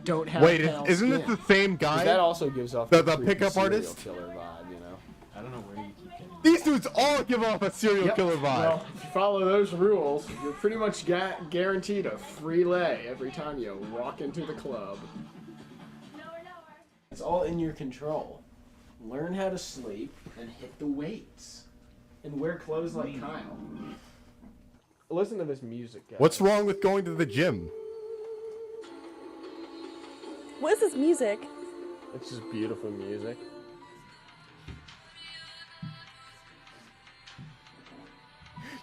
don't have Wait, pale isn't this skin. the same 'Cause guy? That also gives off the creepy pickup serial artist? killer vibe, you know. I don't know where you keep getting. These dudes all give off a serial killer vibe. Well, if you follow those rules, you're pretty much guaranteed a free lay every time you walk into the club. It's all in your control. Learn how to sleep and hit the weights. And wear clothes like Kyle. Listen to this music, guys. What's wrong with going to the gym? What is this music? It's just beautiful music.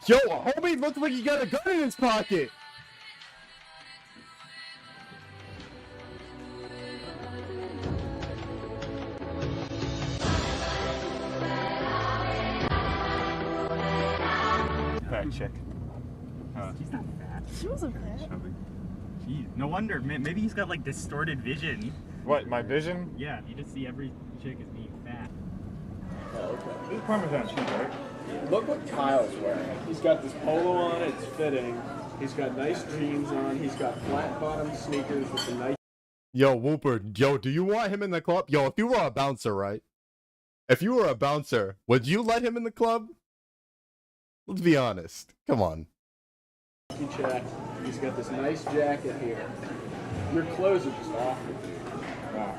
Yo, homie looks like he got a gun in his pocket. Fat chick. She's not fat. She wasn't fat. Chubby. Jeez, no wonder. Maybe he's got like distorted vision. What, my vision? Yeah, you just see every chick as being fat. Oh, okay. This is Parmesan cheese, right? Look what Kyle's wearing. He's got this polo on, it's fitting. He's got nice jeans on. He's got flat-bottom sneakers with a nice... Yo, Whooper, yo, do you want him in the club? Yo, if you were a bouncer, right? If you were a bouncer, would you let him in the club? Let's be honest. Come on. Check. He's got this nice jacket here. Your clothes are just awful. Wow.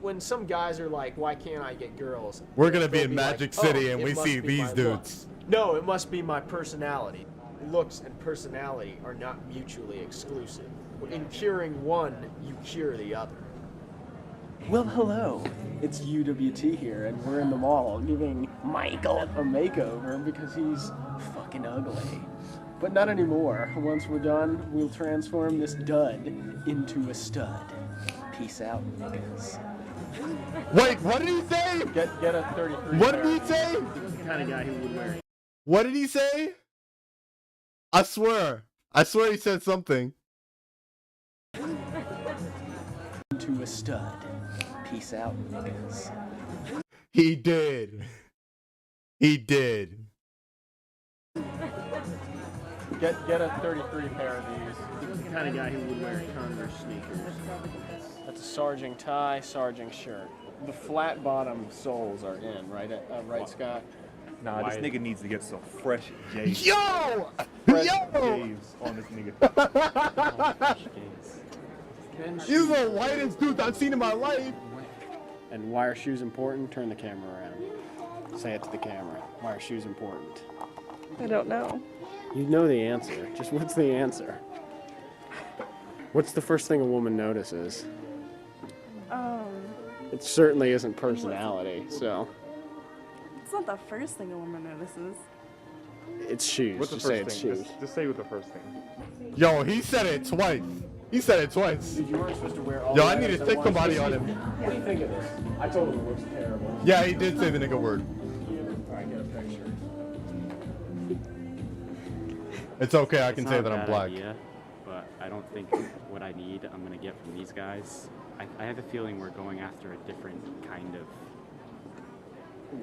When some guys are like, why can't I get girls? We're gonna be they'll in Magic like, City oh, and it we must see be these my dudes. looks. No, it must be my personality. Looks and personality are not mutually exclusive. In curing one, you cure the other. Well, hello. It's UWT here, and we're in the mall giving Michael a makeover because he's fucking ugly. But not anymore. Once we're done, we'll transform this dud into a stud. Peace out, niggas. Wait, what did he say? Get a 33. What did he say? He's the kind of guy who would wear. What did he say? I swear he said something. Into a stud. Peace out, niggas. He did. He did. Get a 33 pair of these. He's the kind of guy who would wear Converse sneakers. That's a sergeant tie, sergeant shirt. The flat bottom soles are in, right, right, Scott? Nah, this nigga needs to get some fresh J's. Yo! Fresh Yo! J's on this nigga. He's the whitest dude I've seen in my life. And why are shoes important? Turn the camera around. Say it to the camera. Why are shoes important? I don't know. You know the answer. Just what's the answer? What's the first thing a woman notices? It certainly isn't personality, so. It's not the first thing a woman notices. It's shoes. What's the Just say first it's thing? shoes. Just say what the first thing. Yo, he said it twice. He said it twice. Dude, you weren't supposed to wear all Yo, that I need to at stick once. somebody on him. What do you think of this? I told him it looks terrible. Yeah, he did say the nigga word. Alright, get a picture. It's okay, I can It's say not that a I'm bad black. idea, but I don't think what I need I'm gonna get from these guys. I have a feeling we're going after a different kind of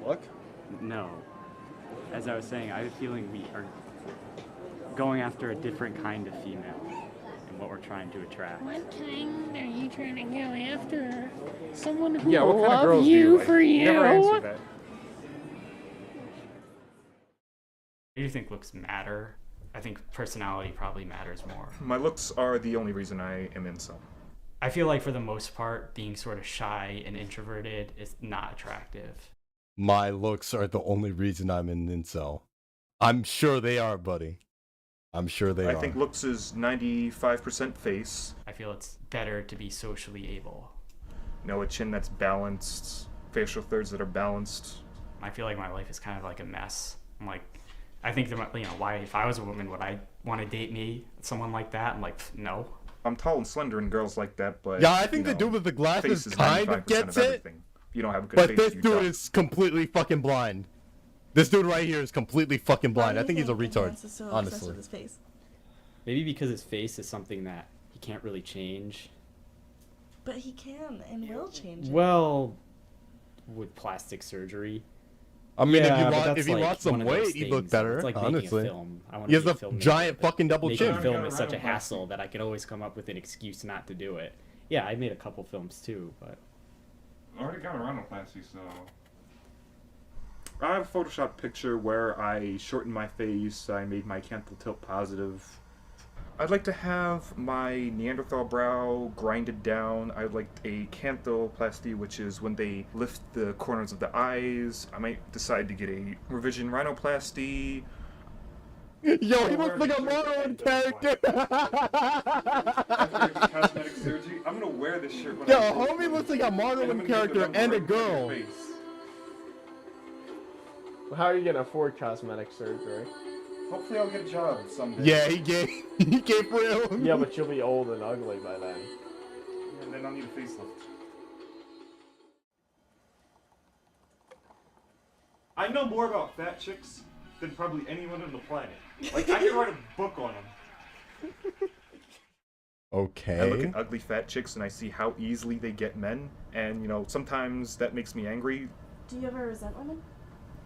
Look? no. As I was saying, I have a feeling we are going after a different kind of female and what we're trying to attract. What kind are you trying to go after? Someone who Yeah, will what kind of love girls do you like? for you. Never answer that. Do you think looks matter? I think personality probably matters more. My looks are the only reason I am incel. I feel like for the most part, being sort of shy and introverted is not attractive. My looks are the only reason I'm in incel. I'm sure they are, buddy. I'm sure they are. I think looks is 95% face. I feel it's better to be socially able. You know, a chin that's balanced, facial thirds that are balanced. I feel like my life is kind of like a mess. I'm like, I think that, you know, why, if I was a woman, would I want to date me, someone like that? I'm like, no. I'm tall and slender and girls like that, but yeah, I think you the know, dude with the glasses face is kind of 95% gets of it. everything. You don't have a good But face, this you dude don't. is completely fucking blind. This dude right here is completely fucking blind. I think he's a retard, honestly. His face? Maybe because his face is something that he can't really change. But he can and will change it. Well, with plastic surgery. I mean, Yeah, if he lost some weight, he'd look better. It's like honestly, making a film. I he has a giant fucking double making chin. a film is such a hassle that I could always come up with an excuse not to do it. Yeah, I made a couple films too, but I already got a rhinoplasty, so I have a Photoshop picture where I shortened my face. I made my canthal tilt positive. I'd like to have my Neanderthal brow grinded down. I'd like a canthaloplasty, which is when they lift the corners of the eyes. I might decide to get a revision rhinoplasty. Yo, he looks like a Marlon character. After I do cosmetic surgery, I'm gonna wear this shirt when Yo, I homie looks like a Marlon character and a girl. Well, how are you gonna afford cosmetic surgery? Hopefully I'll get a job someday. Yeah, he gave for real. Yeah, but you'll be old and ugly by then. And then I'll need a facelift. I know more about fat chicks than probably anyone on the planet. Like, I could write a book on them. Okay. I look at ugly fat chicks and I see how easily they get men, and, you know, sometimes that makes me angry. Do you ever resent women?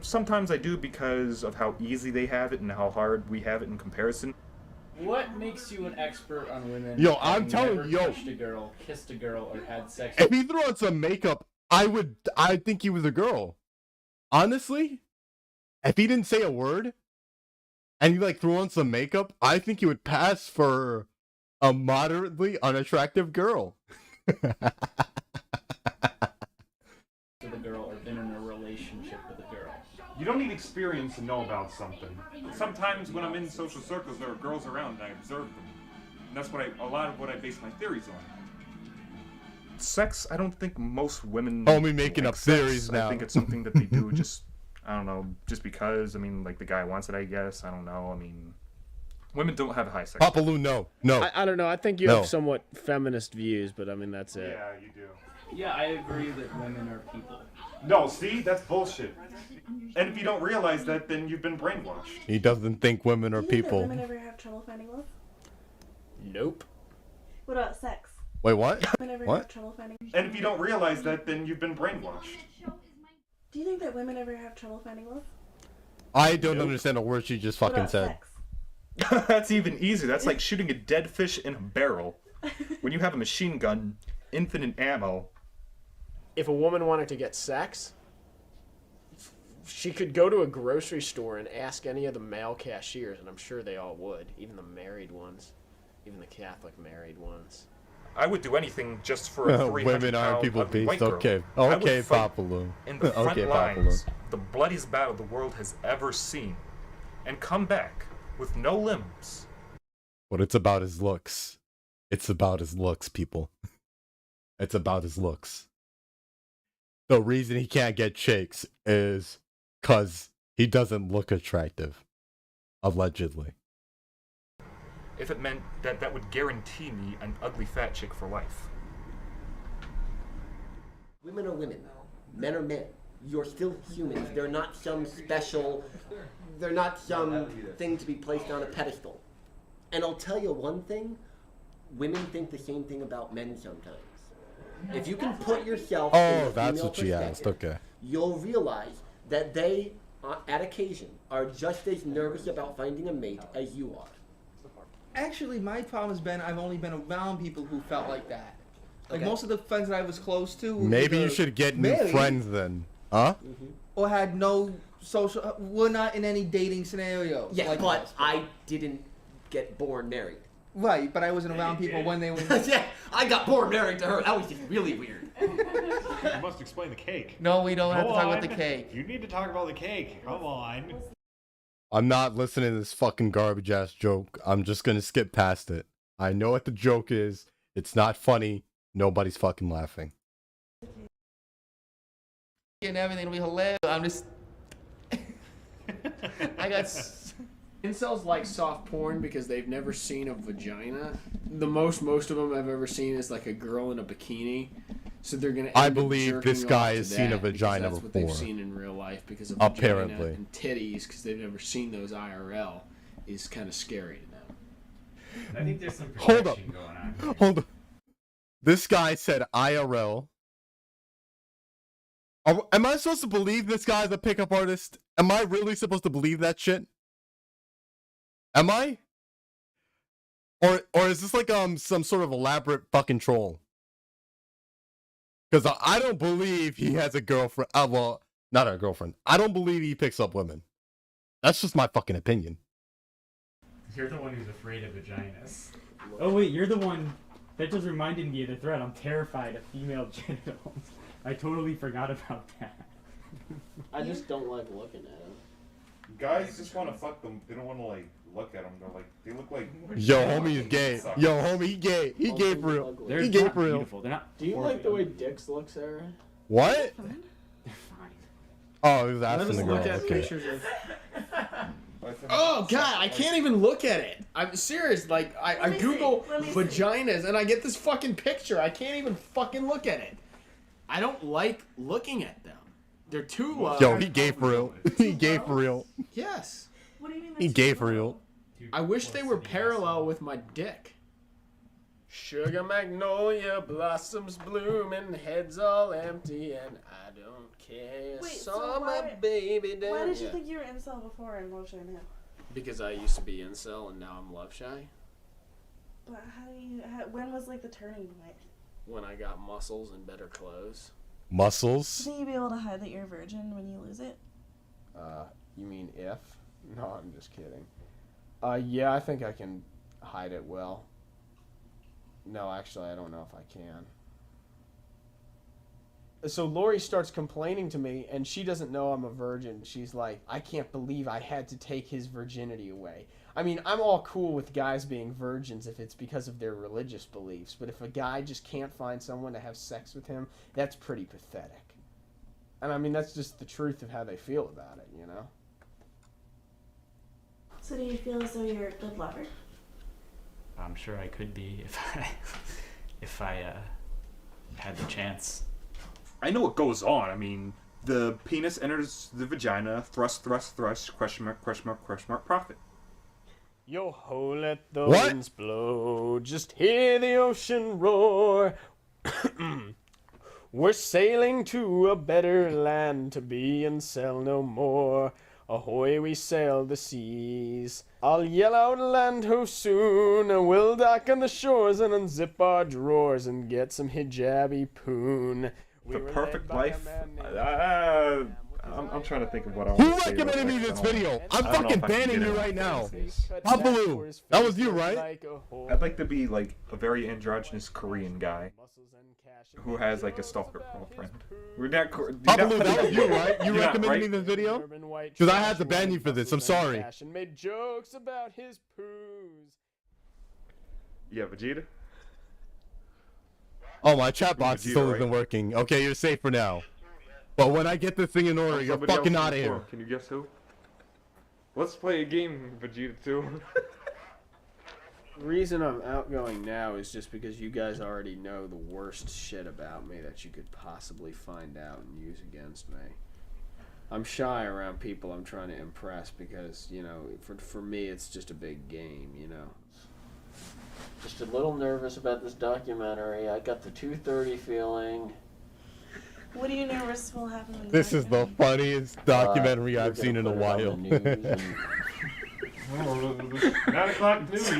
Sometimes I do because of how easy they have it and how hard we have it in comparison. What makes you an expert on women? Yo, I'm telling you, yo. Touched a girl, kissed a girl, or had sex. If he threw on some makeup, I'd think he was a girl. Honestly, if he didn't say a word, and he like threw on some makeup, I think he would pass for a moderately unattractive girl. With a girl, or been in a relationship with a girl. You don't need experience to know about something. Sometimes when I'm in social circles, there are girls around and I observe them. And that's what a lot of what I base my theories on. Sex, I don't think most women Homie making like up theories sex. now. I think it's something that they do just, I don't know, just because. I mean, like the guy wants it, I guess. I don't know. I mean, women don't have high sex. Papa Lou, no. I don't know. I think you No. have somewhat feminist views, but I mean, that's it. Yeah, you do. Yeah, I agree that women are people. No, see? That's bullshit. And if you don't realize that, then you've been brainwashed. He doesn't think women are Do you think people. that women ever have trouble finding love? Nope. What about sex? Wait, what? Women ever What? have trouble finding. And if you don't realize that, then you've been brainwashed. Do you think that women ever have trouble finding love? I don't understand a word she just What fucking about said. sex? That's even easier. That's like shooting a dead fish in a barrel. When you have a machine gun, infinite ammo. If a woman wanted to get sex, she could go to a grocery store and ask any of the male cashiers, and I'm sure they all would, even the married ones, even the Catholic married ones. I would do anything just for a 300-pound Women aren't people ugly beast. white girl. Okay. I would Okay, fight Papa Lou. in the front Okay, Papa Lou. lines, the bloodiest battle the world has ever seen, and come back with no limbs. What it's about is looks. It's about his looks, people. It's about his looks. The reason he can't get chicks is because he doesn't look attractive. Allegedly. If it meant that that would guarantee me an ugly fat chick for life. Women are women. Men are men. You're still humans. They're not some special, they're not some thing to be placed on a pedestal. And I'll tell you one thing, women think the same thing about men sometimes. If you can put yourself in Oh, a that's female what she asked. perspective, Okay. you'll realize that they, at occasion, are just as nervous about finding a mate as you are. Actually, my problem has been I've only been around people who felt like that. Like Okay. most of the friends that I was close to were Maybe you either should get new married friends then. Huh? or had no social. We're not in any dating scenarios. Yeah, like but most. I didn't get born married. Right, but I wasn't around people when they were. Yeah, I got born married to her. That was just really weird. You must explain the cake. No, we don't have to Go talk about on. the cake. You need to talk about the cake. Come on. I'm not listening to this fucking garbage ass joke. I'm just gonna skip past it. I know what the joke is. It's not funny. Nobody's fucking laughing. And everything will be hilarious. I'm just. I got. Incels like soft porn because they've never seen a vagina. The most of them I've ever seen is like a girl in a bikini. So they're gonna. I end up believe jerking this off guy to has seen a that because vagina that's what they've before. seen in real life because of Apparently. vagina and titties because they've never seen those IRL is kind of scary to them. I think there's some Hold up. protection going on here. Hold up. This guy said IRL. Am I supposed to believe this guy's a pickup artist? Am I really supposed to believe that shit? Am I? Or is this like some sort of elaborate fucking troll? Because I don't believe he has a girlfriend. Well, not a girlfriend. I don't believe he picks up women. That's just my fucking opinion. You're the one who's afraid of vaginas. Oh wait, you're the one that just reminded me of the thread. I'm terrified of female genitals. I totally forgot about that. I just don't like looking at them. Guys just want to fuck them. They don't want to like look at them. They're like, they look like. Yo, homie is gay. Yo, homie, he gay. He gay for real. He gay for real. They're not. Do you like the way dicks look, Sarah? What? They're fine. Oh, he was Let asking us the girl. look at Okay. pictures of. Oh god, I can't even look at it. I'm serious. Like I Google vaginas and I get this fucking picture. I can't even fucking look at it. I don't like looking at them. They're too low. Yo, he gay for real. He gay for real. Yes. What do you mean? He gay for real. I wish they were parallel with my dick. Sugar magnolia blossoms bloom and heads all empty and I don't care. Wait, Saw so my why, baby down. why did you Yeah. think you were incel before and love shy now? Because I used to be incel and now I'm love shy. But when was like the turning point? When I got muscles and better clothes. Muscles? Think you'd be able to hide that you're a virgin when you lose it? You mean if? No, I'm just kidding. Yeah, I think I can hide it well. No, actually, I don't know if I can. So Lori starts complaining to me, and she doesn't know I'm a virgin. She's like, I can't believe I had to take his virginity away. I mean, I'm all cool with guys being virgins if it's because of their religious beliefs, but if a guy just can't find someone to have sex with him, that's pretty pathetic. And I mean, that's just the truth of how they feel about it, you know? So do you feel as though you're a good lover? I'm sure I could be if I had the chance. I know what goes on. I mean, the penis enters the vagina, thrust, question mark, profit. Yo ho, let the winds blow, just hear the ocean roar. We're sailing to a better land to be and sell no more. Ahoy, we sail the seas. I'll yell out land ho soon. We'll dock on the shores and unzip our drawers and get some hijabi poon. The perfect life. I'm trying to think of what I want Who to say. recommended me this video? I'm fucking banning you right now. Babalu, that was you, right? I'd like to be like a very androgynous Korean guy who has like a stalker girlfriend. We're not. Babalu, that was you, right? You You're not recommended me right? this video? Because I had to ban you for this. I'm sorry. And made jokes about his poos. Yeah, Vegeta. Oh, my chat box Vegeta, still right? isn't working. Okay, you're safe for now. But when I get this thing in order, you're Somebody fucking else out of before. here. Can you guess who? Let's play a game, Vegeta 2. The reason I'm outgoing now is just because you guys already know the worst shit about me that you could possibly find out and use against me. I'm shy around people I'm trying to impress because, you know, for me it's just a big game, you know. Just a little nervous about this documentary. I got the 2:30 feeling. What are you nervous will happen in the This is the funniest documentary I've you're seen in gonna a put it on while. the news 9 o'clock news.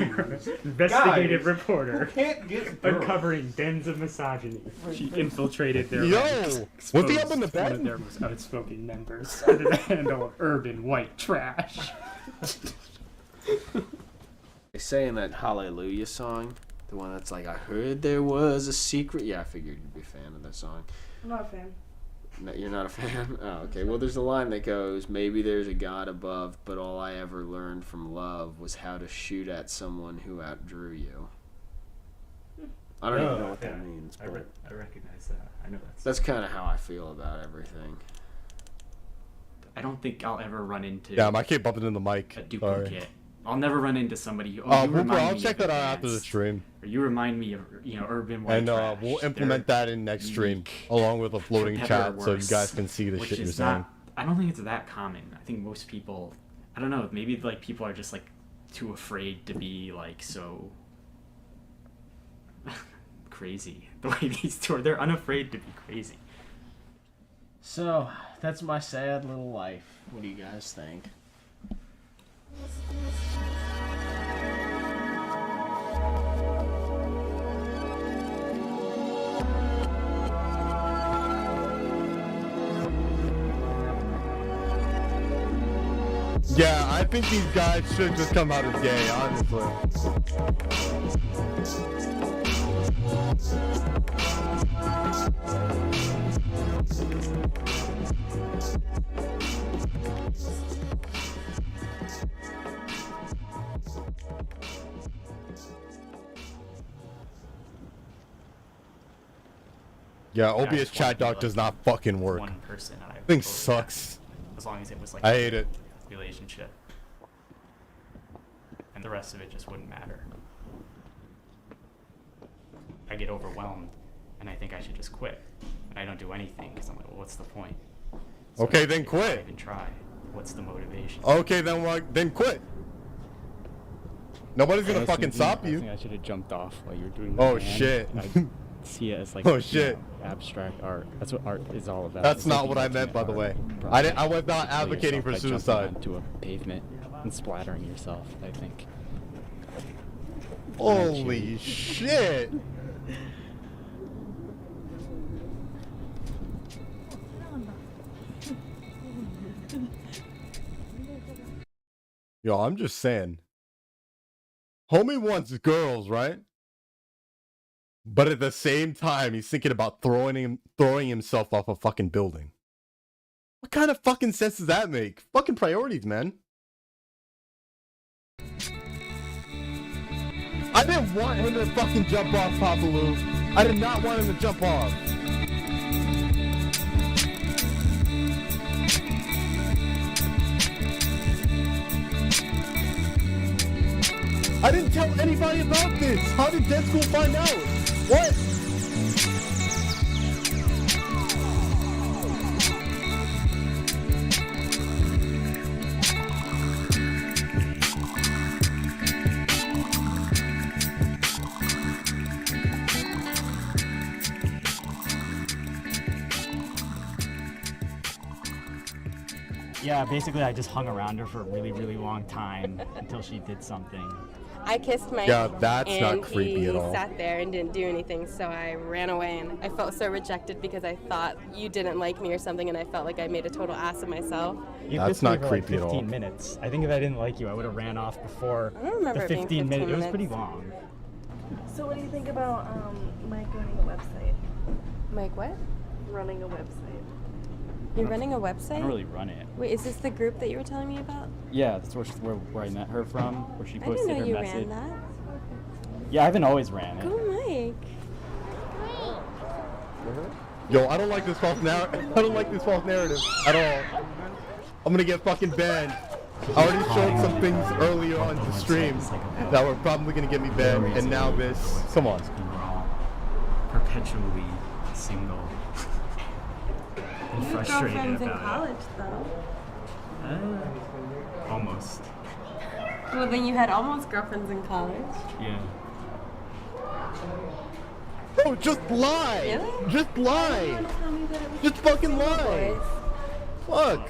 Investigative Guys, reporter who can't get girls? uncovering dens of misogyny. She infiltrated their Yo, ranks, was he up in the exposed one bed? of their most outspoken members under the handle of urban white trash. They say in that Hallelujah song, the one that's like, I heard there was a secret. Yeah, I figured you'd be a fan of that song. I'm not a fan. No, you're not a fan? Oh, okay. Well, there's a line that goes, maybe there's a God above, but all I ever learned from love was how to shoot at someone who outdrew you. I don't even know what that means, I but recognize that. I know that's kind of how I feel about everything. I don't think I'll ever run into Damn, I keep bumping in the mic. a Sorry. duplicate. I'll never run into somebody who. I'll check that out after the stream. Or you remind me of, urban white And trash. we'll implement that in next stream, along with a floating chat, so you guys can see the which shit you're is saying. not- I don't think it's that common. I think most people, I don't know, maybe like people are just like too afraid to be like so crazy the way these two are. They're unafraid to be crazy. So, that's my sad little life. What do you guys think? Yeah, I think these guys should just come out as gay, honestly. Yeah, OBS chat doc does not fucking work. One person, and I Thing totally sucks. as long as it was like I hate it. relationship, and the rest of it just wouldn't matter. I get overwhelmed, and I think I should just quit, and I don't do anything because I'm like, well, what's the point? So Okay, then why quit. even try? What's the motivation? Okay, then quit. Nobody's gonna fucking stop I you. think I should have jumped off while you were doing Oh, that. shit. I see it as like Oh, shit. Abstract art. That's what art is all about. That's It's not like what I ultimate meant, by the art way. project. I was not You kill advocating for yourself by jumping suicide. onto a pavement and splattering yourself, I think. Holy shit. Yo, I'm just saying. Homie wants girls, right? But at the same time, he's thinking about throwing himself off a fucking building. What kind of fucking sense does that make? Fucking priorities, man. I didn't want him to fucking jump off, Papaloo. I did not want him to jump off. I didn't tell anybody about this. How did Dead School find out? What? Yeah, basically I just hung around her for a really, really long time until she did something. I kissed Mike. Yeah, that's and not creepy he at all. sat there and didn't do anything, so I ran away, and I felt so rejected because I thought you didn't like me or something, and I felt like I made a total ass of myself. You That's kissed me not for like creepy at all. 15 minutes. I think if I didn't like you, I would have ran off before I don't remember the it being 15 minutes. 15 It was minutes. pretty long. So what do you think about Mike running a website? Mike, what? Running a website. You're running a I website? don't really run it. Wait, is this the group that you were telling me about? Yeah, that's where I met her from, where she I posted didn't know her you message. ran that. Yeah, I haven't always ran it. Go, Mike. Yo, I don't like this false narrative. I don't like this false narrative at all. I'm gonna get fucking banned. I already showed some things earlier on the stream that were probably gonna get me banned, and now this. Come on. Perpetually single. And You have frustrated girlfriends in about college, though. it. Almost. Well, then you had almost girlfriends in college. Yeah. Oh, just lie. Really? Just lie. You wanna tell me that it was Just fucking single lie. boys? Fuck.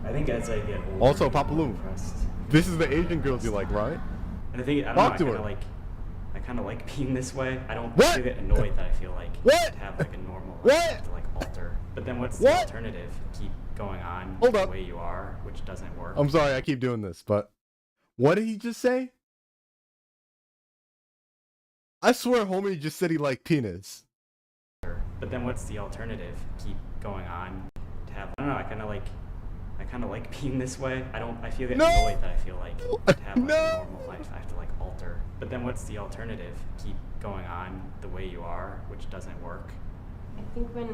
I think as I get older, Also, I'm more Papaloo, impressed. this is the Asian girls you like, right? And I think I don't Talk to know. her. I kind of like being this way. I don't What? get annoyed that I feel like What? to have like a normal life What? I have to like alter. But then what's the What? alternative? Keep going on Hold the up. way you are, which doesn't work. I'm sorry, I keep doing this, but what did he just say? I swear homie just said he liked penis. But then what's the alternative? Keep going on to have. I don't know. I kind of like being this way. I feel get No. annoyed that I feel like to have like No. a normal life I have to like alter. But then what's the alternative? Keep going on the way you are, which doesn't work. I think when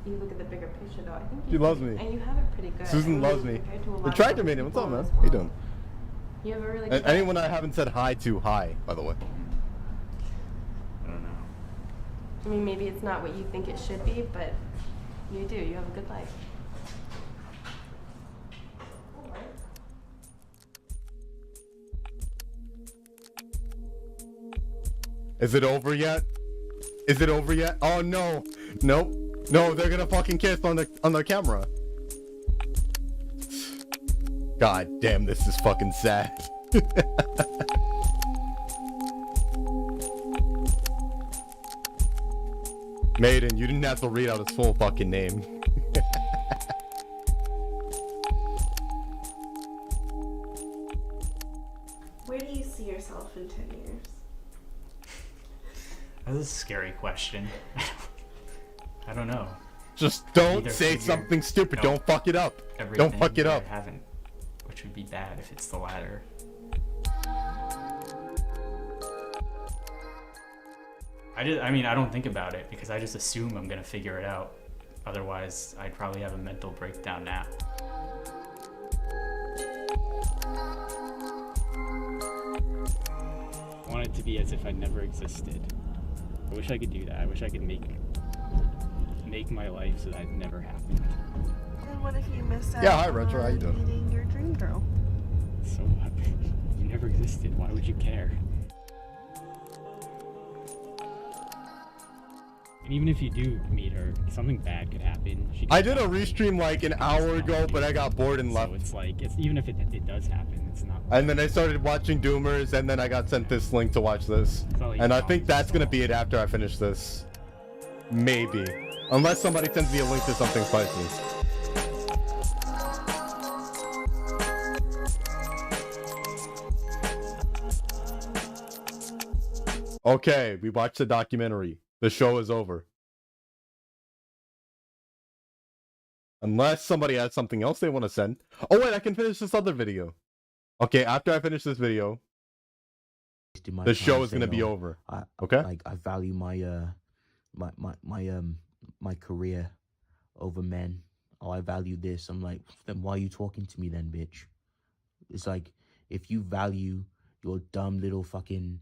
you look at the bigger picture, though, I think She you loves do- me. and you have it pretty good. Susan I mean, loves me. compared to a lot The of tractor other made it. What's up, people man? in this How you world. doing? You have a really And good anyone I haven't said hi to, hi, by the way. I don't know. I mean, maybe it's not what you think it should be, but you do. You have a good life. Is it over yet? Is it over yet? Oh no. Nope. No, they're gonna fucking kiss on the camera. God damn, this is fucking sad. Maiden, you didn't have to read out his full fucking name. Where do you see yourself in 10 years? That's a scary question. I don't know. Just don't say something stupid. Don't fuck it up. Don't fuck it up. I haven't, which would be bad if it's the latter. I mean, I don't think about it because I just assume I'm gonna figure it out. Otherwise, I'd probably have a mental breakdown now. I want it to be as if I never existed. I wish I could do that. I wish I could make my life so that it never happened. And what if you missed out hi, Retro. How you doing? meeting your dream girl? So what? You never existed. Why would you care? And even if you do meet her, something bad could happen. I did a restream like an hour ago, but I got bored and left. So it's like, even if it does happen, it's not. And then I started watching Doomers, and then I got sent this link to watch this. And I think that's gonna be it after I finish this. Maybe. Unless somebody sends me a link to something spicy. Okay, we watched the documentary. The show is over. Unless somebody has something else they want to send. Oh wait, I can finish this other video. Okay, after I finish this video, the show is gonna be over. Okay. Like I value my my career over men. Oh, I value this. I'm like, then why are you talking to me then, bitch? It's like, if you value your dumb little fucking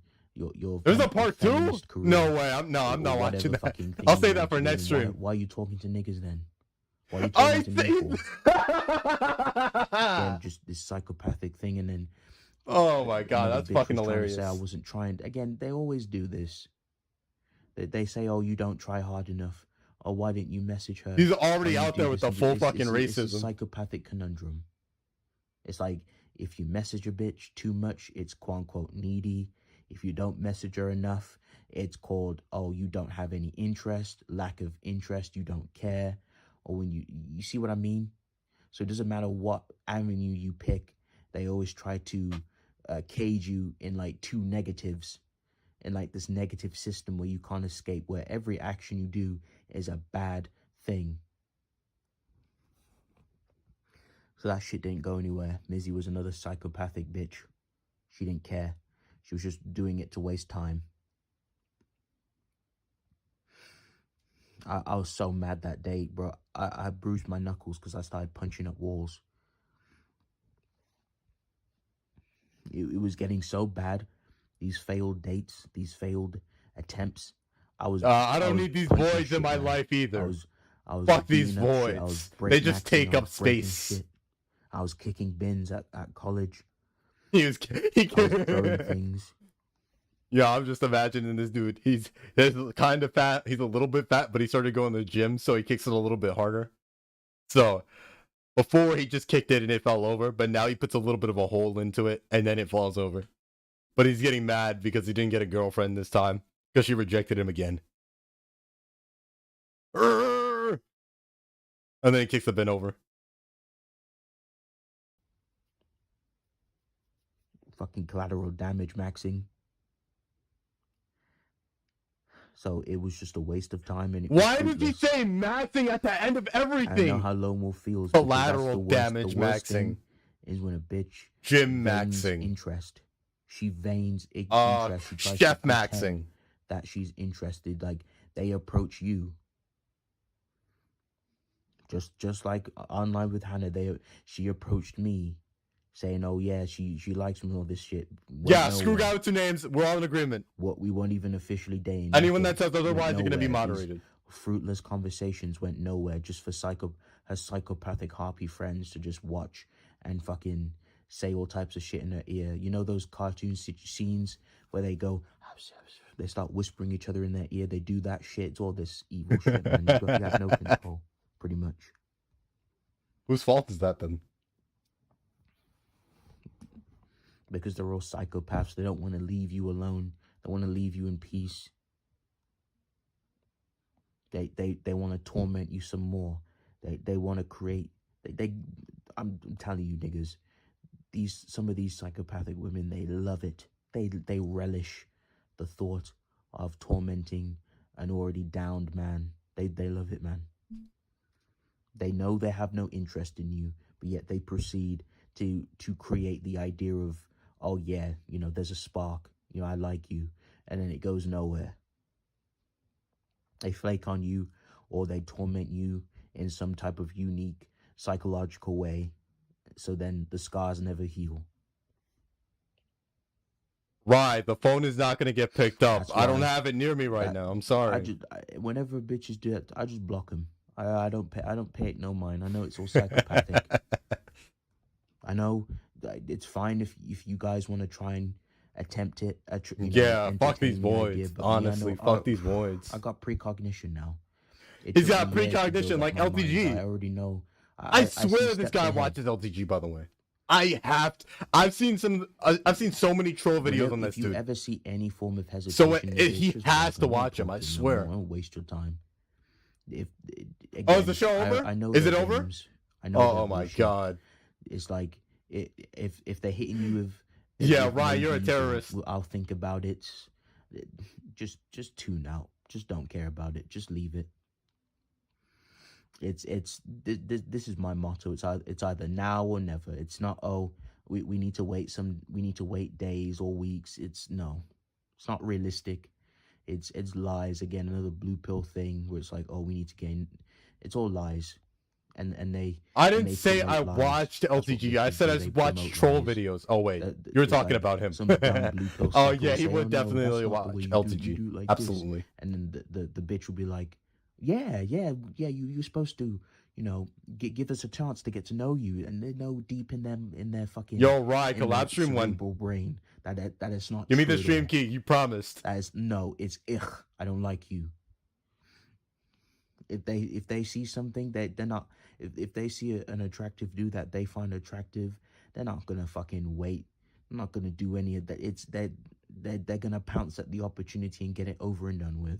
your There's a part 2? No way. I'm not watching that. I'll say that for next stream. Why are you talking to niggas then? Why are you talking to me for? Again, just this psychopathic thing, and then oh my god, that's fucking hilarious. Say I wasn't trying. Again, they always do this. They say, oh, you don't try hard enough. Oh, why didn't you message her? He's already out there with the full fucking racism. It's a psychopathic conundrum. It's like, if you message a bitch too much, it's quote unquote needy. If you don't message her enough, it's called, oh, you don't have any interest, lack of interest, you don't care. Or when you see what I mean? So it doesn't matter what avenue you pick, they always try to cage you in like two negatives, in like this negative system where you can't escape, where every action you do is a bad thing. So that shit didn't go anywhere. Mizzy was another psychopathic bitch. She didn't care. She was just doing it to waste time. I was so mad that day, bro. I bruised my knuckles because I started punching up walls. It was getting so bad. These failed dates, these failed attempts. I don't need these boys in my life either. Fuck these boys. They just take up space. I was kicking bins at college. He was throwing things. Yeah, I'm just imagining this dude. He's kind of fat. He's a little bit fat, but he started going to the gym, so he kicks it a little bit harder. So before he just kicked it and it fell over, but now he puts a little bit of a hole into it and then it falls over. But he's getting mad because he didn't get a girlfriend this time because she rejected him again. And then he kicks the bin over. Fucking collateral damage maxing. So it was just a waste of time. And why did you say maxing at the end of everything? I know how Lone Wolf feels. Collateral damage maxing is when a bitch gym maxing interest. She veins interest. She tries chef to maxing that she's interested. Like they approach you. Just like online with Hannah, she approached me. Saying, oh yeah, she likes me, all this shit. Yeah, screw guy with two names. We're all in agreement. What we weren't even officially dating. Anyone that says otherwise, you're gonna be moderated. These fruitless conversations went nowhere, just for her psychopathic harpy friends to just watch and fucking say all types of shit in her ear. You know those cartoon scenes where they go, They start whispering each other in their ear. They do that shit. It's all this evil shit, man. You have no control, pretty much. Whose fault is that then? Because they're all psychopaths. They don't want to leave you alone. They want to leave you in peace. They want to torment you some more. They want to create. I'm telling you, niggas. Some of these psychopathic women, they love it. They relish the thought of tormenting an already downed man. They love it, man. They know they have no interest in you, but yet they proceed to create the idea of, oh yeah, there's a spark. I like you, and then it goes nowhere. They flake on you, or they torment you in some type of unique psychological way, so then the scars never heal. Right, the phone is not going to get picked up. I don't have it near me right now. I'm sorry. Whenever bitches do that, I just block them. I don't pay it no mind. I know it's all psychopathic. I know it's fine if you guys want to try and attempt it. Fuck these voids. Honestly, fuck these voids. I got precognition now. He's got precognition like LTG. I already know. I swear this guy watches LTG, by the way. I've seen so many troll videos on this dude. If you ever see any form of hesitation, so he has to watch him. I swear. Don't waste your time. Again, is the show over? I know. Is it over? Games. I know. Oh my god! It's like if they're hitting you with. Yeah, right. You're a terrorist. I'll think about it. Just tune out. Just don't care about it. Just leave it. This is my motto. It's either now or never. It's not, we need to wait days or weeks. It's not realistic. It's lies. Again, another blue pill thing where it's like, we need to gain. It's all lies. And they. I didn't say I watched LTG. I said I watched troll videos. Oh wait, you're talking about him. Oh yeah, he would definitely watch LTG. Absolutely. And then the bitch would be like, yeah, you're supposed to, give us a chance to get to know you, and they know deep in their fucking. Yo, right, collab stream one. Brain that is not. Give me the stream key. You promised. It's I don't like you. If they see something that they're not, if they see an attractive dude that they find attractive, they're not gonna fucking wait. They're not gonna do any of that. They're gonna pounce at the opportunity and get it over and done with.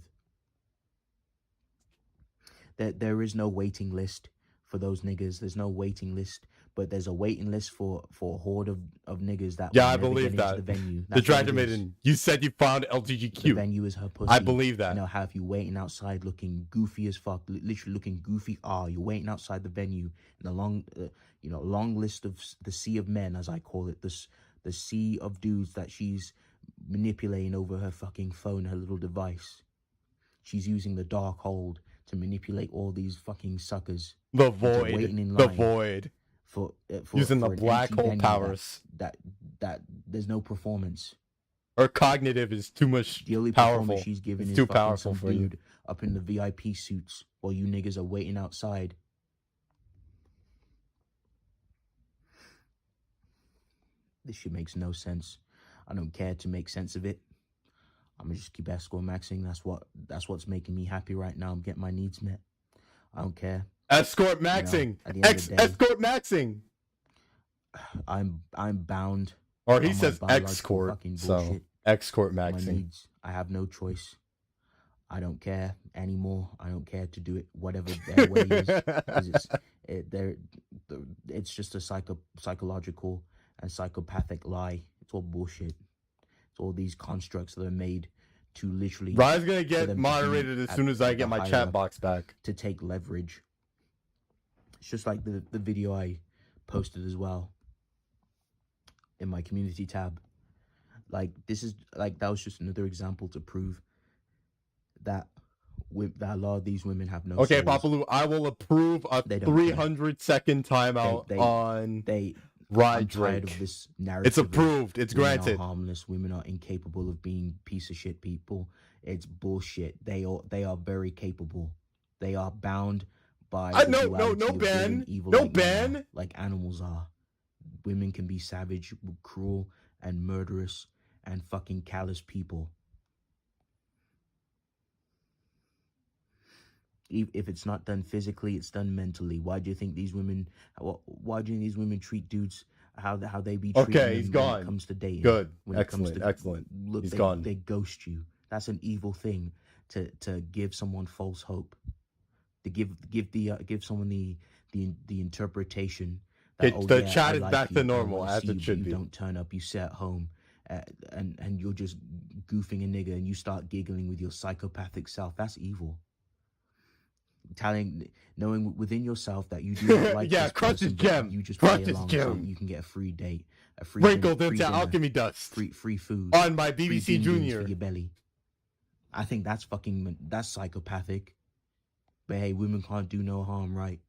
There is no waiting list for those niggas. There's no waiting list, but there's a waiting list for a horde of niggas that. Yeah, I believe that. The venue. The Dragon Maiden. You said you found LGGQ. The venue is her pussy. I believe that. Have you waiting outside looking goofy as fuck, literally looking goofy. You're waiting outside the venue in a long, long list of the sea of men, as I call it, the sea of dudes that she's manipulating over her fucking phone, her little device. She's using the dark hold to manipulate all these fucking suckers. The void. The void. For using for the black hole powers. That there's no performance. Her cognitive is too much the only powerful. She's giving it's is too powerful for you. Up in the VIP suits while you niggas are waiting outside. This shit makes no sense. I don't care to make sense of it. I'm gonna just keep escort maxing. That's what's making me happy right now. I'm getting my needs met. I don't care. Escort maxing. Escort maxing. I'm bound. Or he says escort. So escort maxing. My needs. I have no choice. I don't care anymore. I don't care to do it whatever their way is. It's just a psychological and psychopathic lie. It's all bullshit. All these constructs that are made to literally. Ryan's gonna get moderated as soon as I get my chat box back. To take leverage. It's just like the video I posted as well in my community tab. Like that was just another example to prove that a lot of these women have no. Okay, souls. Papalu, I will approve a 300-second timeout on. I'm tired of this narrative. It's approved. It's granted. Women are harmless. Women are incapable of being piece of shit people. It's bullshit. They are very capable. They are bound by no ban. No ban. Like animals are. Women can be savage, cruel, and murderous, and fucking callous people. If it's not done physically, it's done mentally. Why do you think these women? Why do you think these women treat dudes how they be treating Okay, them he's when gone. it comes to dating? Good. When it comes Excellent. to, Excellent. Look, He's they, gone. They ghost you. That's an evil thing to give someone false hope. To give someone the interpretation that The yeah, chat I is like back you, to I normal wanna as see it you, should but be. you don't turn up. You sit at home, and you're just goofing a nigga, and you start giggling with your psychopathic self. That's evil. Knowing within yourself that you do not like Yeah, this crush person, his but gem. you just Crush play his along gem. so you can get a free date, a free Wrinkled free into dinner, alchemy dust. free food On my free BBC bean beans Junior. for your belly. I think that's psychopathic. But hey, women can't do no harm, right?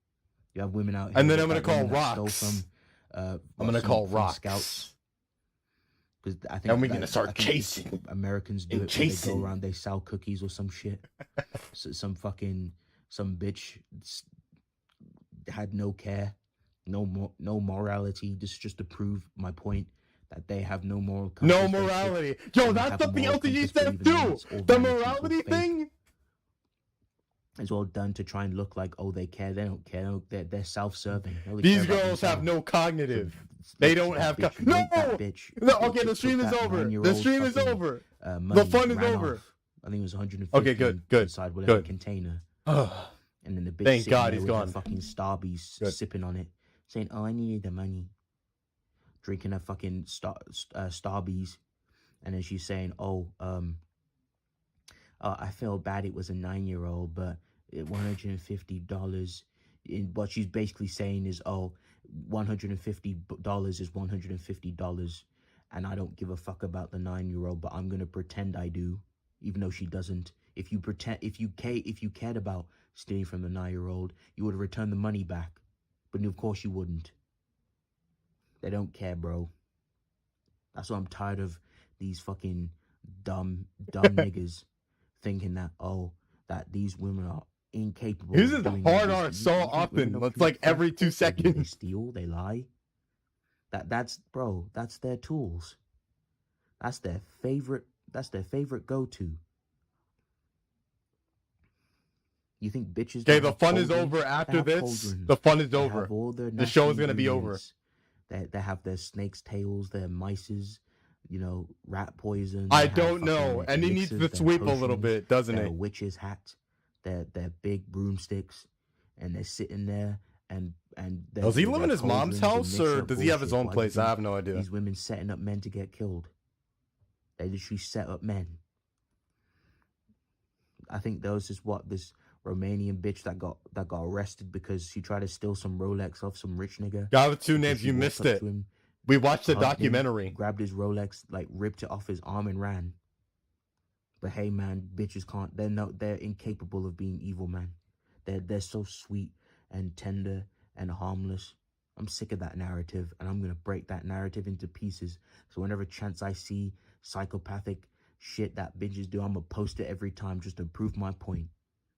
You have women out here. And then I'm gonna that call women that stole rocks. from. I'm gonna call from rocks. Scouts. Because I think And we're gonna start I think chasing. Americans do And it when they chasing. go around. They sell cookies or some shit. So, some bitch had no care, no morality. This is just to prove my point that they have no moral compass. No morality. Yo, that's something LTG says too. The morality thing. It's all done to try and look like, oh, they care. They don't care. They're self-serving. These girls have no cognitive. They don't have. No. No. Okay, the stream is over. The stream is over. The fun is over. I think it was 150. Okay, good. Inside whatever container. And then the bitch Thank God there he's with her gone. fucking Starbies sipping on it, saying, "Oh, I needed the money." Drinking her fucking Starbies, and then she's saying, "Oh, I felt bad. It was a 9-year-old, but $150." What she's basically saying is, "Oh, $150 is $150, and I don't give a fuck about the 9-year-old, but I'm gonna pretend I do, even though she doesn't. If you cared about stealing from the 9-year-old, you would have returned the money back, but of course you wouldn't. They don't care, bro. That's why I'm tired of these fucking dumb niggas thinking that that these women are incapable. This of is doing hard this. art so Women often. don't It's commit like every theft. 2 They seconds. steal, they lie. That's their tools. That's their favorite go-to. You think bitches? Okay, don't the have fun is cauldrons? over They after have this. cauldrons. The fun is They over. have all their The show is nasty gonna be over. ingredients. They have their snakes' tails, their mices, rat poison. I They have don't know. fucking And he needs elixirs, to their sweep a little potions, bit, doesn't their he? witches' hats, their big broomsticks, and they're sitting there and Does he live in his mom's house, or or does he have his own place? I have no idea. These women setting up men to get killed. They literally set up men. I think there was this Romanian bitch that got arrested because she tried to steal some Rolex off some rich nigga. God with two Because names, she you walked missed up it. to him, We watched the hugged him, documentary. grabbed his Rolex, like ripped it off his arm and ran. But hey, man, bitches can't. They're incapable of being evil, man. They're so sweet and tender and harmless. I'm sick of that narrative, and I'm gonna break that narrative into pieces. So whenever chance I see psychopathic shit that bitches do, I'm gonna post it every time just to prove my point.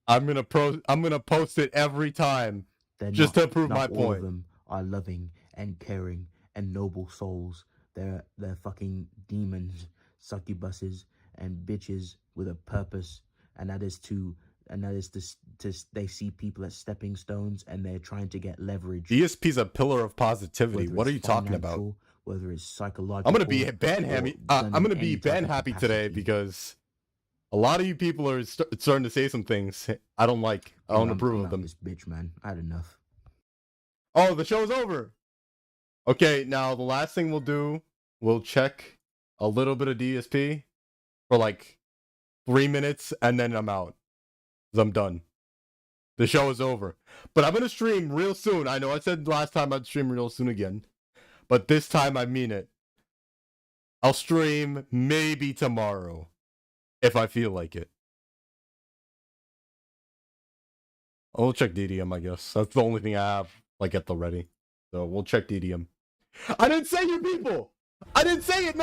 I'm gonna post it every time just to prove my Not all point. of them are loving and caring and noble souls. They're fucking demons, succubuses, and bitches with a purpose, and that is to they see people as stepping stones, and they're trying to get leverage. DSP's a pillar of positivity. Whether What are it's you talking about? financial, whether it's psychological. I'm gonna be ban or happy. done I'm gonna in be any type ban of happy today capacity. because a lot of you people are starting to say some things I don't like. I don't approve I'm of them. out this bitch, man. I had enough. Oh, the show's over. Okay, now the last thing we'll do, we'll check a little bit of DSP for like 3 minutes, and then I'm out. 'Cause I'm done. The show is over. But I'm gonna stream real soon. I know I said last time I'd stream real soon again, but this time I mean it. I'll stream maybe tomorrow if I feel like it. I'll check DDM, I guess. That's the only thing I have like at the ready. So we'll check DDM. I didn't say you people. I didn't say it.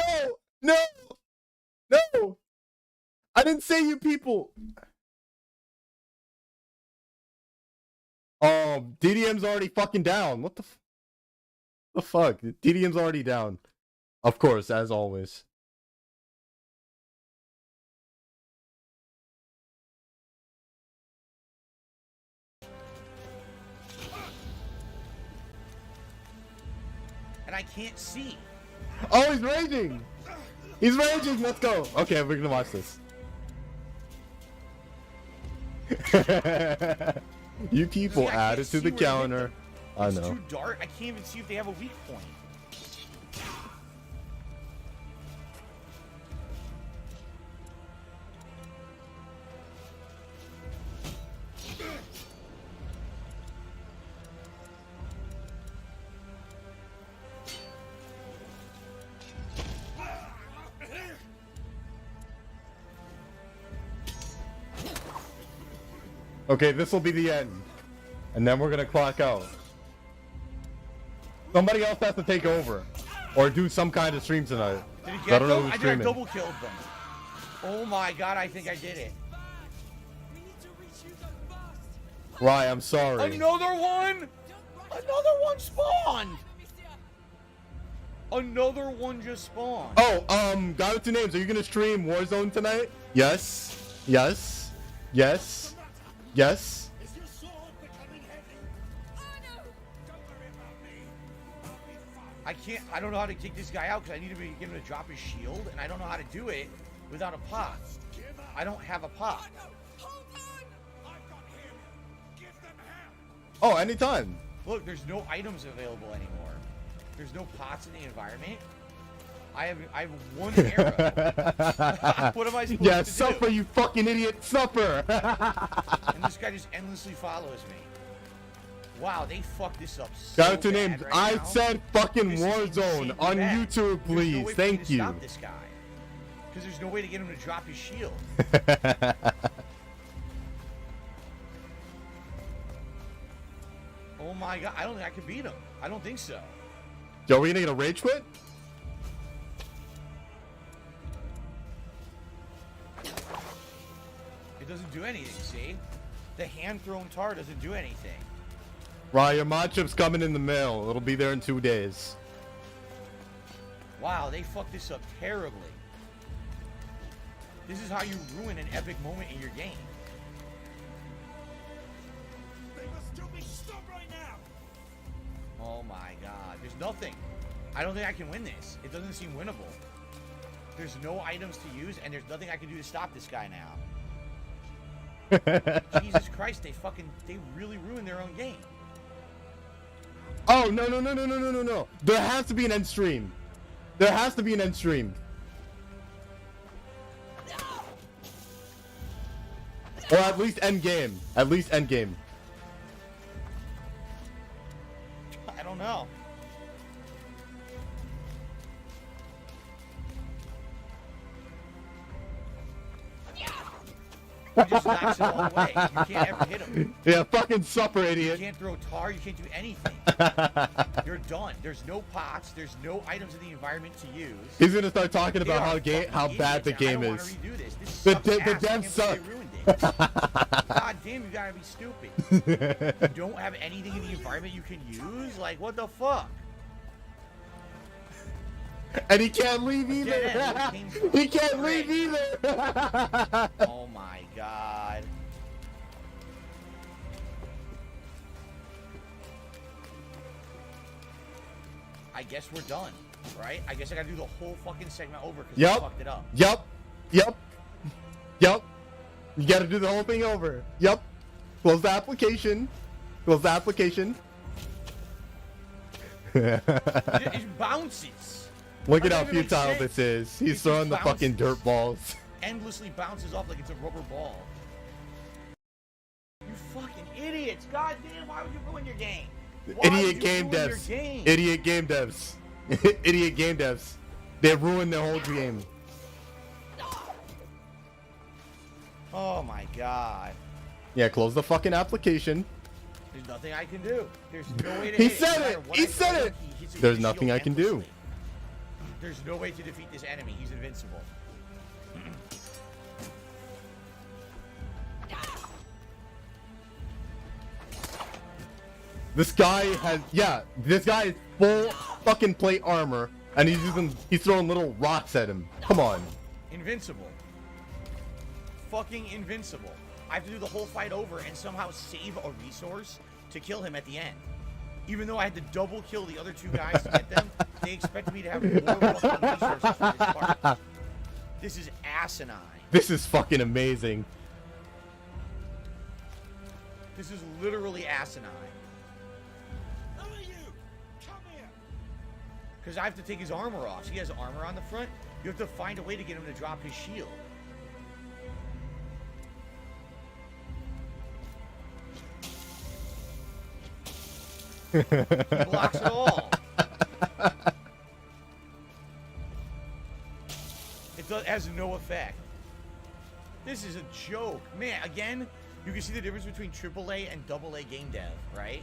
No. I didn't say you people. Oh, DDM's already fucking down. What the fuck? DDM's already down. Of course, as always. and I can't see. Oh, he's raging. He's raging. Let's go. Okay, we're gonna watch this. You people See, I added can't to see the where to hit counter. them. I It's know. too dark. I can't even see if they have a weak point. Okay, this will be the end. And then we're gonna clock out. Somebody else has to take over. Or do some kind of stream tonight. Did he I get don't know them? who's I think I streaming. double killed them. Oh my god, I think I did it. Rye, I'm sorry. Another one! Another one spawned! Another one just spawned. Oh, got it to names. Are you gonna stream Warzone tonight? Yes. Yes. Yes. Yes. I don't know how to kick this guy out because I need to get him to drop his shield, and I don't know how to do it without a pot. I don't have a pot. Oh, anytime. Look, there's no items available anymore. There's no pots in the environment. I have one arrow. What am I supposed to do? Yeah, suffer, you fucking idiot, suffer. And this guy just endlessly follows me. Wow, they fucked this up so Got it to bad names. right I now. said fucking This is Warzone insanely on bad. YouTube, There's no please. way for me Thank to you. Stop this guy. Because there's no way to get him to drop his shield. Oh my god, I don't think I can beat him. I don't think so. Yo, we gonna get a rage quit? It doesn't do anything, see? The hand-thrown tar doesn't do anything. Right, your mod chip's coming in the mail. It'll be there in 2 days. Wow, they fucked this up terribly. This is how you ruin an epic moment in your game. Oh my god, there's nothing. I don't think I can win this. It doesn't seem winnable. There's no items to use, and there's nothing I can do to stop this guy now. Jesus Christ, they really ruined their own game. Oh, no. There has to be an end stream. There has to be an end stream. Or at least end game. At least end game. I don't know. He just knocks it all away. You can't ever hit him. Yeah, fucking supper, idiot. You can't throw tar. You can't do anything. You're done. There's no pots. There's no items in the environment to use. He's gonna start talking They about are how bad the idiots, and game I don't is. wanna redo this. This The sucks ass. I devs can't suck. believe they ruined it. God damn, you gotta be stupid. You don't have anything in the environment you can use? Like, what the fuck? And he can't leave Dead either. end, where it came from. He can't Great. leave either. Oh my god. I guess we're done, right? I guess I gotta do the whole fucking segment over because we fucked it up. Yup. You gotta do the whole thing over. Yup. Close the application. Close the application. It bounces. Look at That how doesn't even make futile sense. this is. He's It throwing the just fucking bounces. dirt balls. Endlessly bounces off like it's a rubber ball. You fucking idiots! God damn, why would you ruin your game? Why would Idiot you game ruin your devs. game? Idiot game devs. Idiot game devs. They ruined the whole game. Oh my god. Yeah, close the fucking application. There's nothing I can do. There's no way to He hit said No it! matter what He I said throw, it! he hits it with There's his nothing shield I can do. endlessly. There's no way to defeat this enemy. He's invincible. This guy has, this guy is full fucking plate armor, and he's throwing little rocks at him. Come on. Invincible. Fucking invincible. I have to do the whole fight over and somehow save a resource to kill him at the end. Even though I had to double kill the other 2 guys to get them, they expected me to have more fucking resources for this part. This is asinine. This is fucking amazing. This is literally asinine. Because I have to take his armor off. So he has armor on the front. You have to find a way to get him to drop his shield. He blocks it all. It has no effect. This is a joke. Man, again, you can see the difference between AAA and AA game dev, right?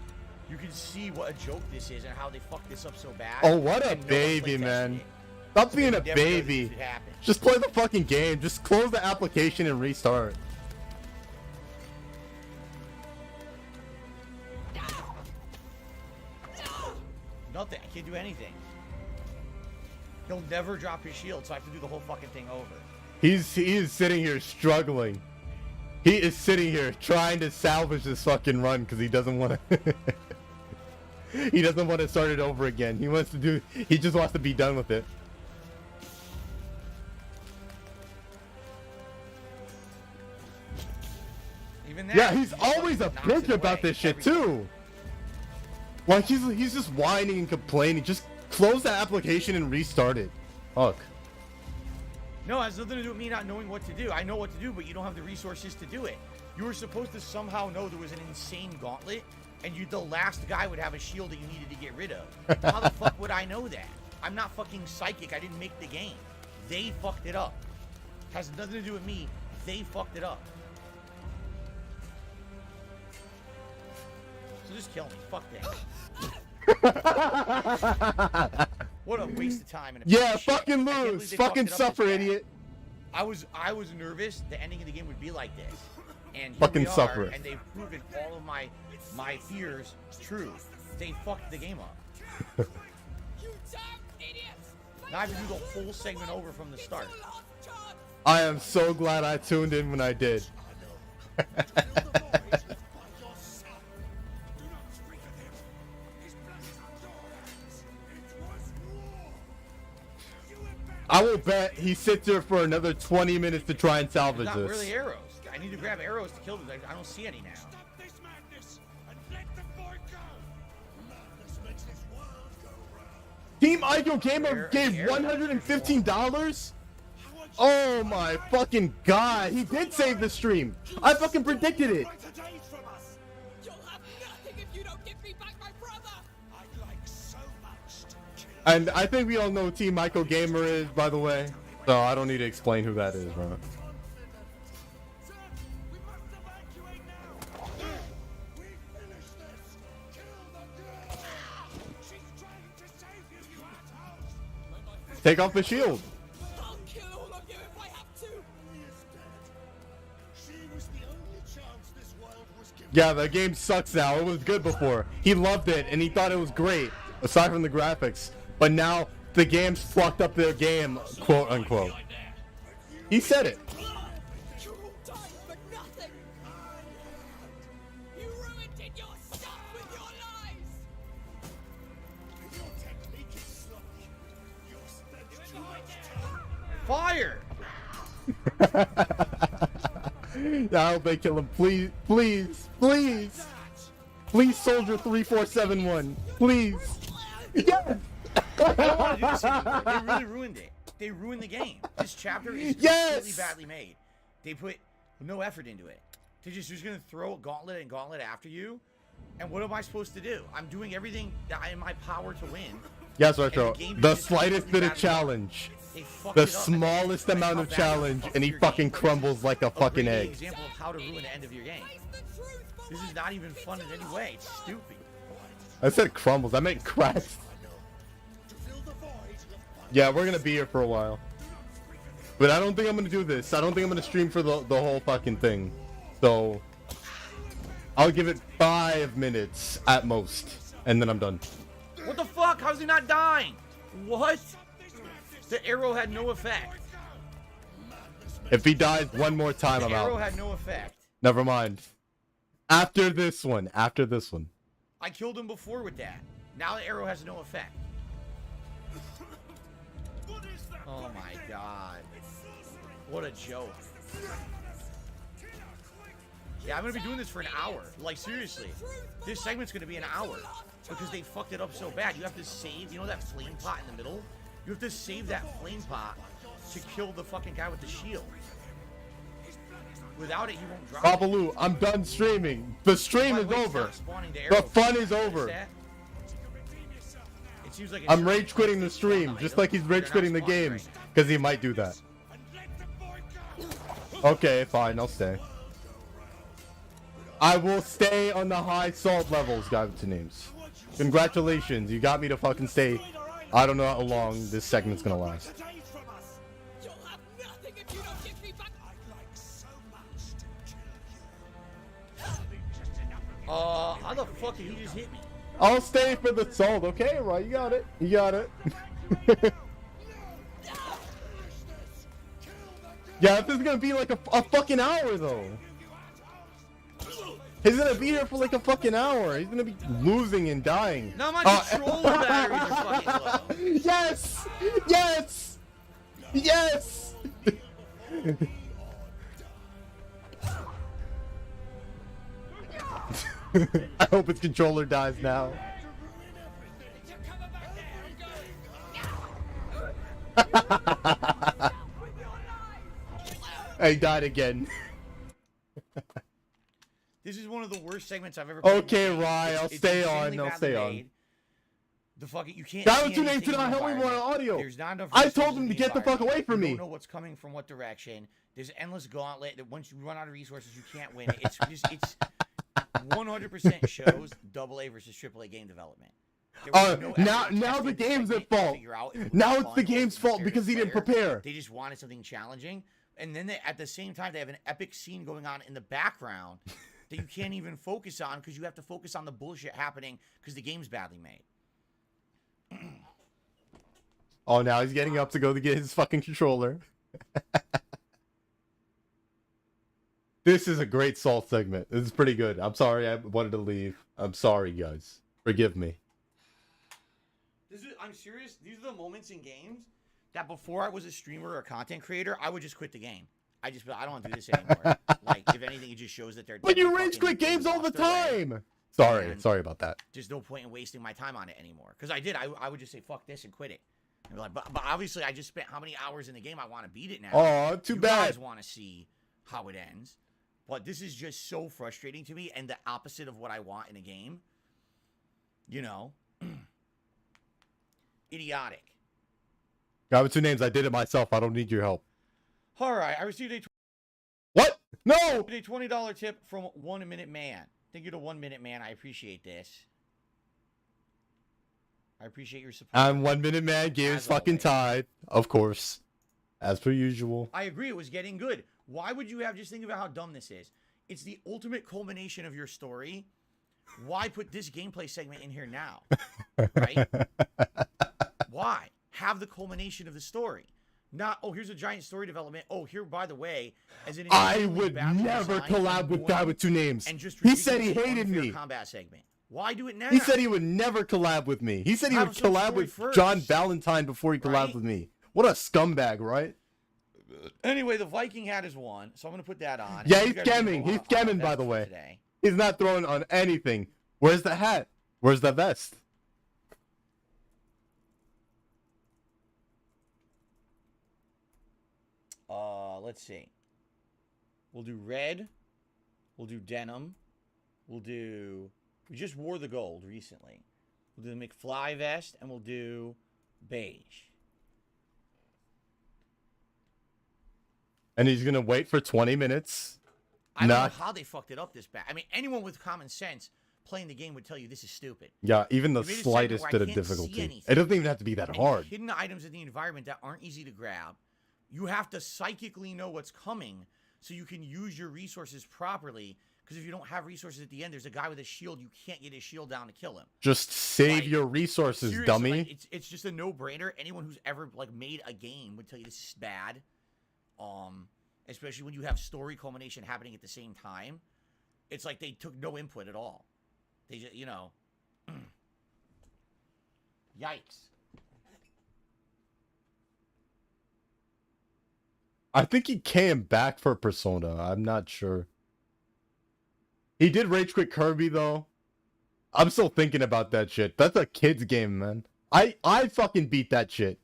You can see what a joke this is and how they fucked this up so bad. Oh, what a baby, man. Stop being a baby. Just play the fucking game. Just close the application and restart. Nothing. I can't do anything. He'll never drop his shield, so I have to do the whole fucking thing over. He is sitting here struggling. He is sitting here trying to salvage this fucking run because he doesn't want to. He doesn't want to start it over again. He wants to do. He just wants to be done with it. Even that, Yeah, he's always a bitch about this shit too. Like he's just whining and complaining. Just close the application and restart it. Fuck. No, it has nothing to do with me not knowing what to do. I know what to do, but you don't have the resources to do it. You were supposed to somehow know there was an insane gauntlet, and the last guy would have a shield that you needed to get rid of. How the fuck would I know that? I'm not fucking psychic. I didn't make the game. They fucked it up. Has nothing to do with me. They fucked it up. So just kill me. Fuck that. What a waste of time. And Yeah, fucking lose. Fucking suffer, idiot. I was nervous the ending of the game would be like this. And here Fucking we are, suffer. And they've proven all of my fears true. They fucked the game up. Now I have to do the whole segment over from the start. I am so glad I tuned in when I did. I will bet he sits there for another 20 minutes to try and salvage There's this. not really arrows. I need to grab arrows to kill this. I don't see any now. Team Ico Gamer gave $115? Oh my fucking god, he did save the stream. I fucking predicted it. And I think we all know who Team Ico Gamer is, by the way. So I don't need to explain who that is, bro. Take off the shield. Yeah, the game sucks now. It was good before. He loved it and he thought it was great, aside from the graphics. But now the game's fucked up their game, quote unquote. He said it. Fire! I hope they kill him. Please, please, please. Please, Soldier 3471. Please. Yes! I don't want to do this anymore. They really ruined it. They ruined the game. This chapter is really badly made. They put no effort into it. They're just gonna throw a gauntlet and gauntlet after you. And what am I supposed to do? I'm doing everything in my power to win. Yes, Retro. The slightest bit of challenge. The smallest amount of challenge, and he fucking crumbles like a fucking egg. Example of how to ruin the end of your game. This is not even fun in any way. It's stupid. I said crumbles. I meant cracks. Yeah, we're gonna be here for a while. But I don't think I'm gonna do this. I don't think I'm gonna stream for the whole fucking thing. So I'll give it 5 minutes at most, and then I'm done. What the fuck? How's he not dying? What? The arrow had no effect. If he dies one more time, I'm out. The arrow had no effect. Never mind. After this one. After this one. I killed him before with that. Now the arrow has no effect. Oh my god. What a joke. Yeah, I'm gonna be doing this for an hour. Like, seriously. This segment's gonna be an hour. Because they fucked it up so bad. You have to save, you know that flame pot in the middle? You have to save that flame pot to kill the fucking guy with the shield. Without it, he won't drop it. Babalu, I'm done streaming. The stream is over. The fun is over. It seems like I'm rage quitting the stream, just like he's rage quitting the game. Because he might do that. Okay, fine, I'll stay. I will stay on the high salt levels, guys with names. Congratulations, you got me to fucking stay. I don't know how long this segment's gonna last. How the fuck did he just hit me? I'll stay for the salt, okay? Right, you got it. You got it. Yeah, this is gonna be like a fucking hour, though. He's gonna be here for like a fucking hour. He's gonna be losing and dying. Now my controller batteries are fucking low. Yes! Yes! Yes! I hope his controller dies now. He died again. This is one of the worst segments I've ever played. Okay, Rye, I'll stay on. I'll stay on. The fucking, you can't. That was too late to not help me more audio. There's not enough. I told him to get the fuck away from me. You don't know what's coming from what direction. There's endless gauntlet that once you run out of resources, you can't win. It's just, it's 100% shows AA versus AAA game development. Now the game's at fault. Now it's the game's fault because he didn't prepare. They just wanted something challenging, and then at the same time they have an epic scene going on in the background that you can't even focus on because you have to focus on the bullshit happening because the game's badly made. Oh, now he's getting up to go to get his fucking controller. This is a great salt segment. This is pretty good. I'm sorry I wanted to leave. I'm sorry, guys. Forgive me. I'm serious. These are the moments in games that before I was a streamer or a content creator, I would just quit the game. I don't want to do this anymore. Like, if anything, it just shows that they're. But you rage quit games all the time. Sorry about that. There's no point in wasting my time on it anymore. Because I would just say fuck this and quit it. And like, but obviously, I just spent how many hours in the game? I want to beat it now. Oh, too bad. You guys want to see how it ends, but this is just so frustrating to me and the opposite of what I want in a game. You know, idiotic. Got with two names. I did it myself. I don't need your help. All right, I received a what? No. A $20 tip from 1 Minute Man. Thank you to 1 Minute Man. I appreciate this. I appreciate your support. I'm 1 Minute Man. Gave his fucking tithe, of course, as per usual. I agree. It was getting good. Why would you have? Just think about how dumb this is. It's the ultimate culmination of your story. Why put this gameplay segment in here now? Right? Why? Have the culmination of the story. Not, oh, here's a giant story development. Oh, here, by the way, as an I would never collab with Guy with Two Names. He said he hated me. Combat segment. Why do it now? He said he would never collab with me. He said he would collab with John Valentine before he collabed with me. What a scumbag, right? Anyway, the Viking hat is one, so I'm going to put that on. Yeah, he's scamming. He's scamming, by the way. Today. He's not throwing on anything. Where's the hat? Where's the vest? Let's see. We'll do red. We'll do denim. We just wore the gold recently. We'll do the McFly vest, and we'll do beige. And he's gonna wait for 20 minutes. I don't know how they fucked it up this bad. I mean, anyone with common sense playing the game would tell you this is stupid. Yeah, even the slightest bit of difficulty. It doesn't even have to be that hard. Hidden items in the environment that aren't easy to grab. You have to psychically know what's coming so you can use your resources properly. Because if you don't have resources at the end, there's a guy with a shield. You can't get his shield down to kill him. Just save your resources, dummy. Like, it's just a no-brainer. Anyone who's ever like made a game would tell you this is bad. Especially when you have story culmination happening at the same time. It's like they took no input at all. They just, you know, Yikes. I think he came back for Persona. I'm not sure. He did rage quit Kirby though. I'm still thinking about that shit. That's a kid's game, man. I fucking beat that shit.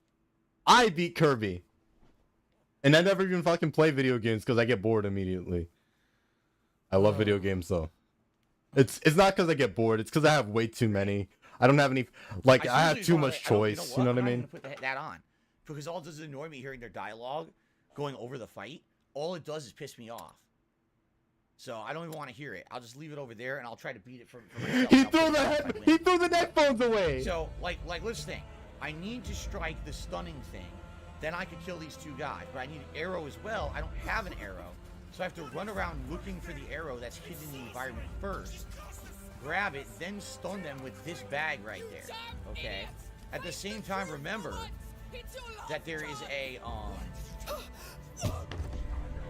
I beat Kirby. And I never even fucking play video games because I get bored immediately. I love video games though. It's not because I get bored. It's because I have way too many. I don't have any. Like I have too much choice. You know what I mean? Put that on because all it does is annoy me hearing their dialogue going over the fight. All it does is piss me off. So I don't even want to hear it. I'll just leave it over there and I'll try to beat it for myself. He threw the headphones away. So like let's think. I need to strike the stunning thing. Then I could kill these two guys. But I need an arrow as well. I don't have an arrow. So I have to run around looking for the arrow that's hidden in the environment first. Grab it, then stun them with this bag right there. Okay? At the same time, remember that there is a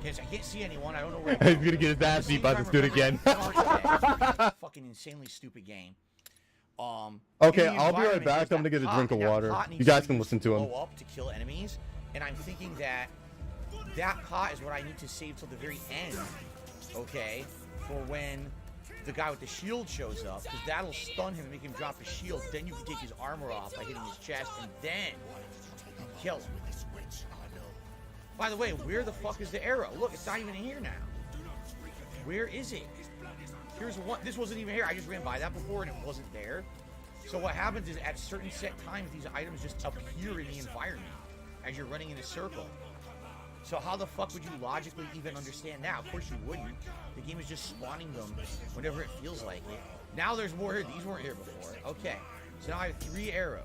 I can't see anyone. I don't know where. He's gonna get his ass beat by this dude again. Fucking insanely stupid game. Okay, I'll be right back. I'm gonna get a drink of water. You guys can listen to him. Blow up to kill enemies, and I'm thinking that pot is what I need to save till the very end. Okay, for when the guy with the shield shows up, because that'll stun him and make him drop his shield. Then you can take his armor off by hitting his chest, and then kill him. By the way, where the fuck is the arrow? Look, it's not even here now. Where is it? Here's one. This wasn't even here. I just ran by that before and it wasn't there. So what happens is at certain set times, these items just appear in the environment as you're running in a circle. So how the fuck would you logically even understand now? Of course you wouldn't. The game is just spawning them whenever it feels like it. Now there's more here. These weren't here before. Okay. So now I have 3 arrows.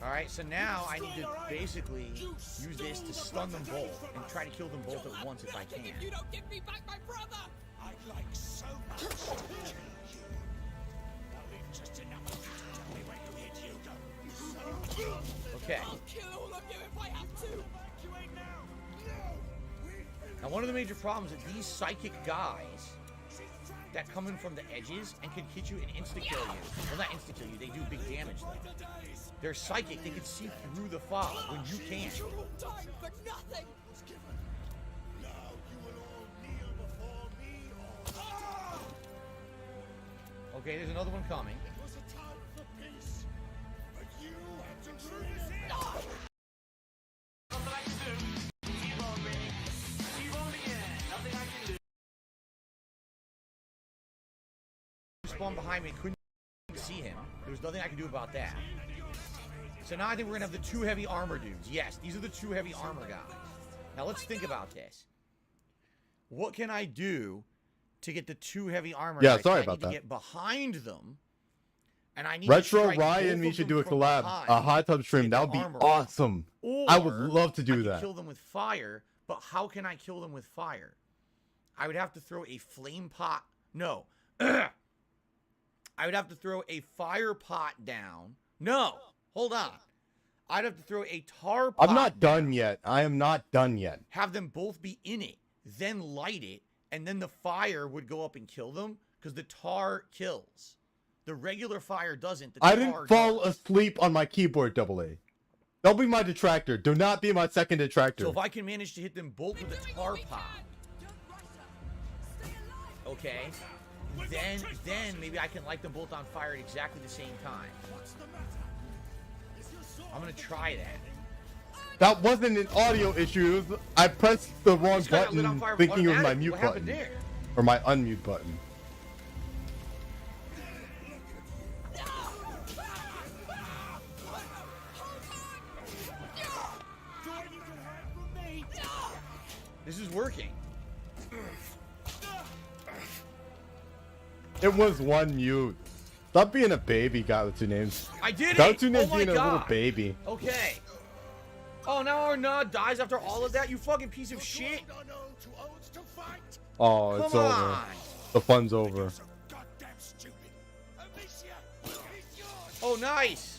Alright, so now I need to basically use this to stun them both and try to kill them both at once if I can. You don't give me back my brother! I'd like so much to kill you. Just enough. Tell me where you hid you. Okay. I'll kill all of you if I have to. Now one of the major problems is these psychic guys that come in from the edges and can hit you and insta-kill you. Well, not insta-kill you, they do big damage though. They're psychic, they can see through the fog when you can't. Okay, there's another one coming. Spawned behind me, couldn't see him. There was nothing I could do about that. So now I think we're gonna have the 2 heavy armor dudes. Yes, these are the 2 heavy armor guys. Now let's think about this. What can I do to get the 2 heavy armor guys? Sorry about that. that. To get behind them, and I need Retro to Ryan, we should do a collab, a hot tub stream. That would be awesome. I would love to do that. Kill them with fire, but how can I kill them with fire? I would have to throw a flame pot. No. I would have to throw a fire pot down. No, hold on. I'd have to throw a tar pot. I'm not done yet. I am not done yet. Have them both be in it, then light it, and then the fire would go up and kill them because the tar kills. The regular fire doesn't. The I didn't fall asleep on my keyboard, AA. Don't be my detractor. Do not be my second detractor. So if I can manage to hit them both with a tar pot, okay, then maybe I can light them both on fire at exactly the same time. I'm gonna try that. That wasn't an audio issue. I pressed the wrong button thinking it was my mute button. Or my unmute button. This is working. It was one mute. Stop being a baby, guy with 2 names. I did it! Guy with 2 names Oh my being God. a little baby. Okay. Oh, now Arnaud dies after all of that? You fucking piece of shit. Oh, it's Come over. on. The fun's over. Oh, nice.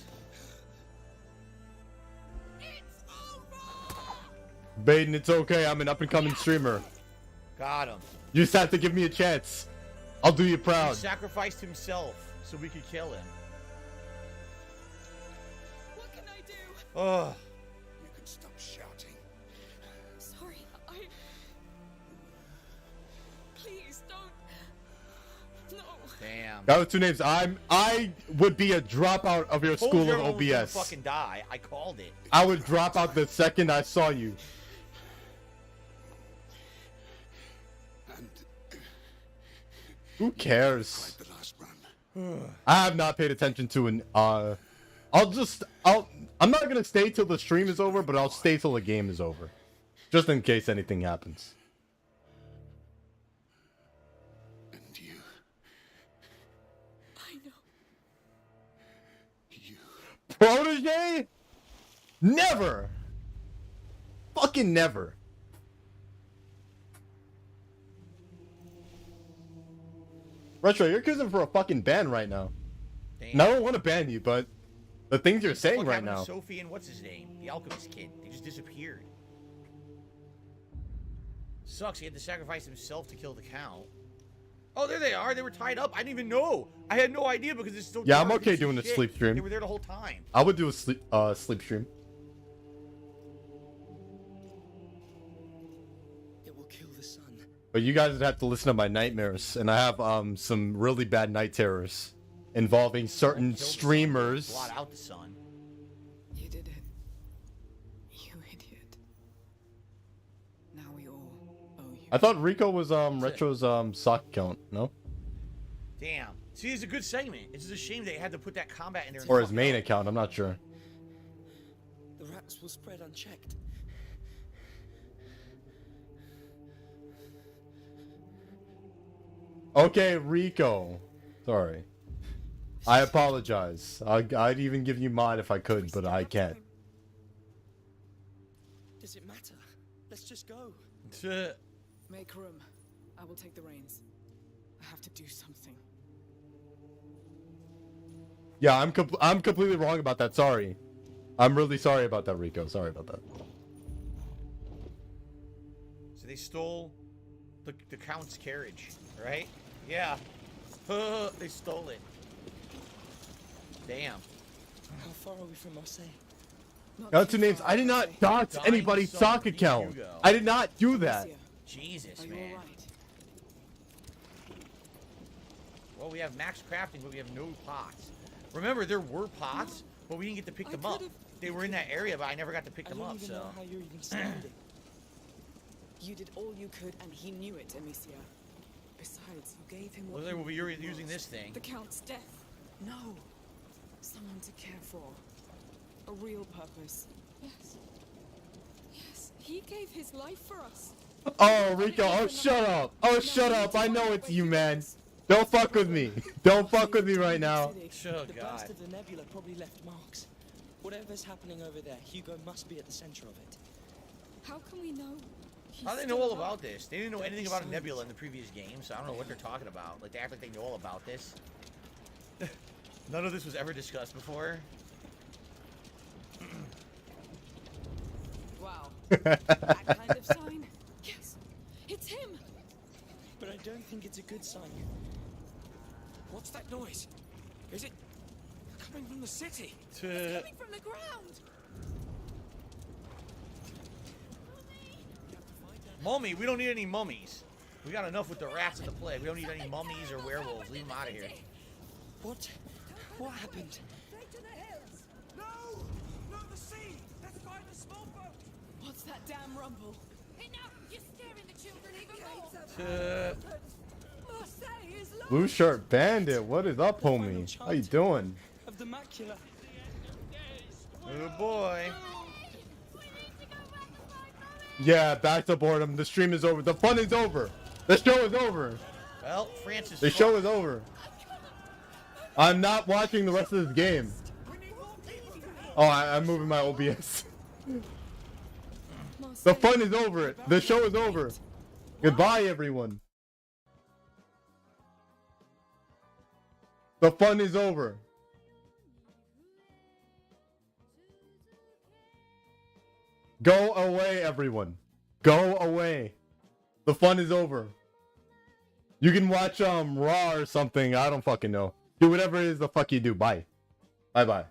Baden, it's okay. I'm an up-and-coming streamer. Got him. You just have to give me a chance. I'll do you He proud. sacrificed himself so we could kill him. Oh. You can stop shouting. Sorry, Please don't. No. Damn. Got the two names. I would be a dropout of your Told school you of everyone was gonna OBS. fucking die. I called it. I would drop out the second I saw you. Who cares? I have not paid attention to an I'm not gonna stay till the stream is over, but I'll stay till the game is over. Just in case anything happens. And you. I know. You. Protege? Never! Fucking never. Retro, you're accusing for a fucking ban right now. Damn. And I don't want to ban you, but the things you're saying What right happened to now. Sophie and what's his name? The alchemist kid. They just disappeared. Sucks. He had to sacrifice himself to kill the cow. Oh, there they are. They were tied up. I didn't even know. I had no idea because it's so. Yeah, I'm dark. okay It's doing a shit. sleep stream. They were there the whole time. I would do a sleep stream. It will kill the sun. But you guys would have to listen to my nightmares, and I have some really bad night terrors involving certain streamers. Blot out the sun. You did it. You idiot. Now we all owe you. I thought Rico was Retro's sock count, no? Damn. See, it's a good segment. It's just a shame they had to put that combat in there. Or his main account, I'm not sure. The rats will spread unchecked. Okay, Rico. Sorry. I apologize. I'd even give you mod if I could, but I can't. Does it matter? Let's just go. Make room. I will take the reins. I have to do something. Yeah, I'm completely wrong about that. Sorry. I'm really sorry about that, Rico. Sorry about that. So they stole the count's carriage, right? Yeah. They stole it. Damn. How far are we from Marseille? Got two names. I did not dox anybody's sock account. I did not do that. Jesus, man. Well, we have max crafting, but we have no pots. Remember, there were pots, but we didn't get to pick them up. They were in that area, but I never got to pick them up, so. Know how you're even standing. You did all you could, and he knew it, Amicia. Besides, you gave him what Well, we were using this thing. The Count's death. No. Someone to care for. A real purpose. Yes. Yes, he gave his life for us. Oh, Rico. Oh, shut up. Oh, shut up. I know it's you, man. Don't fuck with me. Don't fuck with me right now. Oh, the God. burst of the nebula probably left marks. Whatever's happening over there, Hugo must be at the center of it. How can we know? How do they know all about this? They didn't know anything about a nebula in the previous game, so I don't know what they're talking about. Like, they act like they know all about this. None of this was ever discussed before. Wow. That kind of sign? Yes. It's him. But I don't think it's a good sign. What's that noise? Is it coming from the city? It's coming from the ground. Mummy, we don't need any mummies. We got enough with the rats and the plague. We don't need any mummies or werewolves. Leave them out of here. What happened? No! Not the sea! Let's find a small boat! What's that damn rumble? Enough! You're scaring the children even more. Marseille is lost. Blue shirt bandit. What is up, homie? How you doing? Of the macula. Oh boy. Yeah, back to boredom. The stream is over. The fun is over. The show is over. Well, Francis. The show is over. I'm not watching the rest of this game. Oh, I'm moving my OBS. The fun is over. The show is over. Goodbye, everyone. The fun is over. Go away, everyone. Go away. The fun is over. You can watch Raw or something. I don't fucking know. Do whatever it is the fuck you do. Bye. Bye-bye.